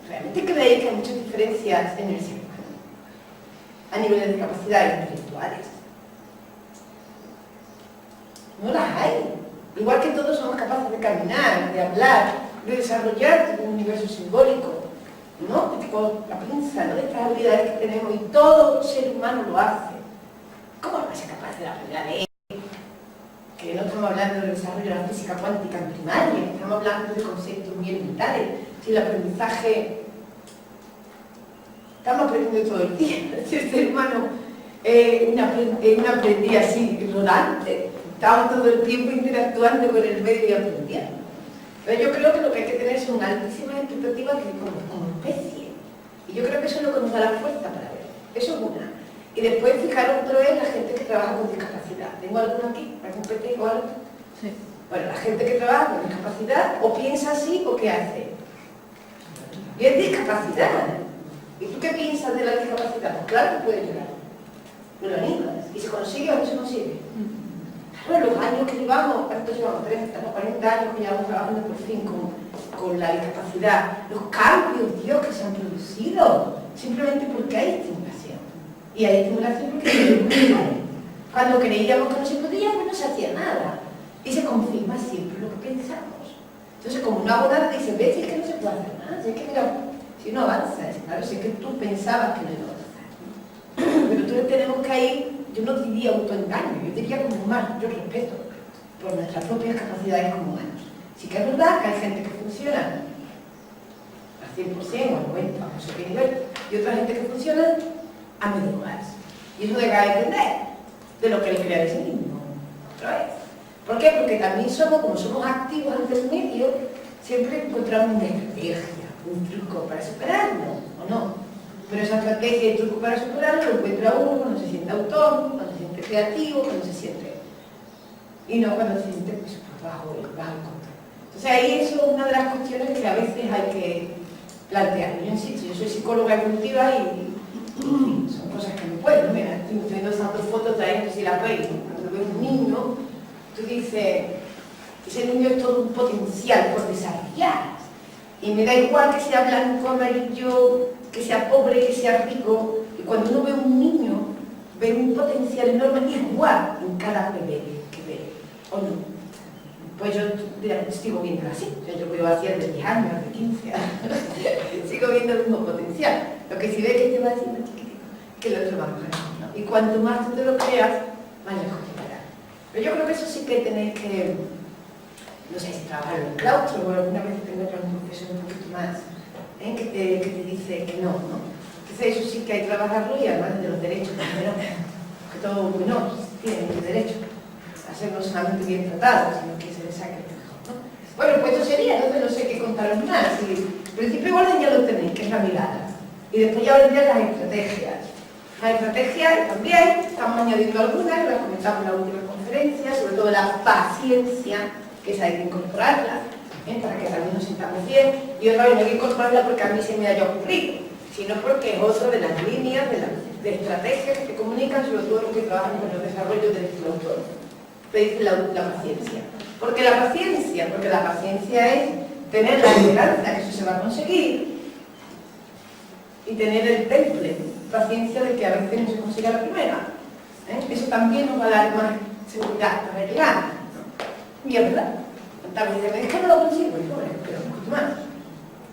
¿realmente creéis que hay muchas diferencias en el ser humano a niveles de capacidades intelectuales? No las hay. Igual que todos somos capaces de caminar, de hablar, de desarrollar un universo simbólico, ¿no? Con la pinza, ¿no? De estas habilidades que tenemos y todo ser humano lo hace. ¿Cómo no va a ser capaz de aprender a leer? Que no estamos hablando del desarrollo de la física cuántica en primaria, estamos hablando de conceptos muy elementales. Si el aprendizaje... Estamos aprendiendo todo el día. Si el ser humano un aprendiz así, ignorante, estamos todo el tiempo interactuando con el medio y aprendiendo. Pero yo creo que lo que hay que tener son altísimas expectativas como especie. Y yo creo que eso es lo que nos da la fuerza para ver. Eso es una. Y después fijaros otra vez la gente que trabaja con discapacidad. ¿Tengo alguno aquí? ¿Algún PT o algo? Sí. Bueno, la gente que trabaja con discapacidad o piensa así o qué hace. Y es discapacidad. ¿Y tú qué piensas de la discapacidad? Pues claro que puedes llorar, pero lo animas. ¿Y se consigue o no se consigue? Claro, los años que llevamos, ¿cuántos llevamos? 30, 40 años que llevamos trabajando por fin con la discapacidad. Los cambios, Dios, que se han producido, simplemente porque hay estimulación. Y hay estimulación porque cuando creíamos que no se podía, pues no se hacía nada. Y se confirma siempre lo que pensamos. Entonces, como no hago nada, dice, ves, es que no se puede hacer nada. Si es que, mira, si no avanzas, claro, si es que tú pensabas que no iba a avanzar. Pero entonces tenemos que ir, yo no diría autoengaño, yo diría como humanos, yo respeto por nuestras propias capacidades como humanos. Sí que es verdad que hay gente que funciona al 100% o al 90% o no sé qué nivel, y otra gente que funciona a medio gas. Y eso debe depender de lo que él crea de sí mismo. Otra vez. ¿Por qué? Porque también somos, como somos activos ante el medio, siempre encontramos una estrategia, un truco para superarlo, ¿o no? Pero esa estrategia y el truco para superarlo lo encuentra uno cuando se siente autónomo, cuando se siente creativo, cuando se siente... y no cuando se siente pues, bajo el control. Entonces ahí eso es una de las cuestiones que a veces hay que plantear. Yo insisto, yo soy psicóloga evolutiva y son cosas que me pueden. Mira, estoy viendo esas dos fotos de ahí, no sé si las veis. Cuando veo un niño, tú dices, ese niño es todo un potencial por desarrollar. Y me da igual que sea blanco, amarillo, que sea pobre, que sea rico. Y cuando uno ve un niño, ve un potencial enorme igual en cada bebé que ve, ¿o no? Pues yo sigo viendo así. O sea, yo veo así de 10 años, de 15 años. Sigo viendo el mismo potencial. Lo que sí ve que te va haciendo chiquitito, que el otro va mejor, ¿no? Y cuanto más tú te lo creas, más lejos llegarás. Pero yo creo que eso sí que tenéis que, no sé si trabajar en el claustro o alguna vez tener un profesor un poquito más, que te dice que no, ¿no? Entonces eso sí que hay que trabajarlo y además de los derechos también, que todos buenos tienen el derecho a ser no solamente bien tratados, sino que se les saque el mejor, ¿no? Bueno, pues esto sería, entonces no sé qué contaros más. Y el principio igual ya lo tenéis, que es la mirada. Y después ya vendrían las estrategias. Las estrategias también, estamos añadiendo algunas, las comentamos en la última conferencia, sobre todo la paciencia, que esa hay que incorporarla, para que también nos sintamos bien. Y otra vez no hay que incorporarla porque a mí se me haya ocurrido, sino porque es otra de las líneas de estrategias que te comunican, sobre todo los que trabajan con el desarrollo del estilo autónomo. Te dice la paciencia. ¿Por qué la paciencia? Porque la paciencia es tener la esperanza que eso se va a conseguir y tener el temple, paciencia de que a veces no se consiga la primera. Eso también nos va a dar más seguridad para llegar. Y es verdad. También es que no lo consigo, pero un poquito más.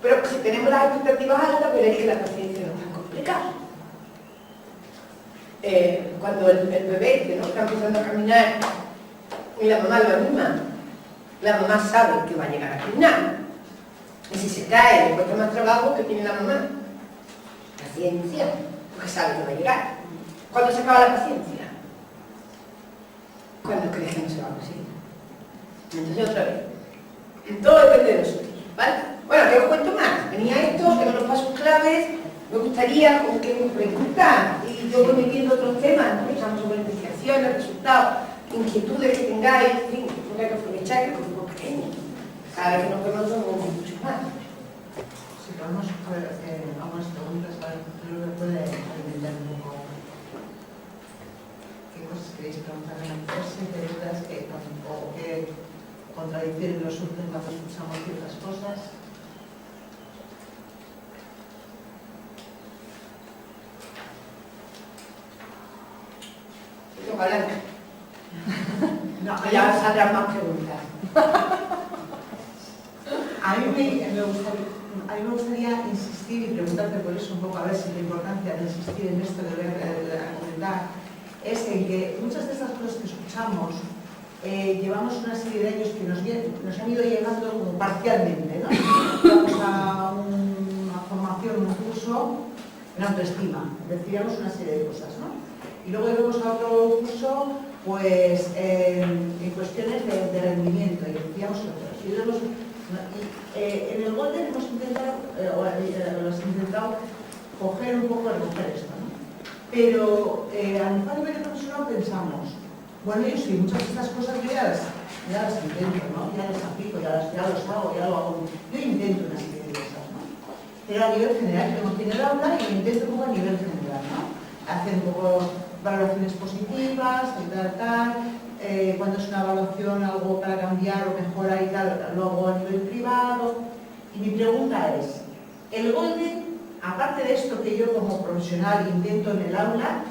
Pero si tenemos las expectativas altas, veréis que la paciencia no es tan complicada. Cuando el bebé que no está empezando a caminar y la mamá lo anima, la mamá sabe que va a llegar a caminar. Y si se cae, le cuesta más trabajo que tiene la mamá. Paciencia, porque sabe que va a llegar. ¿Cuándo se acaba la paciencia? Cuando crees que no se va a conseguir. Entonces otra vez. Todo depende de nosotros, ¿vale? Bueno, que os cuento más. Venía esto, tengo los pasos claves. Me gustaría que me preguntan, y yo voy viendo otros temas, ¿no? Estamos sobre investigaciones, resultados, inquietudes que tengáis, en fin, que hay que aprovechar que es un poco pequeño. Cada vez que nos vemos somos mucho más. Si podemos algunas preguntas, creo que puede alimentar un poco qué cosas queréis preguntarme, qué dudas o qué contradicciones nos surgen cuando escuchamos ciertas cosas. Ojalá. No, ya saldrán más preguntas. A mí me gustaría insistir y preguntarte por eso un poco, a ver si la importancia de insistir en esto que voy a comentar es en que muchas de estas cosas que escuchamos llevamos una serie de años que nos han ido llegando como parcialmente, ¿no? Vamos a una formación, un curso en autoestima, recibíamos una serie de cosas, ¿no? Y luego íbamos a otro curso, pues, en cuestiones de rendimiento, y recibíamos otros. En el Golden hemos intentado coger un poco, recoger esto, ¿no? Pero a nivel de profesional pensamos, bueno, yo sí, muchas de estas cosas yo ya las intento, ¿no? Ya las aplico, ya los hago, ya lo hago. Yo intento una serie de cosas, ¿no? pero a nivel general, que no tiene el aula y lo intento un poco a nivel general, ¿no? Hacer un poco valoraciones positivas, tal, cuando es una evaluación, algo para cambiar o mejorar y tal, lo hago a nivel privado. Y mi pregunta es, el Golden, aparte de esto que yo como profesional intento en el aula,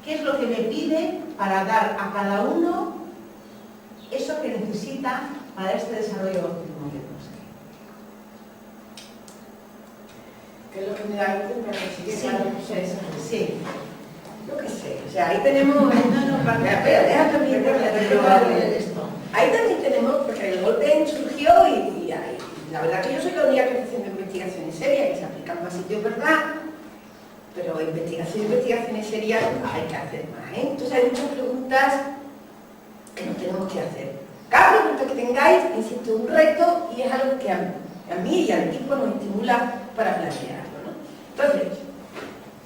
¿qué es lo que me pide para dar a cada uno eso que necesita para este desarrollo óptimo que conseguir? ¿Qué es lo que me da para conseguir Sí. cada proceso? Sí. Yo qué sé, o sea, ahí tenemos... Déjame terminar esto. Ahí también tenemos, porque el Golden surgió y la verdad que yo soy la única que está haciendo investigaciones serias, que se aplican más sitios, ¿verdad? Pero investigaciones serias hay que hacer más, ¿eh? Entonces hay muchas preguntas que nos tenemos que hacer. Cada pregunta que tengáis, insisto, es un reto y es algo que a mí y al equipo nos estimula para plantearlo, ¿no? Entonces,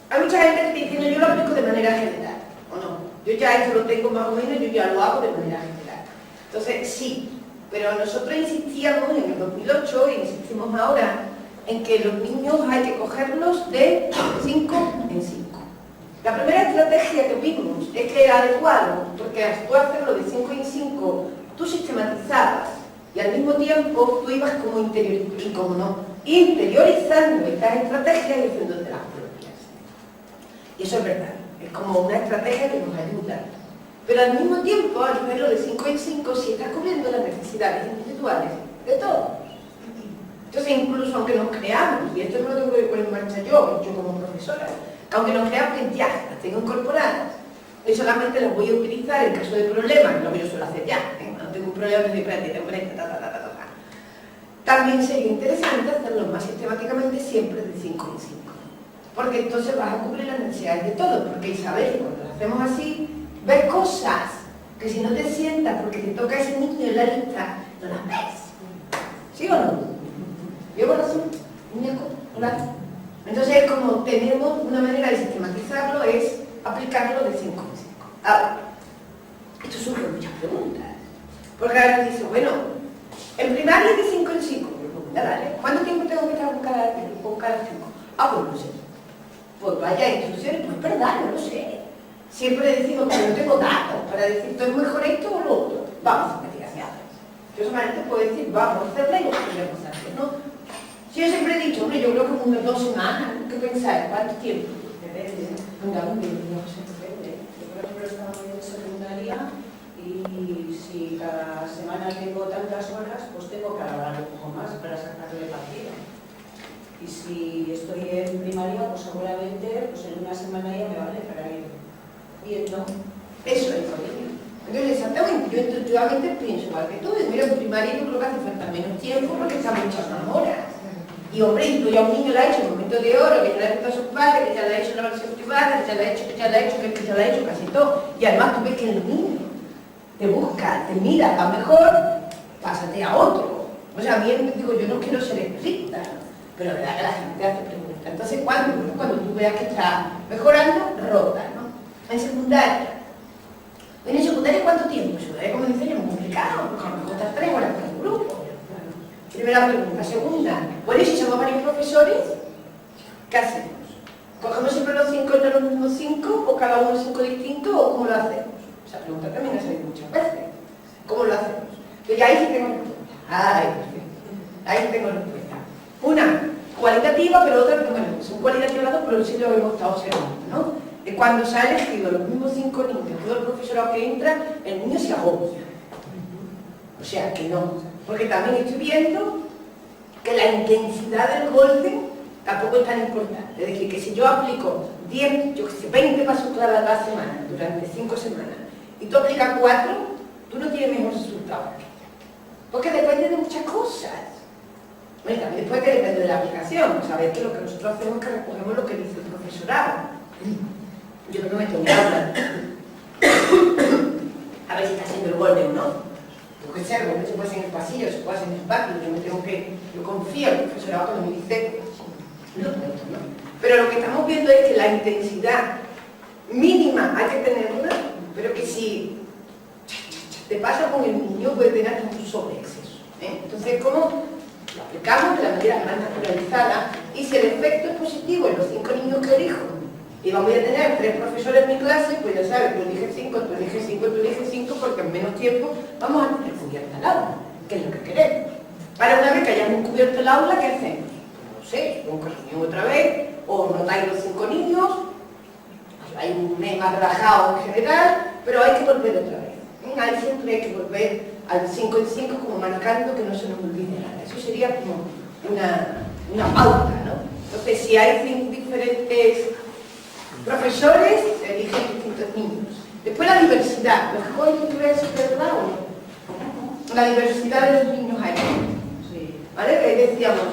hay mucha gente que dice, no, yo lo aplico de manera general, ¿o no? Yo ya eso lo tengo más o menos, yo ya lo hago de manera general. Entonces, sí, pero nosotros insistíamos en el 2008 y insistimos ahora en que los niños hay que cogerlos de 5 en 5. La primera estrategia que vimos es que era adecuado, porque al tú hacerlo de 5 en 5, tú sistematizabas y al mismo tiempo tú ibas como interiorizando estas estrategias y haciéndote las propias. Y eso es verdad, es como una estrategia que nos ayuda. Pero al mismo tiempo, al hacerlo de 5 en 5, sí estás cubriendo las necesidades individuales de todos. Entonces, incluso aunque nos creamos, y esto no lo tengo que poner en marcha yo como profesora, que aunque nos creamos que ya las tengo incorporadas, y solamente las voy a utilizar en caso de problemas, lo que yo suelo hacer ya, no tengo un problema, me digo, espérate, tengo esto, También sería interesante hacerlo más sistemáticamente siempre de 5 en 5. Porque entonces vas a cubrir las necesidades de todos, porque sabes que cuando lo hacemos así, ves cosas que si no te sientas porque te toca ese niño en la lista, no las ves. ¿Sí o no? ¿Llevo razón? ¿Muñeco? ¿Hola? Entonces, como tenemos una manera de sistematizarlo, es aplicarlo de 5 en 5. Ahora, esto surge muchas preguntas. Porque ahora dice, bueno, en primaria es de 5 en 5. Dale, ¿cuánto tiempo tengo que estar con cada 5? Ah, pues no sé. Pues vaya instrucciones, pues es verdad, no lo sé. Siempre decimos que no tengo datos para decir, ¿esto es mejor esto o lo otro? Vamos a investigaciones. Yo solamente puedo decir, vamos a hacerla y lo podemos hacer, ¿no? Si yo siempre he dicho, hombre, yo creo que unas 2 semanas, ¿qué pensáis? ¿Cuánto tiempo? Depende. No sé. Depende. Yo, por ejemplo, estaba en secundaria y si cada semana tengo tantas horas, pues tengo que alargar un poco más para sacarle partido. Y si estoy en primaria, pues seguramente pues en una semana ya me vale para ir viendo. Eso es. Entonces, exactamente, yo intuitivamente pienso igual que tú. Mira, en primaria yo creo que hace falta menos tiempo porque están muchas más horas. Y hombre, y tú ya un niño lo ha hecho en momento de oro, que ya le ha hecho a sus padres, que ya le ha hecho en la versión privada, que ya le ha hecho, que ya le ha hecho casi todo. Y además tú ves que el niño te busca, te mira, a mejor, pásate a otro. O sea, a mí digo, yo no quiero ser estricta, pero la verdad que la gente hace preguntas. Entonces, cuando tú veas que está mejorando, rota, ¿no? En secundaria. En secundaria, ¿cuánto tiempo? En secundaria, como dice, es muy complicado, porque a lo mejor estás 3 horas por el grupo. Primera pregunta. Segunda, bueno, y si somos varios profesores, ¿qué hacemos? ¿Cogemos siempre los 5 entre los mismos 5 o cada uno 5 distintos o cómo lo hacemos? Esa pregunta también ha salido muchas veces. ¿Cómo lo hacemos? Entonces, ya ahí sí tengo respuesta. Ahí sí tengo respuesta. Una, cualitativa, pero otra, bueno, son cualitativas las dos, pero sí lo hemos estado observando, ¿no? De cuando se ha elegido los mismos 5 niños, todo el profesorado que entra, el niño se agobia. O sea, que no. Porque también estoy viendo que la intensidad del golden tampoco es tan importante. Es decir, que si yo aplico 10, yo que sé, 20 pasos clave a la semana, durante 5 semanas, y tú aplicas 4, tú no tienes mejor resultado. Porque depende de muchas cosas. Bueno, también después que depende de la aplicación. Sabéis que lo que nosotros hacemos es que recogemos lo que dice el profesorado. Yo no me tengo que hablar. A ver si está haciendo el golden o no. Porque sea, el golden se puede hacer en el pasillo, se puede hacer en el patio. Yo confío en el profesorado cuando me dice lo cuento, ¿no? Pero lo que estamos viendo es que la intensidad mínima hay que tenerla, pero que si te pasa con el niño puede tener hasta un sobreexceso. Entonces, ¿cómo lo aplicamos de la manera más naturalizada Y si el efecto es positivo en los 5 niños que elijo, y vamos a tener 3 profesores en mi clase, pues ya sabes, tú eliges 5, tú eliges 5, tú eliges 5, porque en menos tiempo vamos a tener cubierta el aula, que es lo que queremos. Para una vez que hayamos cubierto el aula, ¿qué hacemos? No sé, supongo que reunión otra vez, o rotáis los 5 niños, hay un mes más relajado en general, pero hay que volver otra vez. Ahí siempre hay que volver al 5 en 5 como marcando que no se nos olvide nada. Eso sería como una pauta, ¿no? Entonces, si hay 5 diferentes profesores, se eligen distintos niños. Después la diversidad. ¿Los jóvenes diversos de verdad o no? La diversidad de los niños ahí. ¿Vale? Que ahí decíamos,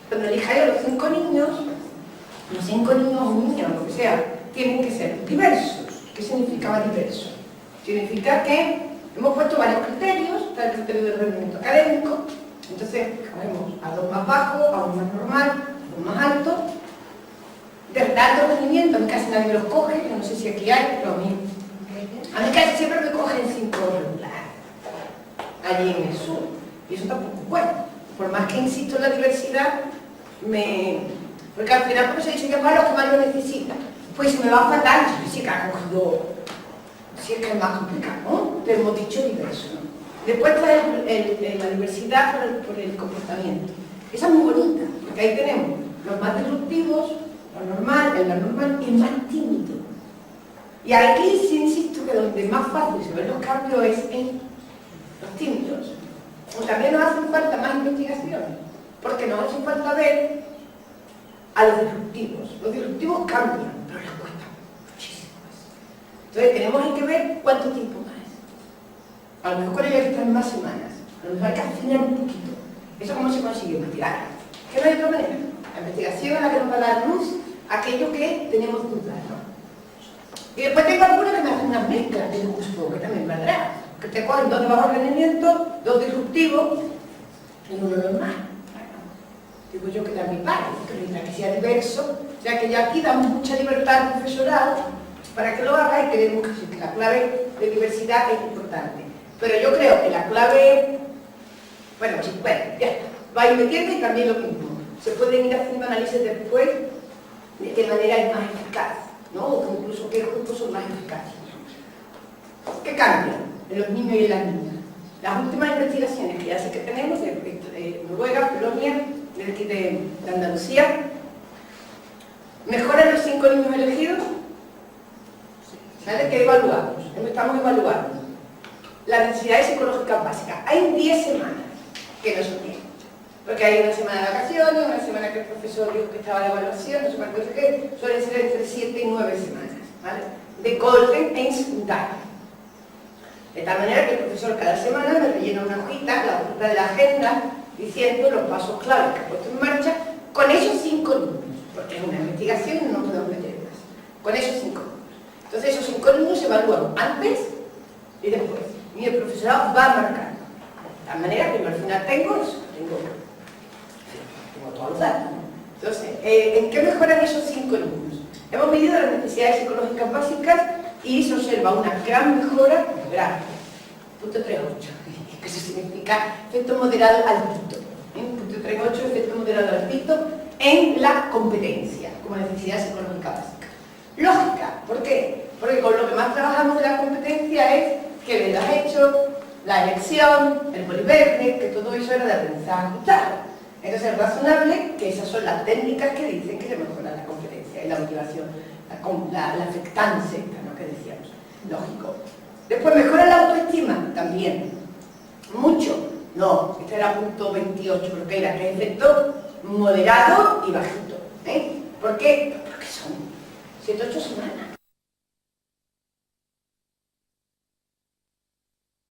cuando elijáis a los 5 niños o niñas, lo que sea, tienen que ser diversos. ¿Qué significaba diverso? Significa que hemos puesto varios criterios, está el criterio del rendimiento académico, entonces cogemos a los más bajos, a los más normal, a los más altos, de alto rendimiento, a mí casi nadie los coge, yo no sé si aquí hay, pero a mí casi siempre me cogen 5 regulares, allí en el sur, y eso tampoco es bueno, por más que insisto en la diversidad, porque al final como se dice que para los que más lo necesitan, pues se me va fatal, si que ha cogido, si es que es más complicado, ¿no? Te hemos dicho diverso, ¿no? Después está la diversidad por el comportamiento. Esa es muy bonita, porque ahí tenemos los más disruptivos, el normal y el más tímido. Y aquí sí insisto que donde más fácil se ven los cambios es en los tímidos. O también nos hacen falta más investigaciones, porque nos hace falta ver a los disruptivos. Los disruptivos cambian, pero les cuesta muchísimo más. Entonces tenemos que ver cuánto tiempo más. A lo mejor con ellos están más semanas, a lo mejor hay que afinar un poquito. ¿Eso cómo se consigue? Investigar. ¿Qué no hay otra manera? La investigación es la que nos va a dar luz a aquello que tenemos dudas, ¿no? Y después tengo algunos que me hacen unas mezclas de gusto, que también valdrá. Que te cogen 2 de bajo rendimiento, 2 disruptivos y 1 normal. Digo yo que también vale, que sea diverso, o sea que ya aquí damos mucha libertad al profesorado para que lo haga y queremos que la clave de diversidad es importante. Pero yo creo que la clave, bueno, ya está, va a ir metiendo y también lo mismo. Se pueden ir haciendo análisis después de qué manera es más eficaz, ¿no? O que incluso qué grupos son más eficaces. ¿Qué cambia en los niños y en las niñas? Las últimas investigaciones que ya sé que tenemos de Noruega, Polonia, de aquí de Andalucía, ¿mejoran los 5 niños elegidos? ¿Vale? ¿Qué evaluamos? Estamos evaluando las necesidades psicológicas básicas. Hay 10 semanas que no son 10, porque hay una semana de vacaciones, una semana que el profesor dijo que estaba de evaluación, no sé cuánto es que suelen ser entre 7 y 9 semanas, ¿vale? De golpe en secundaria. De tal manera que el profesor cada semana me rellena una hojita, la hojita de la agenda, diciendo los pasos claves que ha puesto en marcha con esos 5 niños, porque es una investigación y no podemos meter más, con esos 5 niños. Entonces esos 5 niños se evalúan antes y después, y el profesorado va marcando. De tal manera que yo al final tengo eso, tengo todos los datos. Entonces, ¿en qué mejoran esos 5 niños? Hemos medido las necesidades psicológicas básicas y se observa una gran mejora, grave, punto 3.8, que eso significa efecto moderado altito. Punto 3.8, efecto moderado altito en la competencia, como necesidad psicológica básica. Lógica, ¿por qué? Porque con lo que más trabajamos de la competencia es que lo has hecho, la elección, el boliverde, que todo eso era de aprendizaje ajustado. Entonces es razonable que esas son las técnicas que dicen que se mejora la competencia y la motivación, la afectancia, ¿no? Que decíamos, lógico. Después mejora la autoestima, también. Mucho, no, este era punto 28, porque era que efecto moderado y bajito. ¿Por qué? Porque son 7 o 8 semanas.